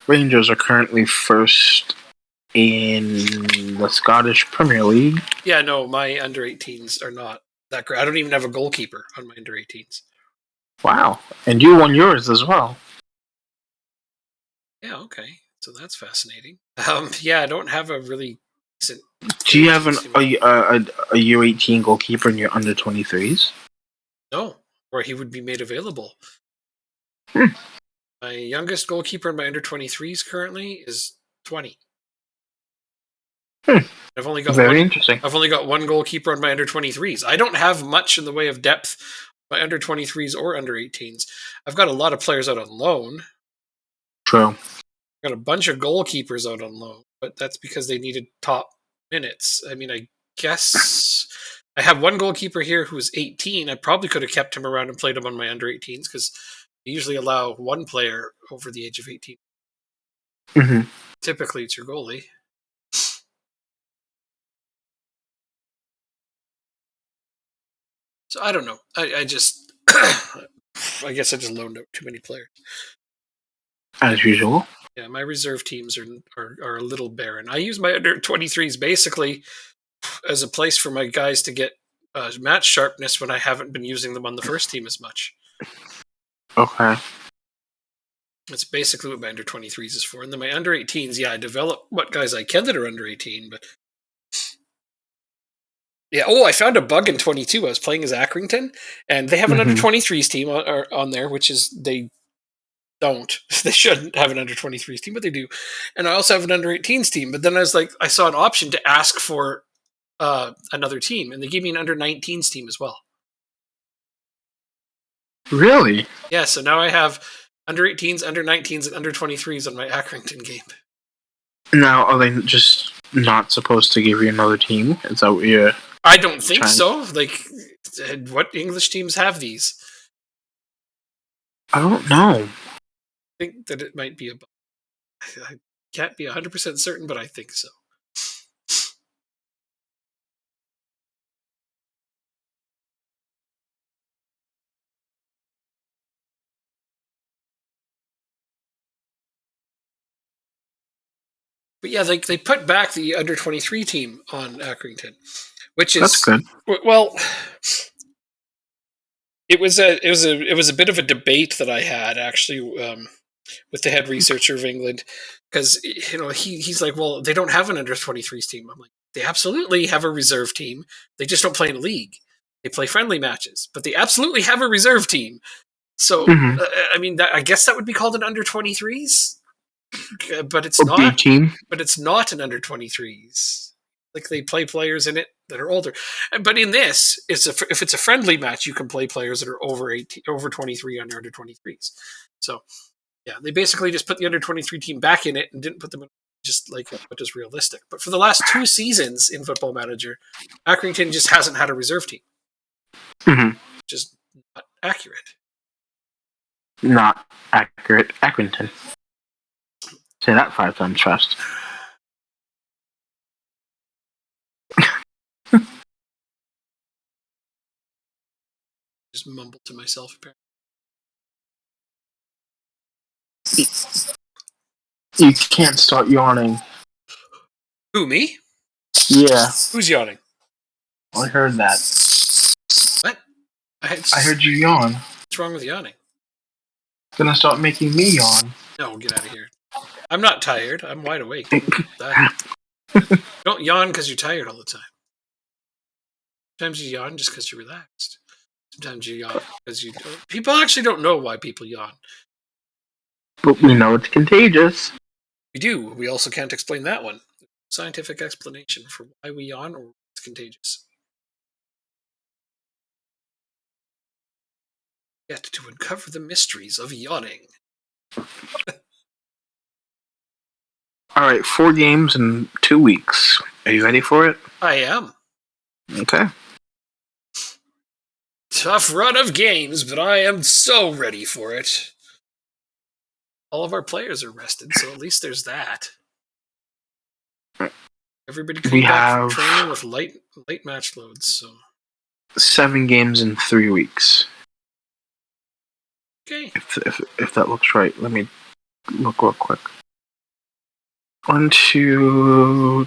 Rangers are currently first in the Scottish Premier League. Yeah, no, my under 18s are not that great. I don't even have a goalkeeper on my under 18s. Wow. And you won yours as well. Yeah, okay. So that's fascinating. Yeah, I don't have a really decent... Do you have a U18 goalkeeper in your under 23s? No, or he would be made available. Hmm. My youngest goalkeeper in my under 23s currently is 20. I've only got interesting. I've only got one goalkeeper on my under 23s. I don't have much in the way of depth, my under 23s or under 18s. I've got a lot of players out on loan. True. I've got a bunch of goalkeepers out on loan, but that's because they needed top minutes. I mean, I guess I have one goalkeeper here who is 18. I probably could have kept him around and played him on my under 18s because they usually allow one player over the age of 18. Mm-hmm. Typically, it's your goalie. So I don't know. I just, I guess I just loaned out too many players. As usual. Yeah, my reserve teams are a little barren. I use my under 23s basically as a place for my guys to get match sharpness when I haven't been using them on the first team as much. Okay. That's basically what my under 23s is for. And then my under 18s, yeah, I develop what guys I can that are under 18, but yeah. Oh, I found a bug in 22. I was playing as Accrington, and they have an under 23s team on there, which is they don't. They shouldn't have an under 23s team, but they do. And I also have an under 18s team. But then I saw an option to ask for another team, and they gave me an under 19s team as well. Really? Yeah, so now I have under 18s, under 19s, and under 23s on my Accrington game. Now, are they just not supposed to give you another team? Is that what you're... I don't think so. Like, what English teams have these? I don't know. I think that it might be a... I can't be 100% certain, but I think so. But yeah, they put back the under 23 team on Accrington, which is That's good. Well, it was a bit of a debate that I had actually with the head researcher of England, because he's like, well, they don't have an under 23s team. I'm like, they absolutely have a reserve team. They just don't play in a league. They play friendly matches, but they absolutely have a reserve team. So I mean, I guess that would be called an under 23s. But it's not. B team. But it's not an under 23s. Like, they play players in it that are older. But in this, if it's a friendly match, you can play players that are over 18, over 23 on under 23s. So yeah, they basically just put the under 23 team back in it and didn't put them in just like what is realistic. But for the last 2 seasons in Football Manager, Accrington just hasn't had a reserve team, which is not accurate. Not accurate. Accrington. Say that 5 times fast. Just mumbled to myself, apparently. You can't start yawning. Who, me? Yeah. Who's yawning? I heard that. What? I heard you yawn. What's wrong with yawning? It's gonna start making me yawn. No, get out of here. I'm not tired. I'm wide awake. Don't yawn because you're tired all the time. Sometimes you yawn just because you're relaxed. Sometimes you yawn because you don't. People actually don't know why people yawn. But we know it's contagious. We do. We also can't explain that one. Scientific explanation for why we yawn or it's contagious. Yet to uncover the mysteries of yawning. All right, 4 games in 2 weeks. Are you ready for it? I am. Okay. Tough run of games, but I am so ready for it. All of our players are rested, so at least there's that. Everybody came back from training with light match loads, so 7 games in 3 weeks. Okay. If that looks right, let me look real quick. 1, 2.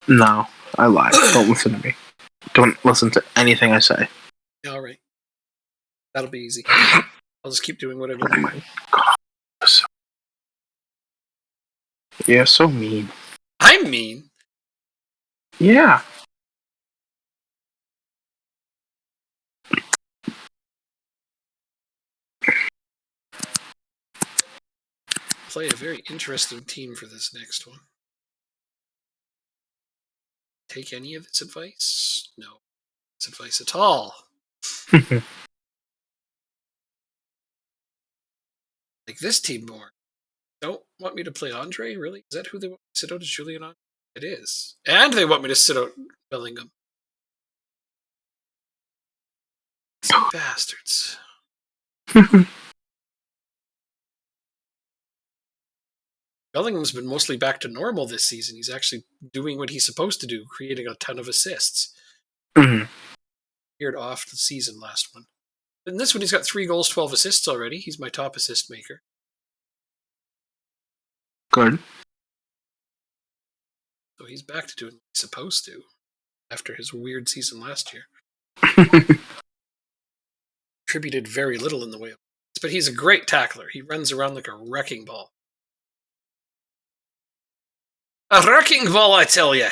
No, I lied. Don't listen to me. Don't listen to anything I say. All right. That'll be easy. I'll just keep doing what I've been doing. Oh my god. You're so mean. I'm mean? Yeah. Play a very interesting team for this next one. Take any of its advice? No. Its advice at all. Like this team more. Don't want me to play Andre, really? Is that who they want me to sit out? Is Julian on? It is. And they want me to sit out Bellingham. Some bastards. Bellingham's been mostly back to normal this season. He's actually doing what he's supposed to do, creating a ton of assists. Appeared off the season last one. In this one, he's got 3 goals, 12 assists already. He's my top assist maker. Good. So he's back to doing what he's supposed to after his weird season last year. Contributed very little in the way of, but he's a great tackler. He runs around like a wrecking ball. A wrecking ball, I tell you.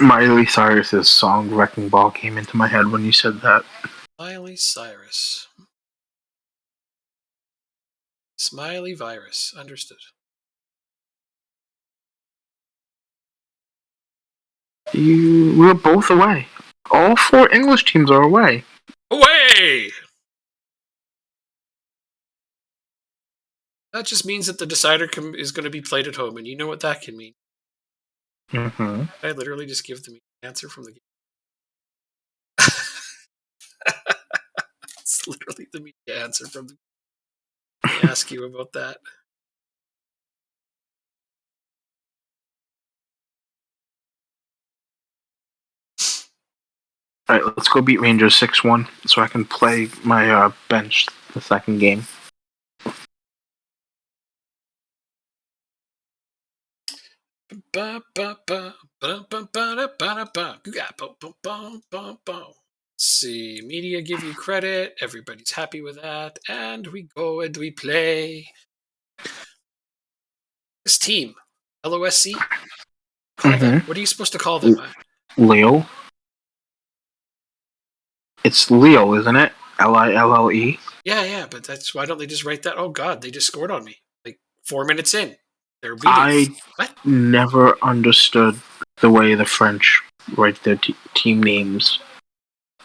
Miley Cyrus's song "Wrecking Ball" came into my head when you said that. Miley Cyrus. Smiley virus. Understood. We're both away. All 4 English teams are away. Away! That just means that the decider is going to be played at home, and you know what that can mean. Mm-hmm. I literally just give them the answer from the game. It's literally the media answer from the game. Let me ask you about that. All right, let's go beat Rangers 6-1 so I can play my bench the second game. See, media give you credit. Everybody's happy with that, and we go and we play. This team, LOSC. Call them. What are you supposed to call them? Leo. It's Leo, isn't it? Lille. Yeah, but that's why don't they just write that? Oh God, they just scored on me. Like 4 minutes in, they're beating. I What? never understood the way the French write their team names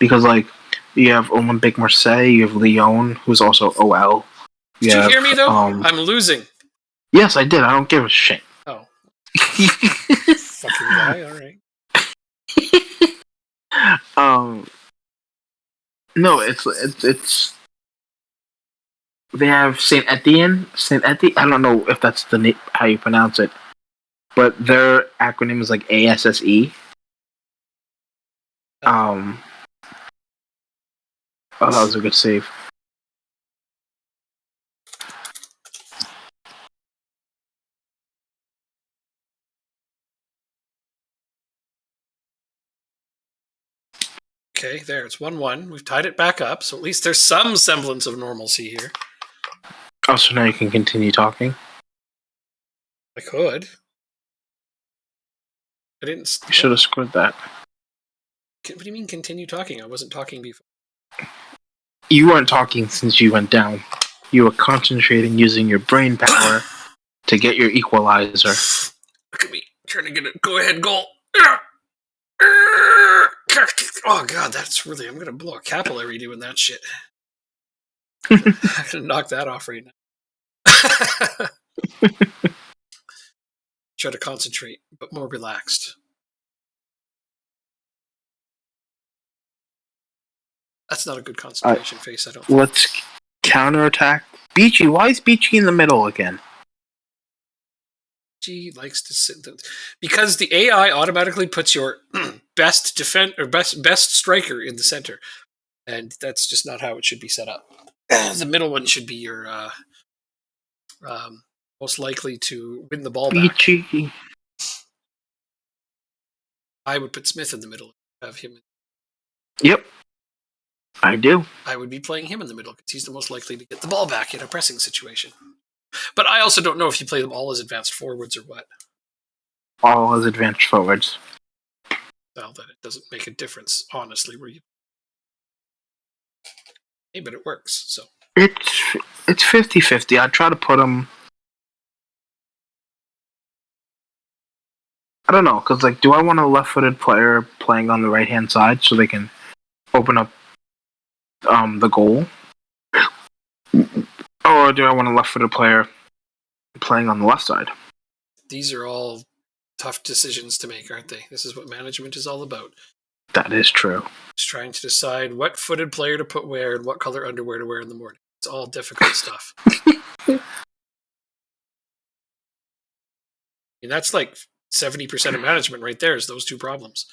because, like, you have Olympique Marseille, you have Lyon, who's also OL. Did you hear me though? I'm losing. Yes, I did. I don't give a shit. Oh, fucking guy. All right. No, it's. They have Saint Etienne. I don't know if that's the name, how you pronounce it, but their acronym is like ASSE. Oh, that was a good save. Okay, there. It's 1-1. We've tied it back up, so at least there's some semblance of normalcy here. Oh, so now you can continue talking? I could. I didn't. You should have scored that. What do you mean continue talking? I wasn't talking before. You weren't talking since you went down. You were concentrating using your brain power to get your equalizer. Look at me trying to get a go-ahead goal. Oh God, that's really. I'm gonna blow a capillary doing that shit. I'm gonna knock that off right now. Try to concentrate, but more relaxed. That's not a good concentration face, I don't think. Let's counterattack. Beachy, why is Beachy in the middle again? Beachy likes to sit because the AI automatically puts your best best striker in the center, and that's just not how it should be set up. The middle one should be your most likely to win the ball back. Beachy. I would put Smith in the middle. Have him. Yep. I do. I would be playing him in the middle because he's the most likely to get the ball back in a pressing situation. But I also don't know if you play them all as advanced forwards or what. All as advanced forwards. Well, then it doesn't make a difference, honestly. Where you, hey, but it works. So it's 50-50. I try to put them. I don't know, because, like, do I want a left-footed player playing on the right-hand side so they can open up the goal? Or do I want a left-footed player playing on the left side? These are all tough decisions to make, aren't they? This is what management is all about. That is true. Just trying to decide what footed player to put where and what color underwear to wear in the morning. It's all difficult stuff. And that's like 70% of management right there is those two problems.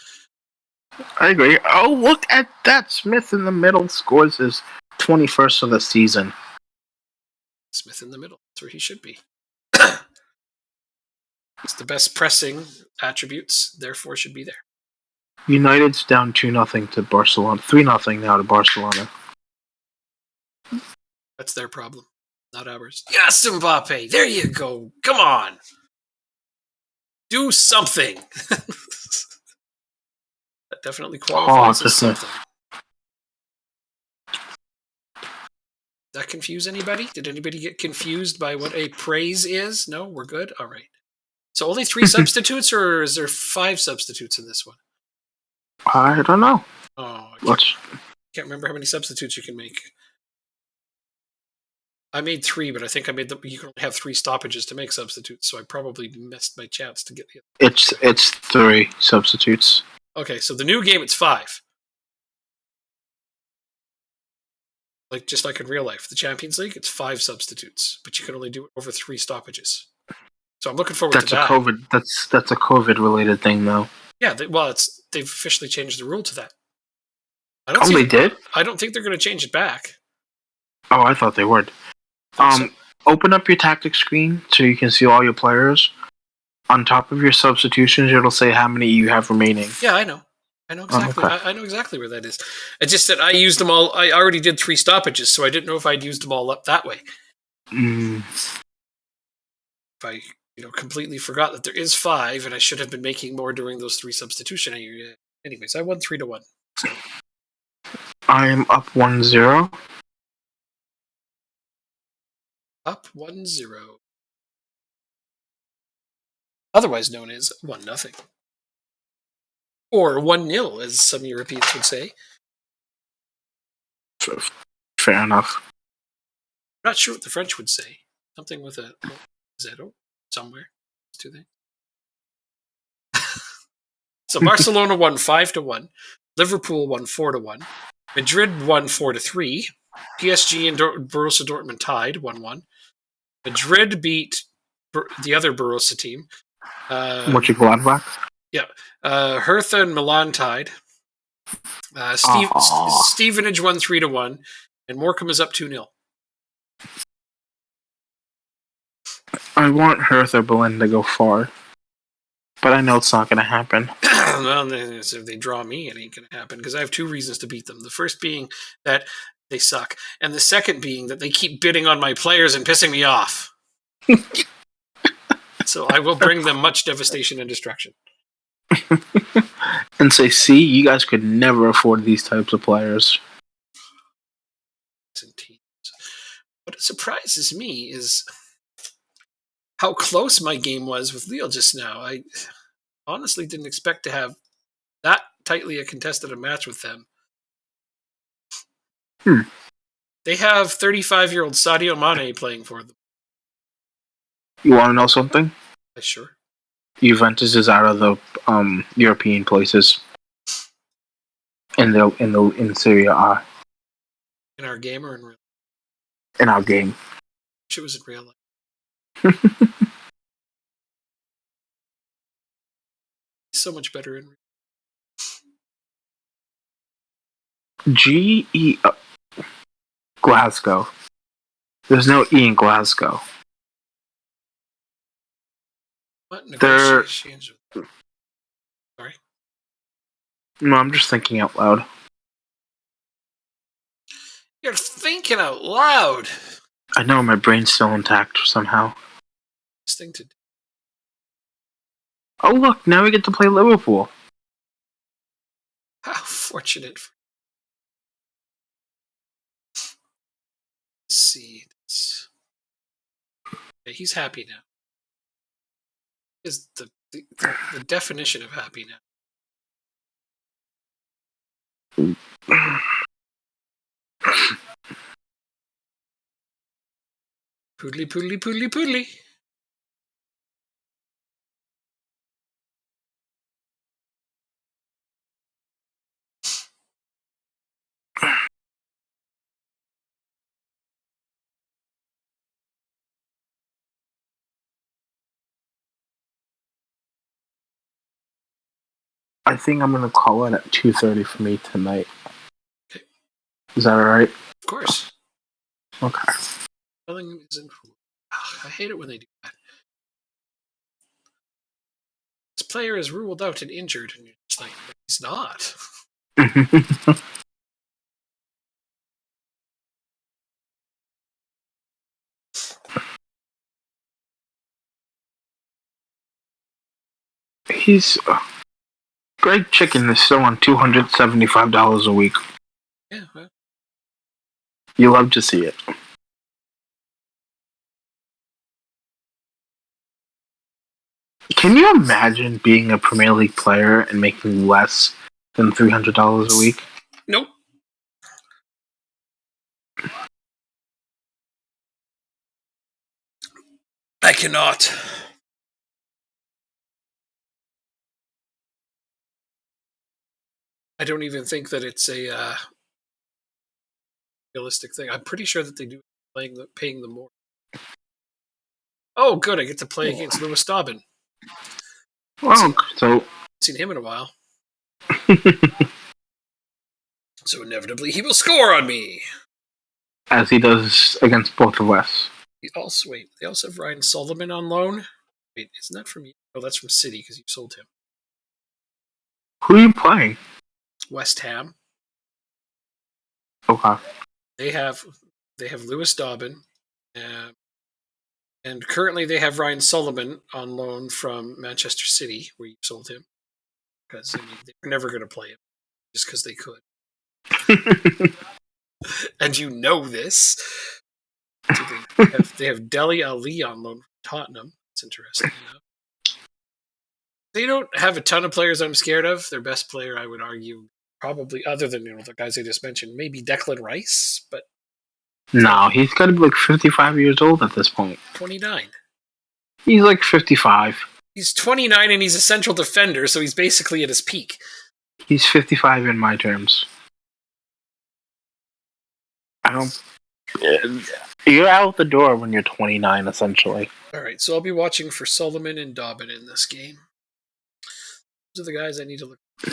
I agree. Oh, look at that. Smith in the middle scores his 21st of the season. Smith in the middle. That's where he should be. It's the best pressing attributes, therefore should be there. United's down 2-0 to Barcelona. 3-0 now to Barcelona. That's their problem, not ours. Yes, Mbappe. There you go. Come on. Do something. That definitely qualifies as something. Does that confuse anybody? Did anybody get confused by what a praise is? No, we're good? All right. So only 3 substitutes, or is there 5 substitutes in this one? I don't know. Oh, I Let's. can't remember how many substitutes you can make. I made 3, but I think I made you can only have 3 stoppages to make substitutes, so I probably missed my chance to get the. It's 3 substitutes. Okay, so the new game it's 5. Like just like in real life, the Champions League it's 5 substitutes, but you can only do it over 3 stoppages. So I'm looking forward to that. That's a COVID related thing, though. Yeah, they've officially changed the rule to that. They did? I don't think they're going to change it back. Oh, I thought they would. Open up your tactics screen so you can see all your players. On top of your substitutions, it'll say how many you have remaining. Yeah, I know. I know exactly. Okay. I know exactly where that is. It's just that I used them all. I already did 3 stoppages, so I didn't know if I'd used them all up that way. If I, completely forgot that there is 5, and I should have been making more during those 3 substitution. Anyways, I won 3-1. So. I am up 1-0. Up 1-0. Otherwise known as 1-0. Or 1-0, as some Europeans would say. Fair enough. I'm not sure what the French would say. Something with a zero somewhere. Do they? So Barcelona won 5-1. Liverpool won 4-1. Madrid won 4-3. PSG and Borussia Dortmund tied 1-1. Madrid beat the other Borussia team. Mönchengladbach? Yeah. Hertha and Milan tied. Stevenage won 3-1. And Morecambe is up 2-0. I want Hertha Berlin to go far. But I know it's not going to happen. Well, if they draw me, it ain't going to happen because I have 2 reasons to beat them. The first being that they suck, and the second being that they keep bidding on my players and pissing me off. So I will bring them much devastation and destruction. And say, see, you guys could never afford these types of players. What surprises me is how close my game was with Lille just now. I honestly didn't expect to have that tightly a contested a match with them. They have 35-year-old Sadio Mane playing for them. You want to know something? Sure. Juventus is out of the European places in Serie A. In our game or in real? In our game. It was in real life. So much better in G-E... Glasgow. There's no E in Glasgow. What negotiations? Sorry? No, I'm just thinking out loud. You're thinking out loud! I know, my brain's still intact somehow. This thing to do. Oh look, now we get to play Liverpool. How fortunate. Let's see. Okay, he's happy now. Is the definition of happy now. Poodly, poodly, poodly, poodly. I think I'm going to call it at 2:30 for me tonight. Okay. Is that alright? Of course. Okay. Nothing isn't. I hate it when they do that. This player is ruled out and injured, and you're just like, he's not. Greg Chicken is still on $275 a week. Yeah, well, You love to see it. Can you imagine being a Premier League player and making less than $300 a week? nope. I cannot. I don't even think that it's a realistic thing. I'm pretty sure that they do paying them more. Oh, good! I get to play against Lewis Dobbin. Well, so Seen him in a while, so inevitably he will score on me. as he does against both of us. They also have Ryan Solomon on loan. Wait, isn't that from you? Oh, that's from City because you sold him. Who are you playing? West Ham. Okay. They have Lewis Dobbin, and currently they have Ryan Solomon on loan from Manchester City, where you sold him because they're never going to play him just because they could. And you know this. So they have Dele Ali on loan from Tottenham. It's interesting enough. They don't have a ton of players I'm scared of. Their best player, I would argue, probably other than the guys I just mentioned, maybe Declan Rice, but no, he's got to be like 55 years old at this point. 29. He's like 55. He's 29 and he's a central defender, so he's basically at his peak. He's 55 in my terms. I don't. You're out the door when you're 29, essentially. All right, so I'll be watching for Solomon and Dobbin in this game. Those are the guys I need to look for.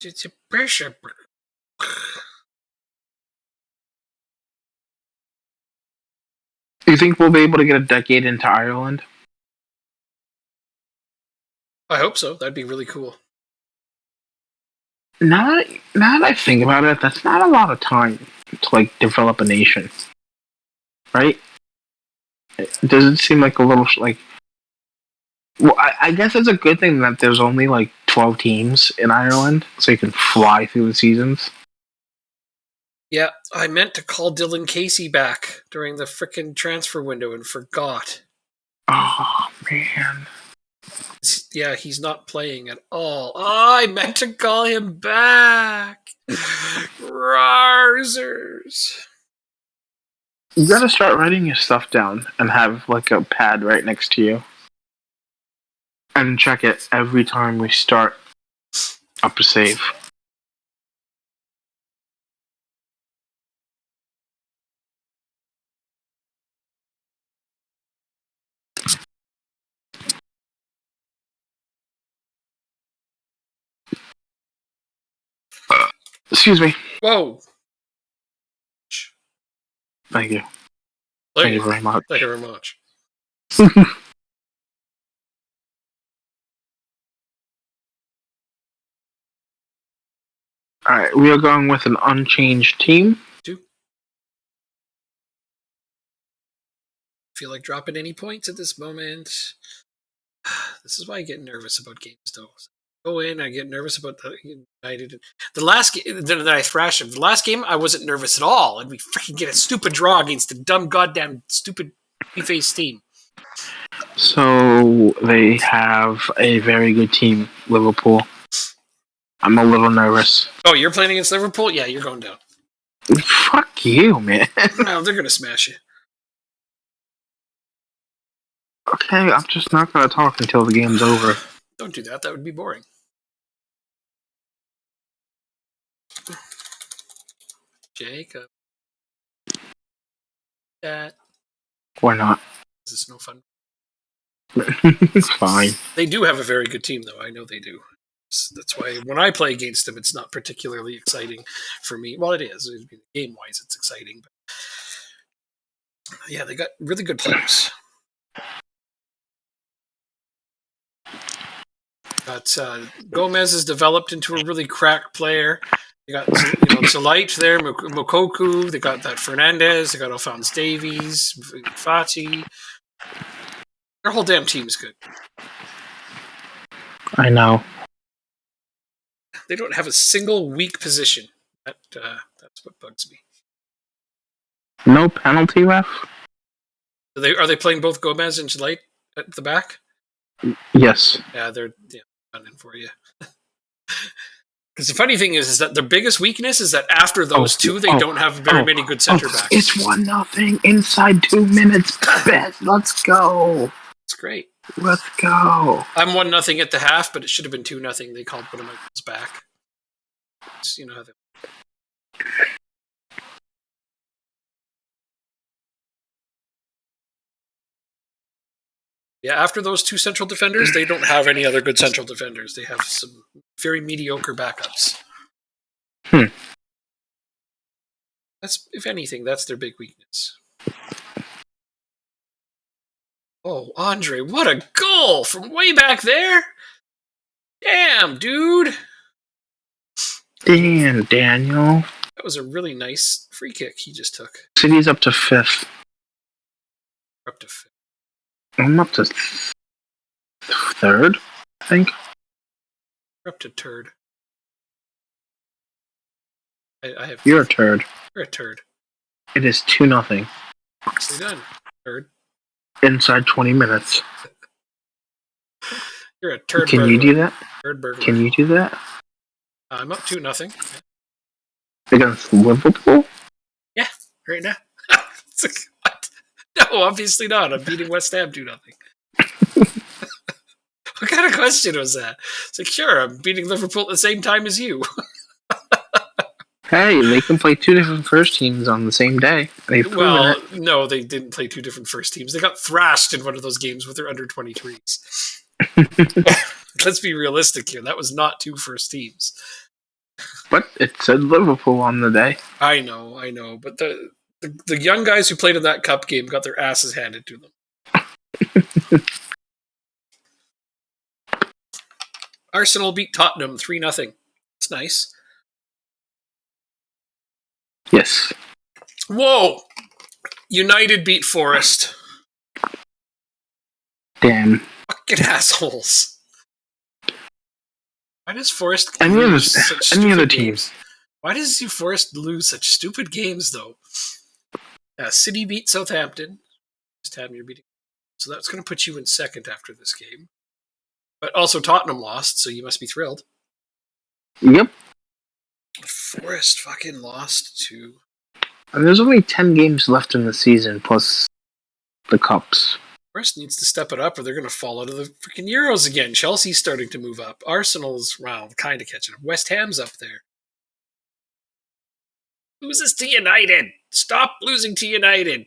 It's a pressure. You think we'll be able to get a decade into Ireland? I hope so. That'd be really cool. Now that I think about it, that's not a lot of time to like develop a nation, right? Does it seem like a little like? Well, I guess it's a good thing that there's only like 12 teams in Ireland, so you can fly through the seasons. Yeah, I meant to call Dylan Casey back during the frickin' transfer window and forgot. Oh man. Yeah, he's not playing at all. Oh, I meant to call him back. Rarzers. You gotta start writing your stuff down and have like a pad right next to you. And check it every time we start up a save. Excuse me. Whoa. Thank you. Thank you very much. Thank you very much. Alright, we are going with an unchanged team. Feel like dropping any points at this moment. This is why I get nervous about games, though. Go in, I get nervous about the United. The last game that I thrashed him. The last game, I wasn't nervous at all, and we freaking get a stupid draw against a dumb, goddamn, stupid, faced team. So they have a very good team, Liverpool. I'm a little nervous. Oh, you're playing against Liverpool? Yeah, you're going down. Fuck you, man. No, they're gonna smash you. Okay, I'm just not gonna talk until the game's over. Don't do that. That would be boring. Jacob. That. Or not. This is no fun. It's fine. They do have a very good team, though. I know they do. That's why when I play against them, it's not particularly exciting for me. Well, it is. Game-wise, it's exciting. But yeah, they got really good players. But Gomez has developed into a really crack player. You got Zalite there, Mokoku. They got that Fernandez. They got Alphonse Davies, Fati. Their whole damn team's good. I know. They don't have a single weak position. That's what bugs me. No penalty ref? Are they playing both Gomez and Zalite at the back? Yes. Yeah, they're running for you. Because the funny thing is that their biggest weakness is that after those two, they don't have very many good center backs. It's 1-0 inside 2 minutes. Bet. Let's go. It's great. Let's go. I'm 1-0 at the half, but it should have been 2-0. They called one of my goals back. So you know how they. Yeah, after those two central defenders, they don't have any other good central defenders. They have some very mediocre backups. That's, if anything, that's their big weakness. Oh, Andre, what a goal from way back there! Damn, dude! Damn, Daniel. That was a really nice free kick he just took. City's up to 5th. Up to 5th. I'm up to 3rd, I think. Up to turd. I have. You're a turd. You're a turd. It is 2-0. Nicely done, turd. Inside 20 minutes. You're a turd. Can burglar. you do that? Turd burglar. Can you do that? I'm up 2-0. Against Liverpool? Yeah, right now. It's like, what? No, obviously not. I'm beating West Ham 2-0. What kind of question was that? It's like, sure, I'm beating Liverpool at the same time as you. Hey, they can play 2 different first teams on the same day. They've proven it. No, they didn't play 2 different first teams. They got thrashed in one of those games with their under 23s. Let's be realistic here. That was not 2 first teams. But it said Liverpool on the day. I know. But the young guys who played in that cup game got their asses handed to them. Arsenal beat Tottenham 3-0. It's nice. Yes. Whoa! United beat Forest. Damn. Fucking assholes. Why does Forest Any other games? teams? Why does Forest lose such stupid games, though? City beat Southampton. West Ham, you're beating. So that's going to put you in second after this game. But also Tottenham lost, so you must be thrilled. Yep. Forest fucking lost to... And there's only 10 games left in the season, plus the Cups. Forest needs to step it up or they're going to fall out of the freaking Euros again. Chelsea's starting to move up. Arsenal's, well, kind of catching up. West Ham's up there. Loses to United. Stop losing to United.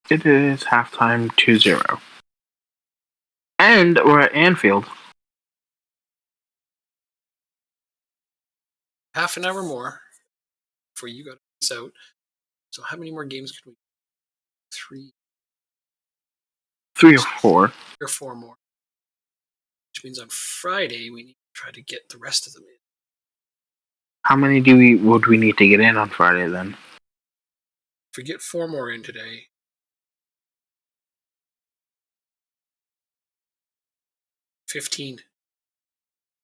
It is halftime 2-0. And we're at Anfield. Half an hour more before you got this out. So how many more games could we? 3 3 or 4. or 4 more. Which means on Friday we need to try to get the rest of them in. How many would we need to get in on Friday then? If we get 4 more in today, 15.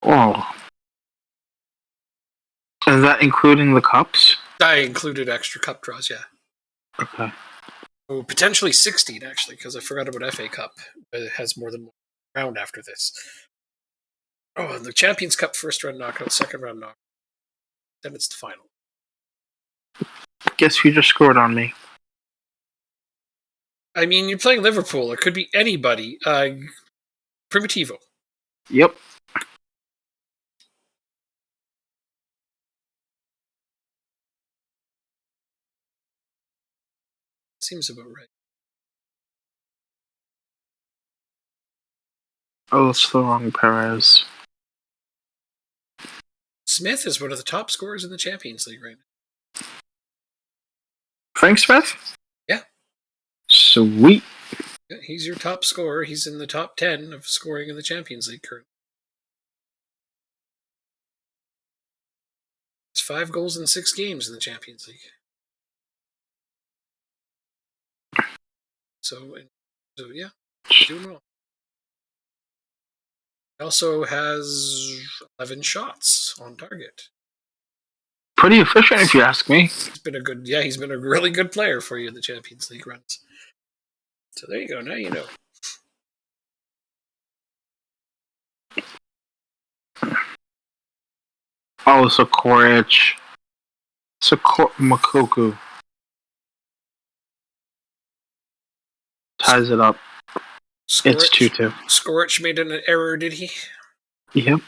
Oh. Is that including the cups? I included extra cup draws, yeah. Okay. Oh, potentially 16, actually, because I forgot about FA Cup. It has more than one round after this. Oh, and the Champions Cup first round knockout, second round knockout. Then it's the final. Guess you just scored on me. I mean, you're playing Liverpool. It could be anybody. Primitivo. Yep. Seems about right. Oh, it's the wrong Perez. Smith is one of the top scorers in the Champions League right now. Frank Smith? Yeah. Sweet. Yeah, he's your top scorer. He's in the top 10 of scoring in the Champions League currently. It's 5 goals in 6 games in the Champions League. So yeah, he's doing well. He also has 11 shots on target. Pretty efficient, if you ask me. He's been a really good player for you in the Champions League runs. So there you go. Now you know. Oh, Sokoric. Makuku ties it up. It's 2-2. Skorich made an error, did he? Yep.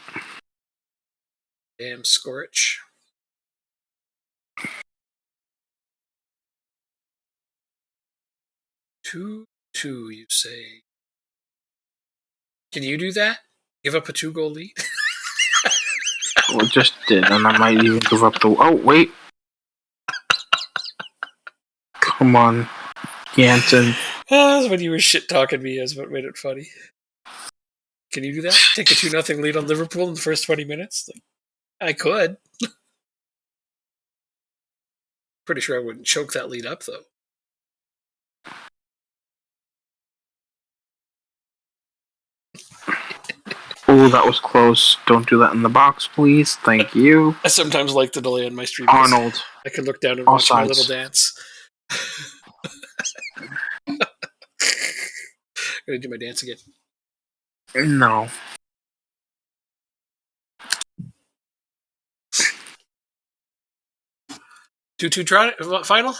Damn Skorich. Two, you say? Can you do that? Give up a 2-goal lead? Well, just did, and I might even give up the. Oh, wait. Come on, Jansen. That's when you were shit talking me, is what made it funny. Can you do that? Take a 2-0 lead on Liverpool in the first 20 minutes? Like, I could. Pretty sure I wouldn't choke that lead up, though. Oh, that was close. Don't do that in the box, please. Thank you. I sometimes like the delay on my stream. Arnold. I can look down and watch my little dance. I'm gonna do my dance again. No. Two try final?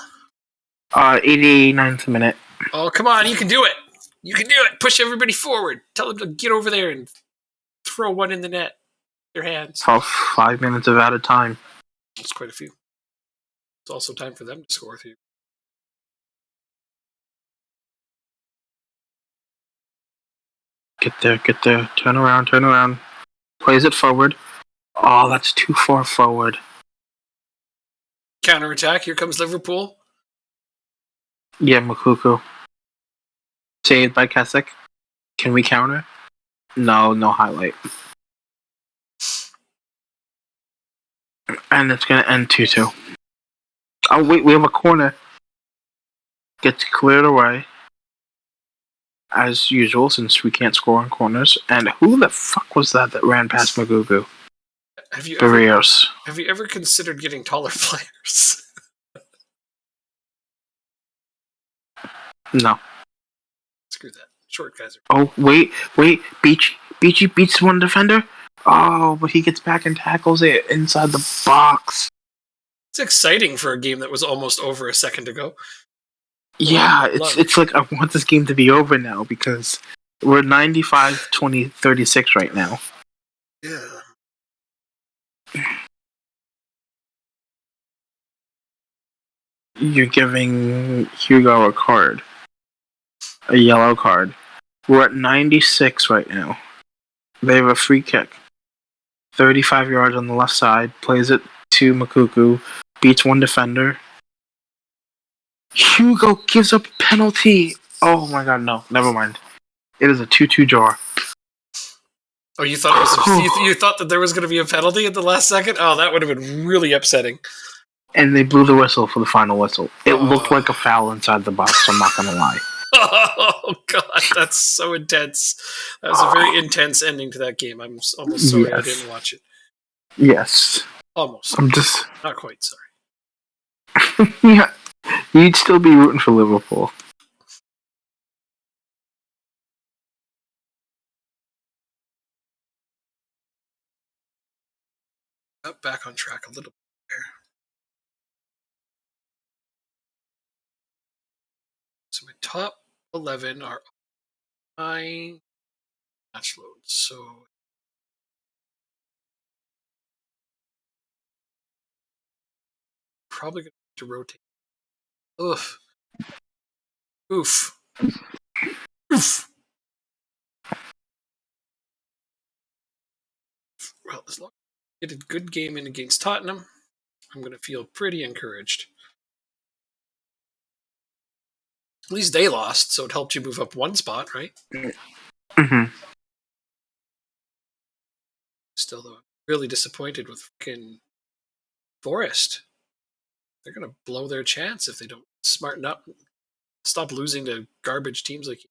89th minute. Oh, come on, you can do it. You can do it. Push everybody forward. Tell them to get over there and throw one in the net. Your hands. About 5 minutes of added time. That's quite a few. It's also time for them to score with you. Get there. Turn around. Plays it forward. Oh, that's too far forward. Counter-attack. Here comes Liverpool. Yeah, Makuku. Saved by Keswick. Can we counter? No highlight. And it's going to end 2-2. Oh, wait, we have a corner. Gets cleared away. As usual, since we can't score on corners. And who the fuck was that ran past Magugu? Have you ever considered getting taller players? No. Screw that. Short guys are. Oh, wait. Beachy beats one defender. Oh, but he gets back and tackles it inside the box. It's exciting for a game that was almost over a second ago. Yeah, it's like I want this game to be over now because we're 95-20-36 right now. Yeah. You're giving Hugo a card. A yellow card. We're at 96 right now. They have a free kick. 35 yards on the left side. Plays it to Makuku. Beats one defender. Hugo gives up a penalty. Oh my god, no. Never mind. It is a 2-2 draw. Oh, you thought you thought that there was going to be a penalty at the last second? Oh, that would have been really upsetting. And they blew the whistle for the final whistle. It looked like a foul inside the box, I'm not going to lie. Oh, God, that's so intense. That was a very intense ending to that game. I'm almost sorry I didn't watch it. Yes. Almost. I'm just... Not quite sorry. Yeah. You'd still be rooting for Liverpool. Back on track a little bit there. So my top 11 are my match loads. So probably going to rotate. Oof. Oof. Well, as long as I get a good game in against Tottenham, I'm going to feel pretty encouraged. At least they lost, so it helped you move up one spot, right? Hmm. Still, though, really disappointed with fucking Forest. They're gonna blow their chance if they don't smarten up, stop losing to garbage teams like.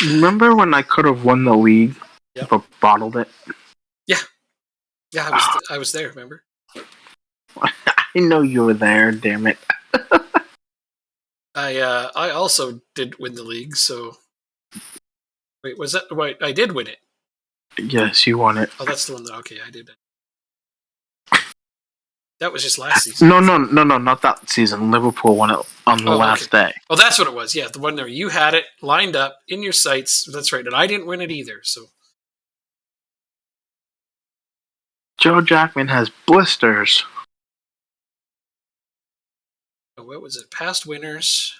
Remember when I could have won the league, Yep. but bottled it? Yeah, I was there. Remember? I know you were there. Damn it! I also did win the league. So wait, was that wait? I did win it. Yes, you won it. Oh, that's the one that okay, I did. That was just last season. No, not that season. Liverpool won it on the last day. Oh, that's what it was. Yeah, the one there. You had it lined up in your sights. That's right, and I didn't win it either. So Joe Jackman has blisters. what was it? Past winners.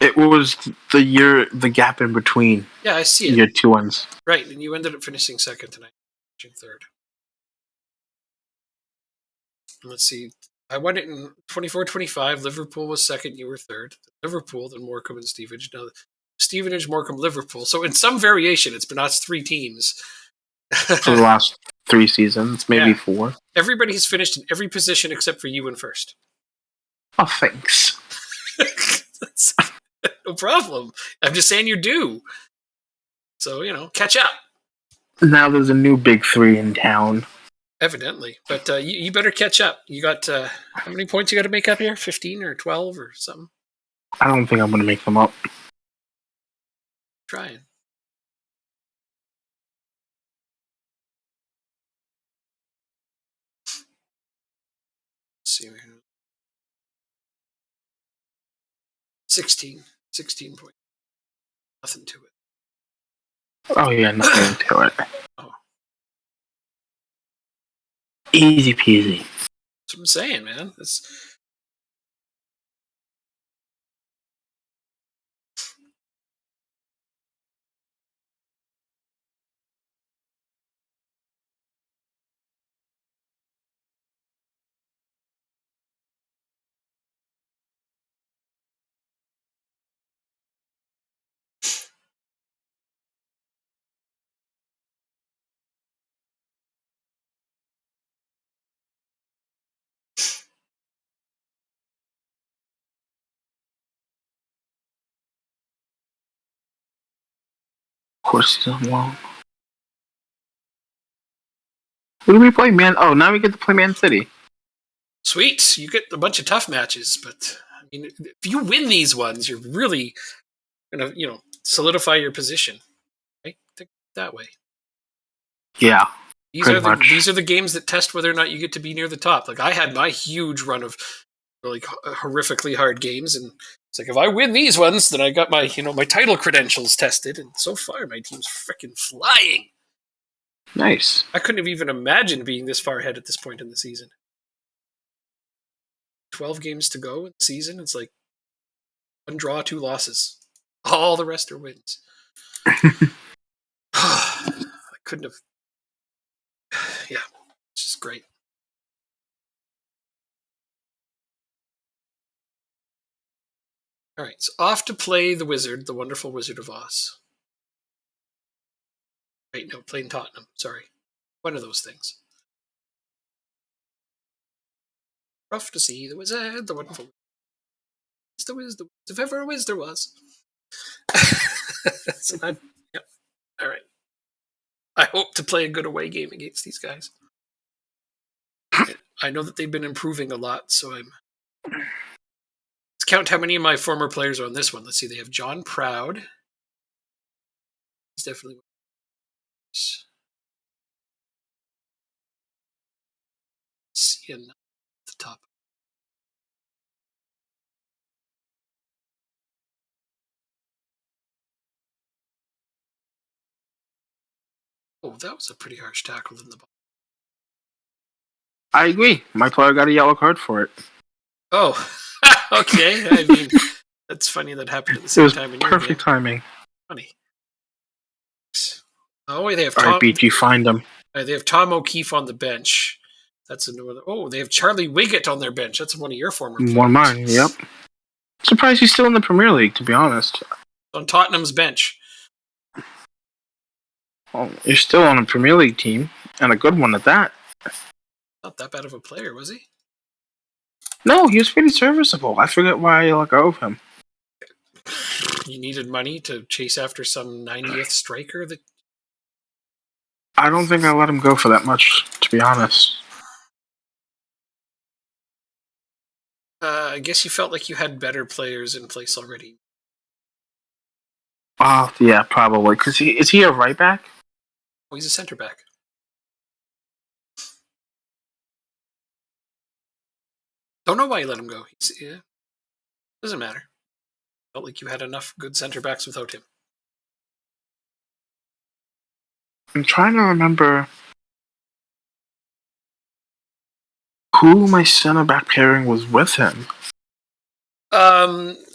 It was the gap in between. Yeah, I see it. Your two wins. Right, and you ended up finishing second tonight, third. Let's see. I won it in 24-25. Liverpool was second. You were third. Liverpool, then Morecambe and Stevenage. Now, Stevenage, Morecambe, Liverpool. So in some variation, it's been us three teams. For the last 3 seasons, maybe 4. Everybody's finished in every position except for you in first. Oh, thanks. No problem. I'm just saying you're due. So, catch up. Now there's a new big 3 in town. Evidently. But you better catch up. You got, how many points you got to make up here? 15 or 12 or something? I don't think I'm going to make them up. Trying. Let's see. 16 points. Nothing to it. Oh, yeah, nothing to it. Oh. Easy peasy. That's what I'm saying, man. That's... Of course he's on long. Who do we play, man? Oh, now we get to play Man City. Sweet. You get a bunch of tough matches, but I mean, if you win these ones, you're really gonna, solidify your position. Right? Think that way. Yeah. These are the games that test whether or not you get to be near the top. Like I had my huge run of like horrifically hard games, and it's like if I win these ones, then I got my my title credentials tested, and so far my team's freaking flying. Nice. I couldn't have even imagined being this far ahead at this point in the season. 12 games to go in the season. It's like 1 draw, 2 losses. All the rest are wins. I couldn't have. Yeah, it's just great. All right, so off to play the Wizard, the wonderful Wizard of Oz. Right, no, playing Tottenham. Sorry. One of those things. Rough to see the Wizard, the wonderful. It's the Wiz, if ever a Wiz there was. So yeah. All right. I hope to play a good away game against these guys. I know that they've been improving a lot, so I'm. Let's count how many of my former players are on this one. Let's see. They have John Proud. He's definitely. See at the top. Oh, that was a pretty harsh tackle in the ball. I agree. My player got a yellow card for it. Oh, okay. I mean, that's funny that happened at the same time in your game. Perfect timing. Funny. Oh, they have All right, BG, find them. They have Tom O'Keefe on the bench. That's another. Oh, they have Charlie Wiggett on their bench. That's one of your former players. One of mine, yep. Surprised he's still in the Premier League, to be honest. On Tottenham's bench. Well, you're still on a Premier League team, and a good one at that. Not that bad of a player, was he? No, he was pretty serviceable. I forget why I let go of him. You needed money to chase after some 90th striker that. I don't think I let him go for that much, to be honest. I guess you felt like you had better players in place already. Yeah, probably. Cause is he a right back? Oh, he's a center back. Don't know why you let him go. Doesn't matter. Felt like you had enough good center backs without him. I'm trying to remember who my center back pairing was with him. Mbongo.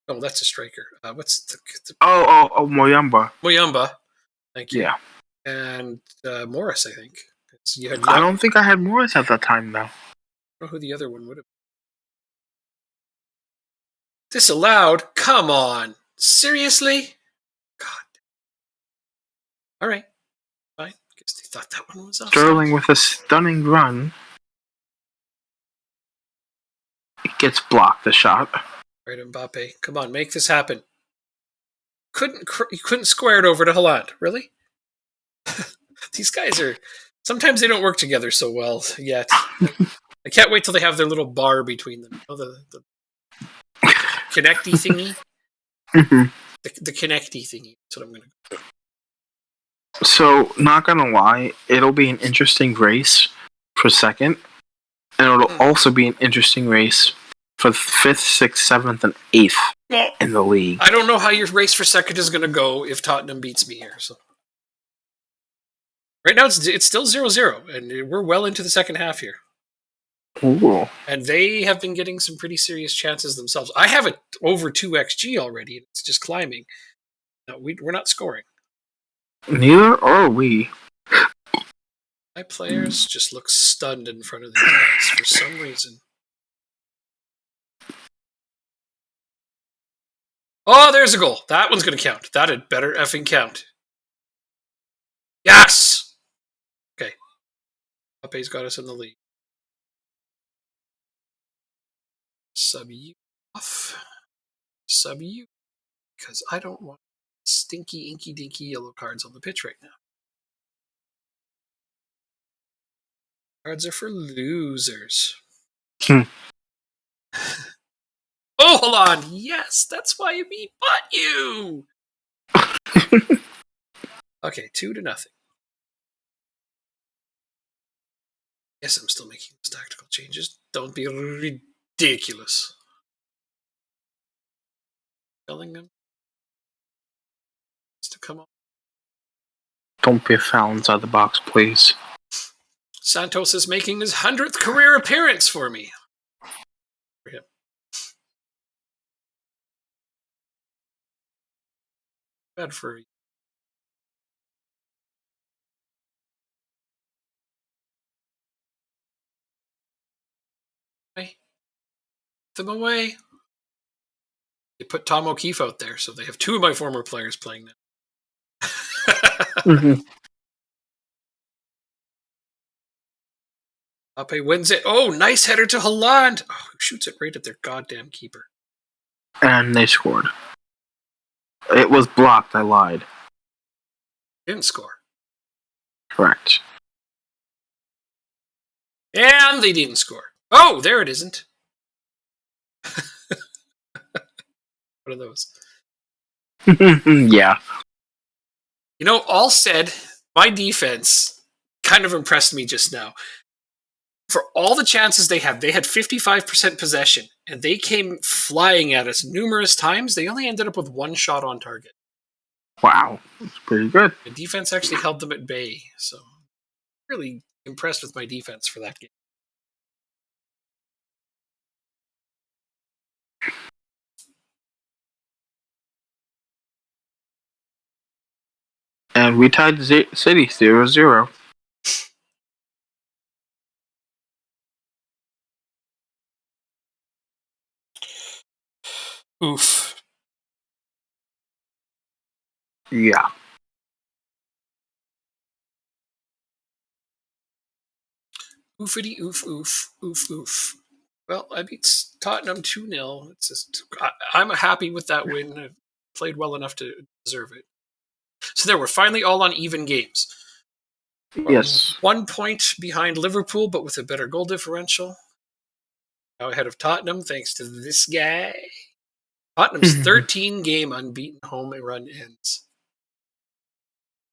Oh, that's a striker. What's the Moyamba. Moyamba. Thank you. Yeah. And Morris, I think. You had I don't think I had Morris at that time, though. I don't know who the other one would have been. Disallowed? Come on. Seriously? God. All right. Fine. Guess they thought that one was offside. Sterling with a stunning run. It gets blocked, the shot. All right, Mbappe. Come on, make this happen. You couldn't square it over to Haaland, really? These guys are. Sometimes they don't work together so well yet. I can't wait till they have their little bar between them. Oh, the connecty thingy. The connecty thingy. That's what I'm going to go. So, not gonna lie, it'll be an interesting race for second, and it'll also be an interesting race for 5th, 6th, 7th, and 8th in the league. I don't know how your race for second is going to go if Tottenham beats me here. So right now it's still 0-0, and we're well into the second half here. Ooh. And they have been getting some pretty serious chances themselves. I have it over 2xG already, and it's just climbing. No, we're not scoring. Neither are we. My players just look stunned in front of these guys for some reason. Oh, there's a goal. That one's going to count. That had better effing count. Yes! Okay. Mbappé's got us in the lead. Sub you off. Sub you. Because I don't want stinky, inky, dinky yellow cards on the pitch right now. Cards are for losers. Oh, hold on. Yes, that's why we bought you. Okay, 2-0. Yes, I'm still making those tactical changes. Don't be ridiculous. Bellingham needs to come on. Don't be a foul inside the box, please. Santos is making his 100th career appearance for me. For him. Bad for you. Hey, them away. They put Tom O'Keefe out there, so they have 2 of my former players playing now. Mbappe wins it. Oh, nice header to Haaland. Oh, who shoots it right at their goddamn keeper? And they scored. It was blocked, I lied. Didn't score. Correct. And they didn't score. Oh, there it isn't. What are those? Yeah. You know, all said, my defense kind of impressed me just now. For all the chances they had 55% possession, and they came flying at us numerous times. They only ended up with 1 shot on target. Wow. That's pretty good. The defense actually held them at bay, so really impressed with my defense for that game. And we tied City 0-0. Oof. Yeah. Oofity oof oof oof oof. Well, I beat Tottenham 2-0. It's just I'm happy with that win. I played well enough to deserve it. So there, we're finally all on even games. Yes. 1 point behind Liverpool, but with a better goal differential. Now ahead of Tottenham, thanks to this guy. Tottenham's 13-game unbeaten home run ends.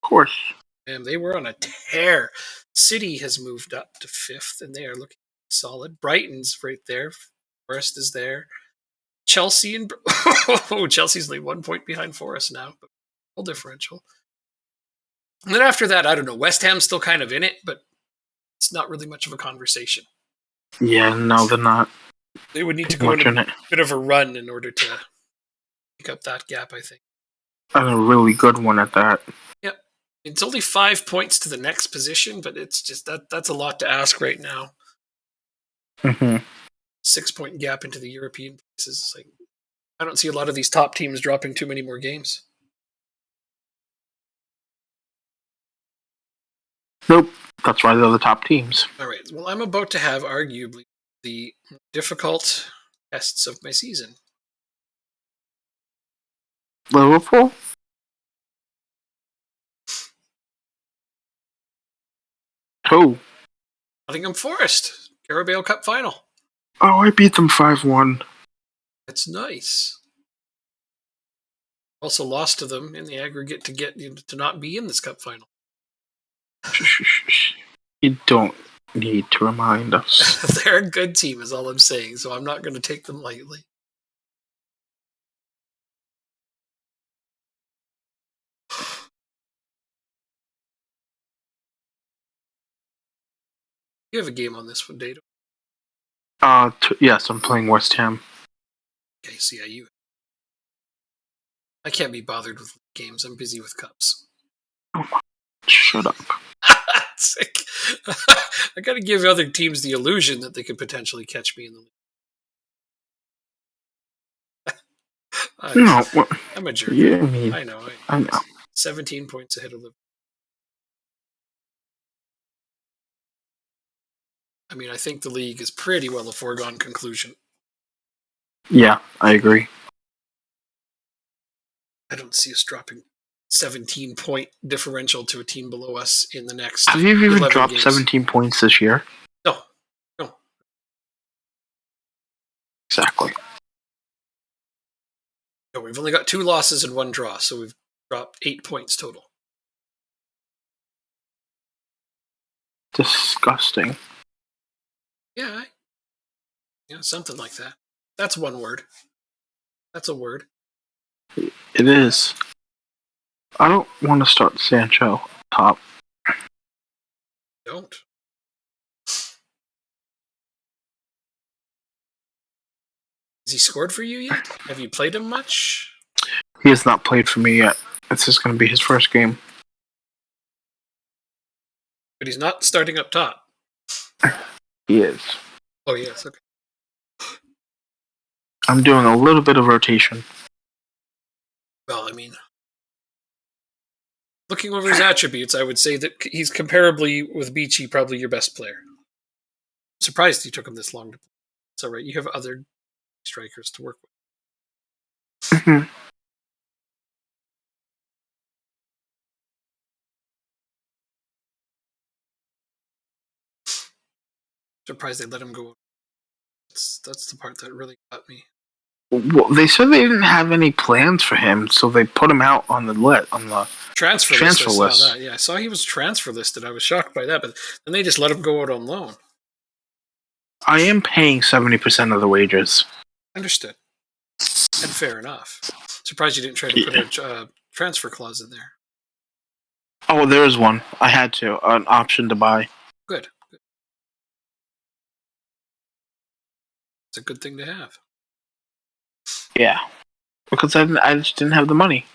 Of course. And they were on a tear. City has moved up to 5th, and they are looking solid. Brighton's right there. Forest is there. Chelsea and Chelsea's like 1 point behind Forest now, but goal differential. And then after that, I don't know. West Ham's still kind of in it, but it's not really much of a conversation. Yeah, no, they're not. They would need to go in a bit of a run in order to pick up that gap, I think. And a really good one at that. Yep. It's only 5 points to the next position, but it's just that's a lot to ask right now. 6-point gap into the European places. Like, I don't see a lot of these top teams dropping too many more games. Nope. That's why they're the top teams. All right. Well, I'm about to have arguably the difficult tests of my season. Liverpool? Who? Nottingham Forest, Carabao Cup final. Oh, I beat them 5-1. That's nice. Also lost to them in the aggregate to not be in this cup final. You don't need to remind us. They're a good team, is all I'm saying, so I'm not going to take them lightly. You have a game on this one, Dado. Yes, I'm playing West Ham. Okay, so yeah, you. I can't be bothered with games. I'm busy with cups. Oh my, shut up. Sick. I got to give other teams the illusion that they could potentially catch me in the league. No, I'm a jerk. Yeah, I know. 17 points ahead of Liverpool. I mean, I think the league is pretty well a foregone conclusion. Yeah, I agree. I don't see us dropping 17-point differential to a team below us in the next. Have you even dropped games. 17 points this year? No. Exactly. No, we've only got 2 losses and 1 draw, so we've dropped 8 points total. Disgusting. Yeah, something like that. That's one word. That's a word. It is. I don't want to start Sancho top. Don't. Has he scored for you yet? Have you played him much? He has not played for me yet. This is going to be his first game. But he's not starting up top. He is. Oh, yes, okay. I'm doing a little bit of rotation. Well, I mean, looking over his attributes, I would say that he's comparably with Beachy probably your best player. I'm surprised you took him this long to play. It's all right. You have other strikers to work with. Mm-hmm. Surprised they let him go. That's the part that really got me. Well, they said they didn't have any plans for him, so they put him out on the transfer list. That. Yeah, I saw he was transfer listed. I was shocked by that, but then they just let him go out on loan. I am paying 70% of the wages. Understood. And fair enough. Surprised you didn't try to put a transfer clause in there. Oh, there is one. I had to. An option to buy. Good. It's a good thing to have. Yeah. Because I just didn't have the money.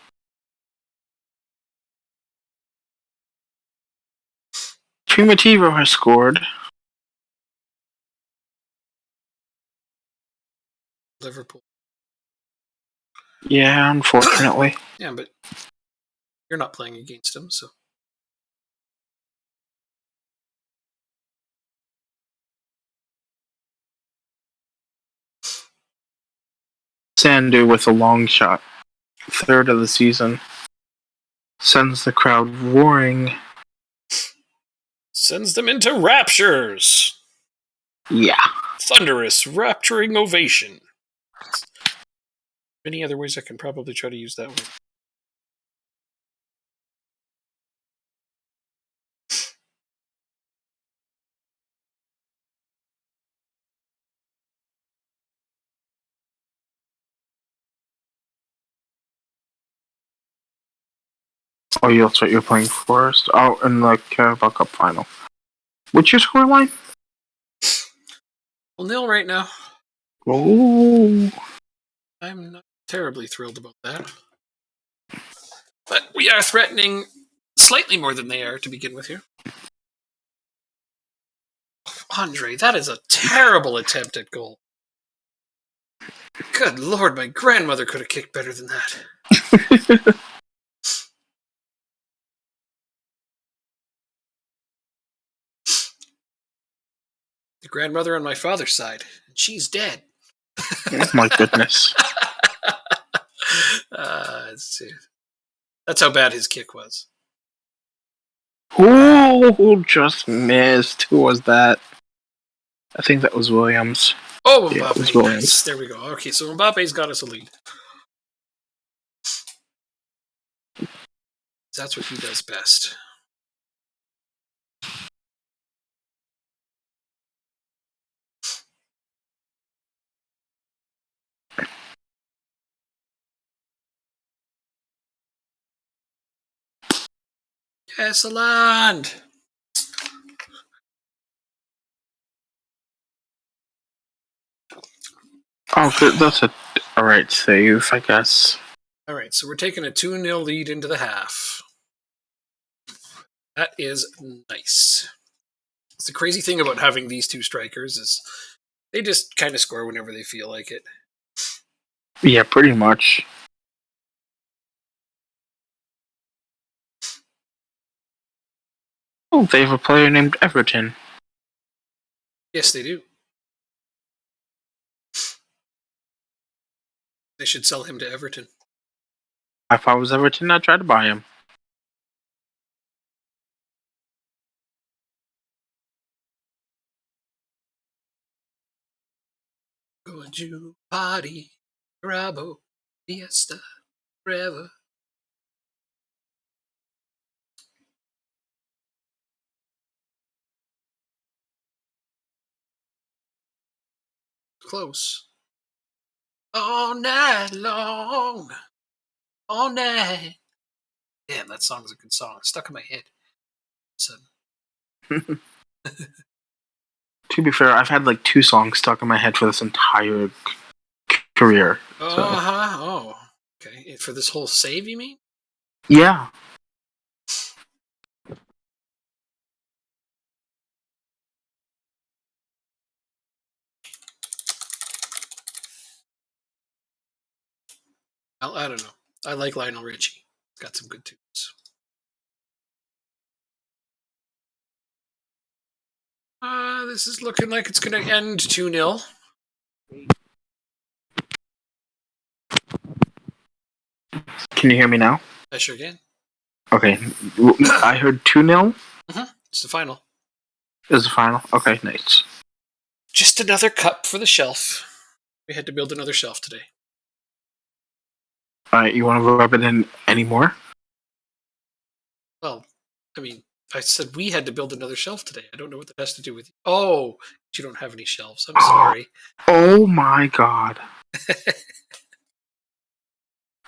Primitivo has scored. Liverpool. Yeah, unfortunately. Yeah, but you're not playing against him, so. Sandu with a long shot. Third of the season. Sends the crowd roaring. Sends them into raptures. Yeah. Thunderous, rapturing ovation. Many other ways I can probably try to use that word. Oh, that's what you're playing first. Oh, in the Carabao Cup final. What's your scoreline? 0-0 right now. Oh. I'm not terribly thrilled about that. But we are threatening slightly more than they are to begin with here. Andre, that is a terrible attempt at goal. Good lord, my grandmother could have kicked better than that. The grandmother on my father's side, and she's dead. Oh my goodness. Let's see. That's how bad his kick was. Oh, just missed. Who was that? I think that was Williams. Oh, Yeah, it was Mbappe. Williams. Yes, there we go. Okay, so Mbappe's got us a lead. That's what he does best. Yes, Aland! Oh, that's a alright save, I guess. All right, so we're taking a 2-0 lead into the half. That is nice. It's the crazy thing about having these two strikers is they just kind of score whenever they feel like it. Yeah, pretty much. Oh, they have a player named Everton. Yes, they do. They should sell him to Everton. If I was Everton, I'd try to buy him. Going to party, Bravo, Fiesta, forever. Close. All night long. All night. Damn, that song's a good song. It's stuck in my head. So, To be fair, I've had like 2 songs stuck in my head for this entire career. So. oh, okay. For this whole save, you mean? Yeah. I don't know. I like Lionel Richie. He's got some good tunes. This is looking like it's going to end 2-0. Can you hear me now? I sure can. Okay. I heard 2-0. It's the final. Is the final? Okay, nice. Just another cup for the shelf. We had to build another shelf today. Alright, you want to rub it in anymore? Well, I mean, I said we had to build another shelf today. I don't know what that has to do with you. Oh, you don't have any shelves. I'm sorry. Oh my god.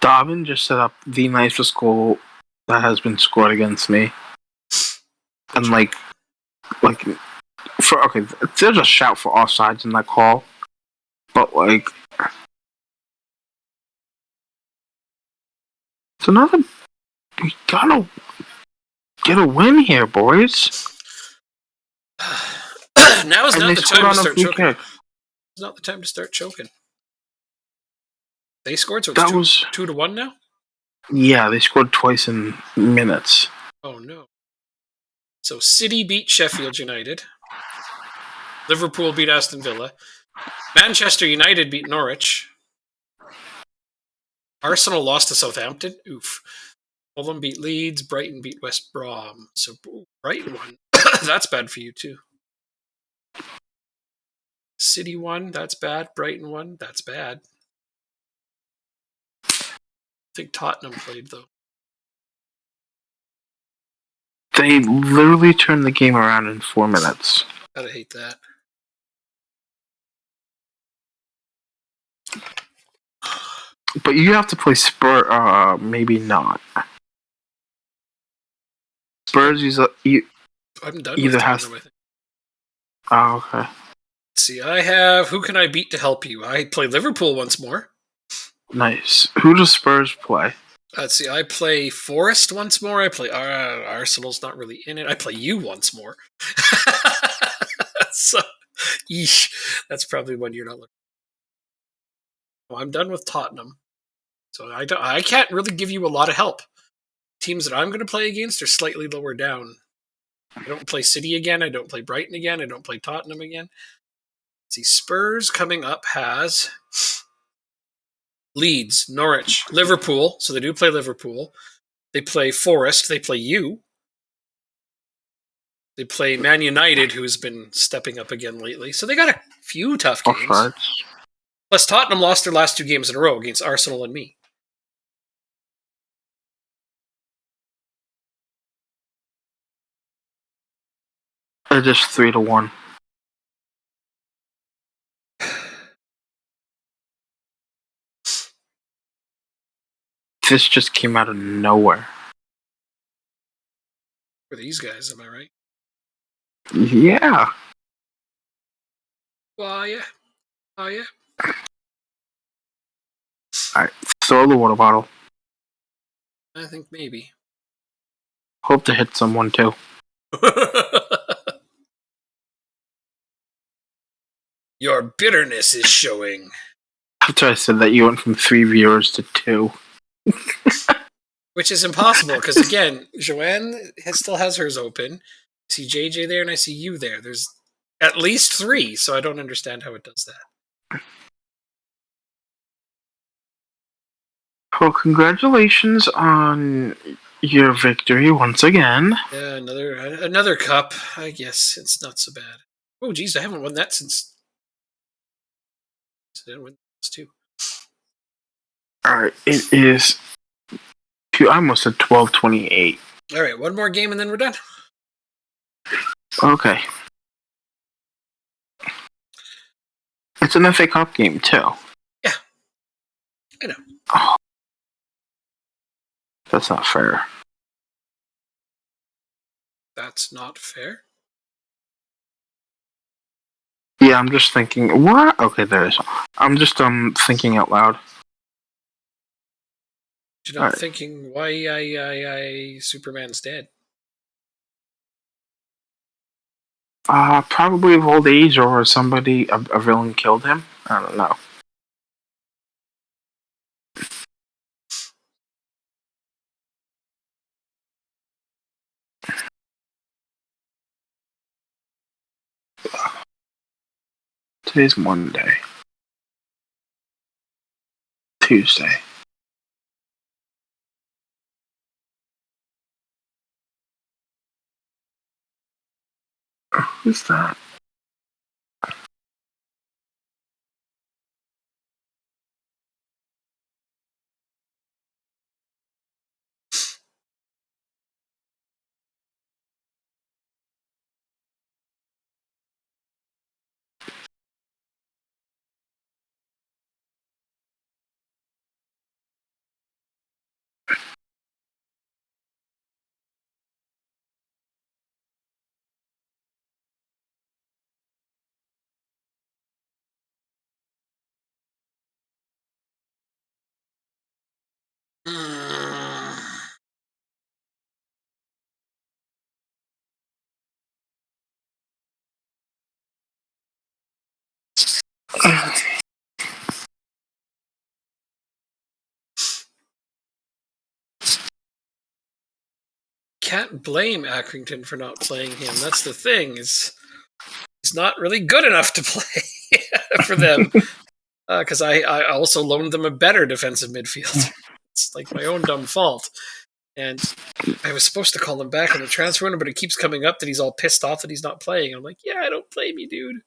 Dobbin just set up the nicest goal that has been scored against me. And like for okay, there's a shout for offsides in that call. But like it's another we gotta get a win here, boys. And they the scored time to on a start free choking. kick. It's not the time to start choking. They scored, so it's That two, was 2-1 now? yeah. They scored twice in minutes. Oh, no. So City beat Sheffield United. Liverpool beat Aston Villa. Manchester United beat Norwich. Arsenal lost to Southampton. Oof. Fulham beat Leeds. Brighton beat West Brom. So Brighton won. That's bad for you, too. City won. That's bad. Brighton won. That's bad. I think Tottenham played, though. They literally turned the game around in 4 minutes. Gotta hate that. But you have to play Spurs. Maybe not. Spurs I'm done either with has. Tottenham, I think. Oh, okay. Let's see, I have. Who can I beat to help you? I play Liverpool once more. Nice. Who does Spurs play? Let's see, I play Forest once more. I play Arsenal's not really in it. I play you once more. So, yeesh, that's probably one you're not looking. Well, I'm done with Tottenham, so I can't really give you a lot of help. Teams that I'm going to play against are slightly lower down. I don't play City again. I don't play Brighton again. I don't play Tottenham again. Let's see, Spurs coming up has Leeds, Norwich, Liverpool. So they do play Liverpool. They play Forest. They play you. They play Man United, who's been stepping up again lately. So they got a few tough games. Offsides. Plus, Tottenham lost their last 2 games in a row against Arsenal and me. They're just 3-1. This just came out of nowhere. For these guys, am I right? Yeah. Well, yeah. Oh, yeah. Alright, throw the water bottle. I think maybe. Hope to hit someone too. Your bitterness is showing. After I said that, you went from 3 viewers to 2. Which is impossible, because again, Joanne still has hers open. I see JJ there, and I see you there. There's at least 3, so I don't understand how it does that. Well, congratulations on your victory once again. Yeah, another cup. I guess it's not so bad. Oh, geez, I haven't won that since. I didn't win this too. Alright, it is. I almost said 12:28. All right, one more game and then we're done. Okay. It's an FA Cup game too. Yeah, I know. Oh, that's not fair. That's not fair. Yeah, I'm just thinking. What? Okay, there is. I'm just thinking out loud. You're not thinking why Superman's dead. Probably of old age, or somebody a villain killed him. I don't know. Today's Monday. Tuesday. Who's that? Can't blame Accrington for not playing him. That's the thing. He's not really good enough to play for them. Because I also loaned them a better defensive midfield. It's like my own dumb fault. And I was supposed to call him back in the transfer window, but it keeps coming up that he's all pissed off that he's not playing. I'm like, yeah, I don't blame you, dude.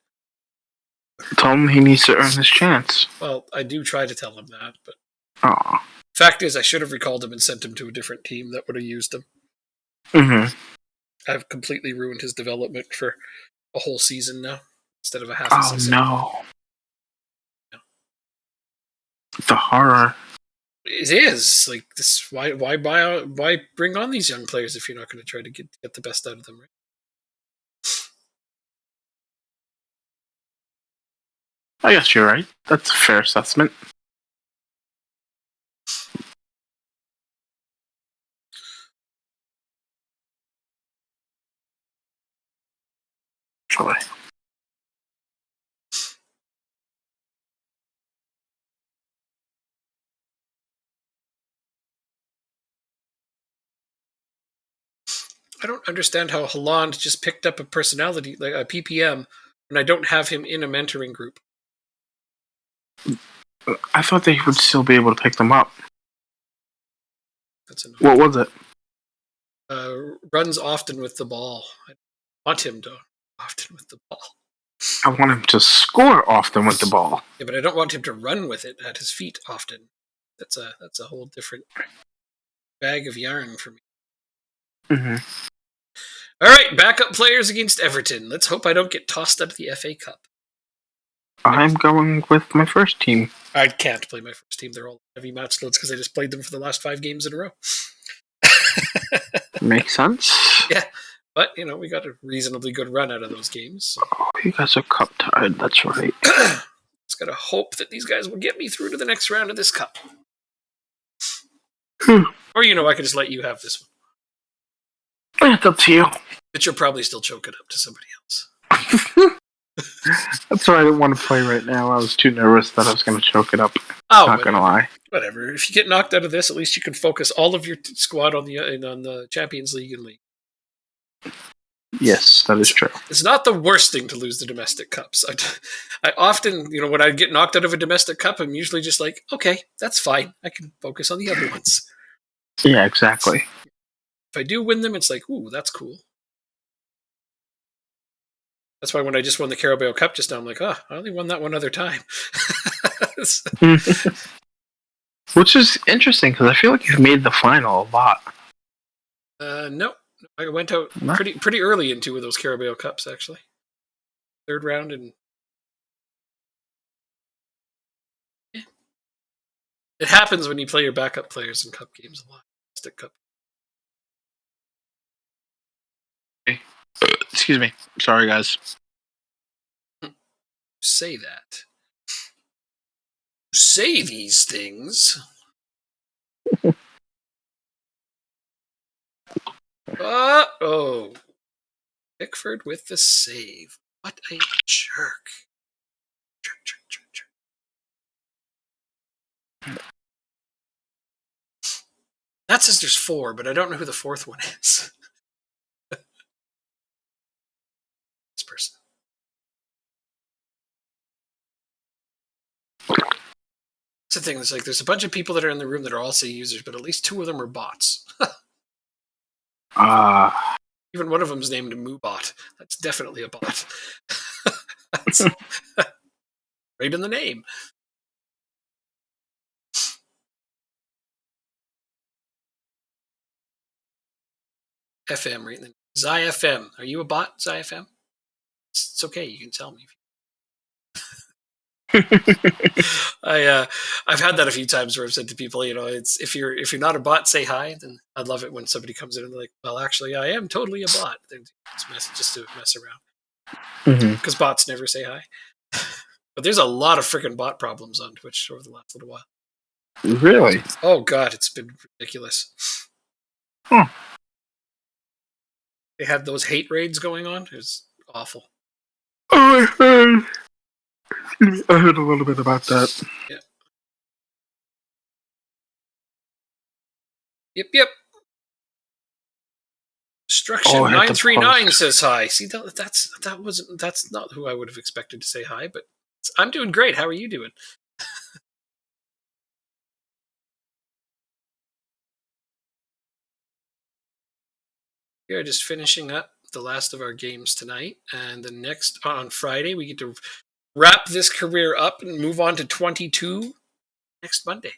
Tell him he needs to earn his chance. Well, I do try to tell him that, but Aw. fact is, I should have recalled him and sent him to a different team that would have used him. Mm-hmm. I've completely ruined his development for a whole season now instead of a half a Oh season. no. The horror. It is like this. Why bring on these young players if you're not going to try to get the best out of them, right? I guess you're right. That's a fair assessment. Joy. I don't understand how Holland just picked up a personality like a PPM when I don't have him in a mentoring group. I thought they would still be able to pick them up. That's annoying. What was it? Runs often with the ball. I want him to often with the ball. I want him to score often with the ball. Yeah, but I don't want him to run with it at his feet often. That's a whole different bag of yarn for me. Mm-hmm. All right, backup players against Everton. Let's hope I don't get tossed out of the FA Cup. I'm going with my first team. I can't play my first team. They're all heavy match loads because I just played them for the last 5 games in a row. Makes sense. Yeah, but, we got a reasonably good run out of those games. So. Oh, you guys are cup tied. That's right. Just got to hope that these guys will get me through to the next round of this cup. Or, I could just let you have this one. It's up to you. But you'll probably still choke it up to somebody else. That's why I didn't want to play right now. I was too nervous that I was going to choke it up. Not going to lie. Whatever. If you get knocked out of this, at least you can focus all of your squad on the Champions League and League. Yes, that is true. It's not the worst thing to lose the domestic cups. I often, when I get knocked out of a domestic cup, I'm usually just like, okay, that's fine. I can focus on the other ones. Yeah, exactly. If I do win them, it's like, ooh, that's cool. That's why when I just won the Carabao Cup just now, I'm like, I only won that one other time. Which is interesting because I feel like you've made the final a lot. No. I went out pretty early in 2 of those Carabao Cups, actually. 3rd round and... Yeah. It happens when you play your backup players in cup games a lot. Stick cup. Excuse me. Sorry, guys. Say that. Say these things. Oh. Pickford with the save. What a jerk. Jerk. That says there's 4, but I don't know who the 4th one is. This person. It's the thing. It's like there's a bunch of people that are in the room that are all say users, but at least 2 of them are bots. Even one of them's named Moobot. That's definitely a bot. That's right in the name. FM, right? ZyFM. Are you a bot, ZyFM? It's okay. You can tell me. I've had that a few times where I've said to people, it's if you're not a bot, say hi. Then I'd love it when somebody comes in and they're like, well, actually, I am totally a bot. Just to mess around because bots never say hi. But there's a lot of freaking bot problems on Twitch over the last little while. Really? Oh god, it's been ridiculous. Huh. They had those hate raids going on. It was awful. Oh my god. I heard a little bit about that. Yeah. Yep. Oh, Destruction I hit the 939 post. says hi. See, that's not who I would have expected to say hi, but I'm doing great. How are you doing? We are just finishing up the last of our games tonight, and the next on Friday we get to wrap this career up and move on to 22 next Monday.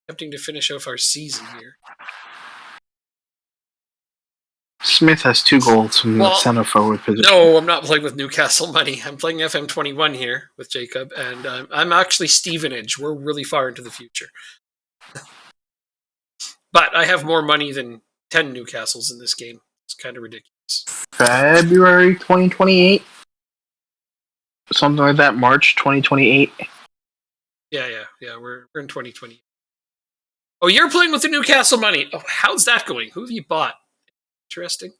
Attempting to finish off our season here. Smith has 2 goals from the center forward position. No, I'm not playing with Newcastle money. I'm playing FM21 here with Jacob, and I'm actually Stevenage. We're really far into the future. But I have more money than 10 Newcastles in this game. It's kind of ridiculous. February 2028? Something like that, March 2028. Yeah. We're in 2020. Oh, you're playing with the Newcastle money. Oh, how's that going? Who have you bought? Interesting.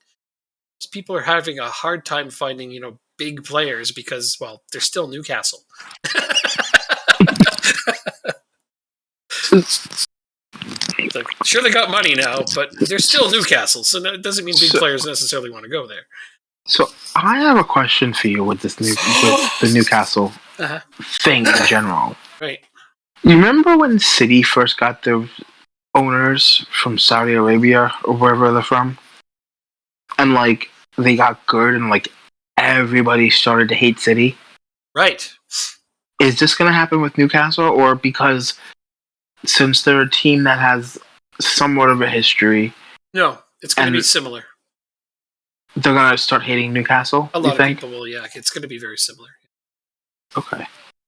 These people are having a hard time finding, big players because, well, they're still Newcastle. Like, sure, they got money now, but they're still Newcastle, so it doesn't mean big players necessarily want to go there. So I have a question for you with this with the Newcastle thing in general. Right. You remember when City first got their owners from Saudi Arabia or wherever they're from, and like they got good and like everybody started to hate City? Right. Is this going to happen with Newcastle, or because since they're a team that has somewhat of a history? No, it's going to be similar. They're going to start hating Newcastle? A lot of people will, yeah. It's going to be very similar. Okay.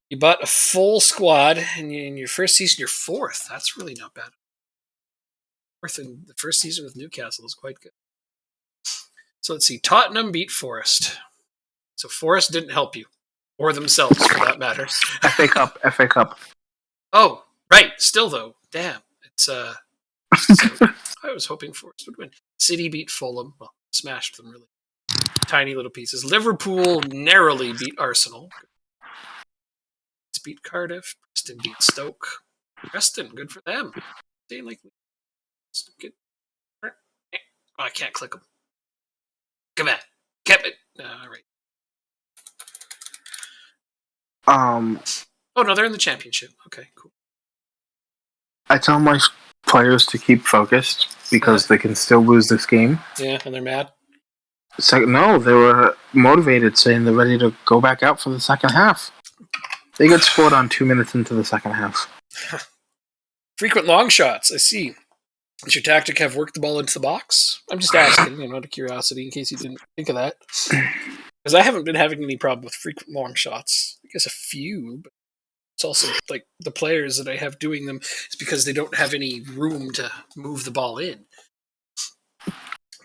You bought a full squad, and in your first season, you're fourth. That's really not bad. Fourth in the first season with Newcastle is quite good. So let's see. Tottenham beat Forest. So Forest didn't help you. Or themselves, for that matter. FA Cup. Oh, right. Still, though. Damn. It's, so I was hoping Forest would win. City beat Fulham. Well, smashed them, really. Tiny little pieces. Liverpool narrowly beat Arsenal. Beat Cardiff. Preston beat Stoke. Preston, good for them. They like good. Oh, I can't click them. Come on, kept it. All right. Oh no, they're in the championship. Okay, cool. I tell my players to keep focused because they can still lose this game. Yeah, and they're mad. No, they were motivated, saying they're ready to go back out for the second half. They got scored on 2 minutes into the second half. Frequent long shots, I see. Does your tactic have worked the ball into the box? I'm just asking, out of curiosity, in case you didn't think of that. Because I haven't been having any problem with frequent long shots. I guess a few, but it's also like the players that I have doing them is because they don't have any room to move the ball in.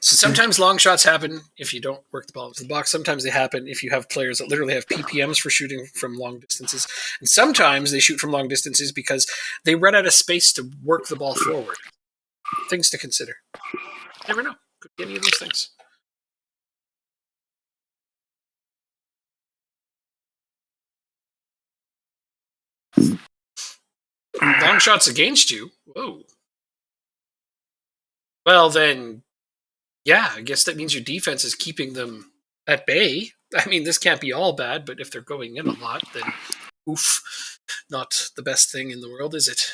So sometimes long shots happen if you don't work the ball into the box. Sometimes they happen if you have players that literally have PPMs for shooting from long distances. And sometimes they shoot from long distances because they run out of space to work the ball forward. Things to consider. Never know. Could be any of those things. Long shots against you? Whoa. Well, then, yeah, I guess that means your defense is keeping them at bay. I mean, this can't be all bad, but if they're going in a lot, then oof, not the best thing in the world, is it?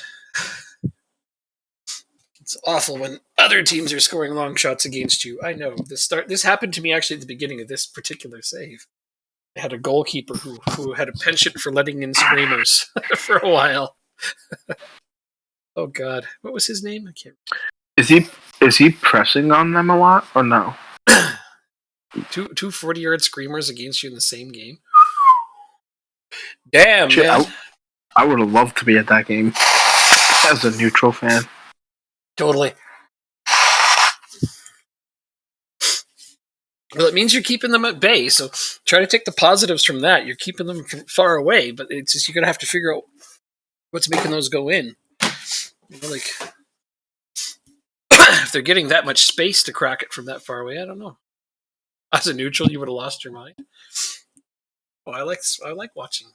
It's awful when other teams are scoring long shots against you. I know. This happened to me actually at the beginning of this particular save. I had a goalkeeper who had a penchant for letting in screamers for a while. Oh God, what was his name? I can't. Is he pressing on them a lot or no? Two 40-yard screamers against you in the same game. Damn, Shit, man. I would have loved to be at that game as a neutral fan. Totally. Well, it means you're keeping them at bay, so try to take the positives from that. You're keeping them far away, but it's just you're going to have to figure out what's making those go in. Like, if they're getting that much space to crack it from that far away, I don't know. As a neutral, you would have lost your mind. Oh, I like watching.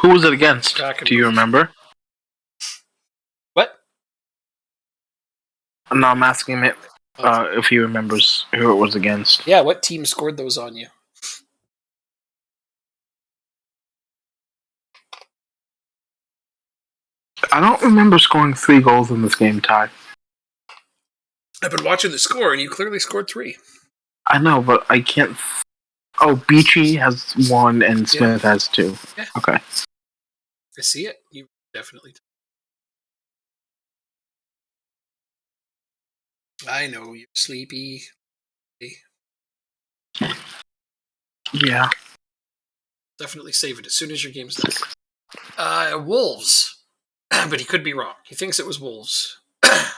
Who was it against? Kraken Do you movies. remember? What? No, I'm asking him if he remembers who it was against. Yeah, what team scored those on you? I don't remember scoring 3 goals in this game, Ty. I've been watching the score, and you clearly scored 3. I know, but I can't. Oh, Beachy has 1 and Smith has 2. Yeah. Okay. I see it. You definitely. I know you're sleepy. Yeah. Definitely save it as soon as your game's done. Wolves, but he could be wrong. He thinks it was Wolves.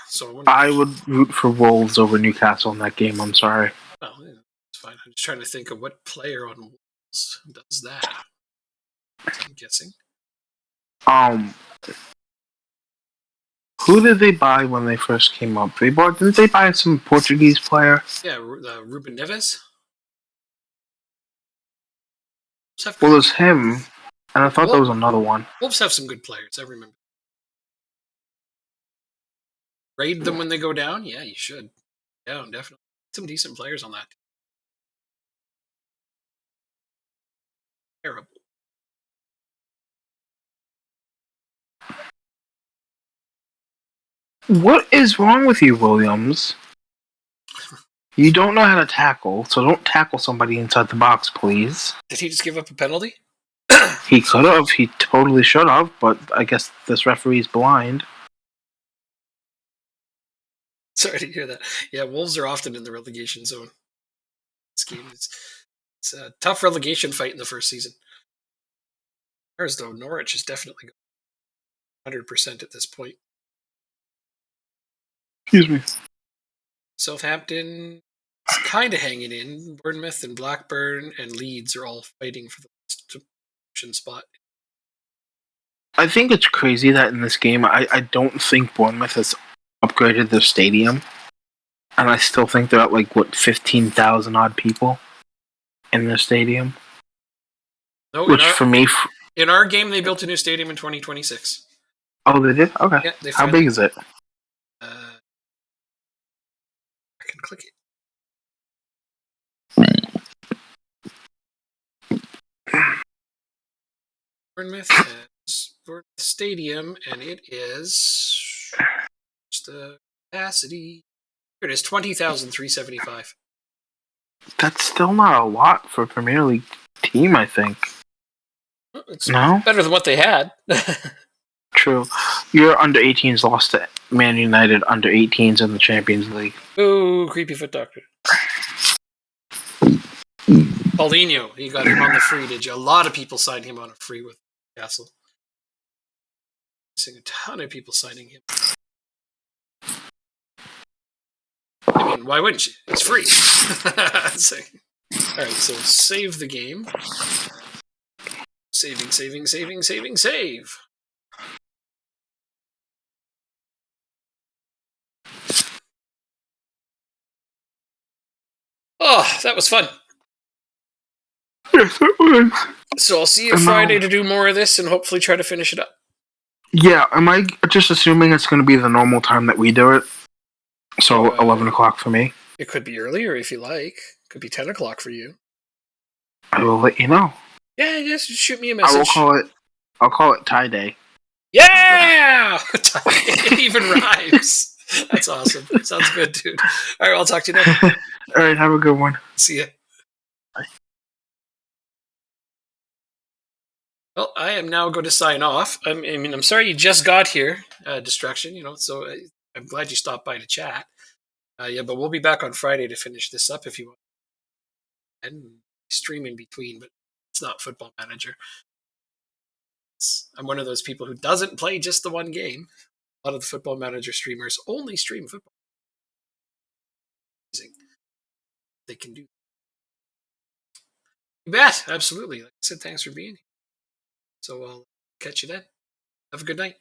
So I wonder. I would root for Wolves over Newcastle in that game. I'm sorry. Well, yeah, it's fine. I'm just trying to think of what player on Wolves does that. I'm guessing. Who did they buy when they first came up? Didn't they buy some Portuguese player? Yeah, Ruben Neves. Well, there's him, and I thought there was another one. Wolves have some good players. I remember. Raid them when they go down? Yeah, you should. Yeah, definitely. Some decent players on that. Terrible. What is wrong with you, Williams? You don't know how to tackle, so don't tackle somebody inside the box, please. Did he just give up a penalty? He could have. He totally should have, but I guess this referee's blind. Sorry to hear that. Yeah, Wolves are often in the relegation zone. This game it's a tough relegation fight in the first season. Whereas though Norwich is definitely 100% at this point. Excuse me. Southampton is kind of hanging in. Bournemouth and Blackburn and Leeds are all fighting for the promotion spot. I think it's crazy that in this game, I don't think Bournemouth has upgraded their stadium. And I still think they're at, 15,000 odd people in their stadium. No, Which, for me... In our game, they built a new stadium in 2026. Oh, they did? Okay. Yeah, How big is it? I can click it. Bournemouth Stadium, and it is the capacity. Here it is, 20,375. That's still not a lot for a Premier League team, I think. It's no? Better than what they had. True. Your under 18s lost to Man United under 18s in the Champions League. Ooh, creepy foot doctor. Paulinho, he got him on the free, did you? A lot of people signed him on a free with Castle. Seeing a ton of people signing him. I mean, why wouldn't you? It's free. Alright, so save the game. Saving, save. Oh, that was fun. Yes, it was. So I'll see you Friday to do more of this and hopefully try to finish it up. Yeah, am I just assuming it's going to be the normal time that we do it? So 11 o'clock for me? It could be earlier if you like. It could be 10 o'clock for you. I will let you know. Yeah, just shoot me a message. I'll call it tie day. Yeah! It even rhymes. That's awesome. Sounds good, dude. All right, I'll talk to you then. All right, have a good one. See ya. Bye. Well, I am now going to sign off. I'm sorry you just got here. Distraction, so I'm glad you stopped by to chat. Yeah, but we'll be back on Friday to finish this up if you want. And stream in between, but it's not Football Manager. I'm one of those people who doesn't play just the one game. A lot of the Football Manager streamers only stream football. They can do. You bet, absolutely. Like I said, thanks for being here. So I'll catch you then. Have a good night.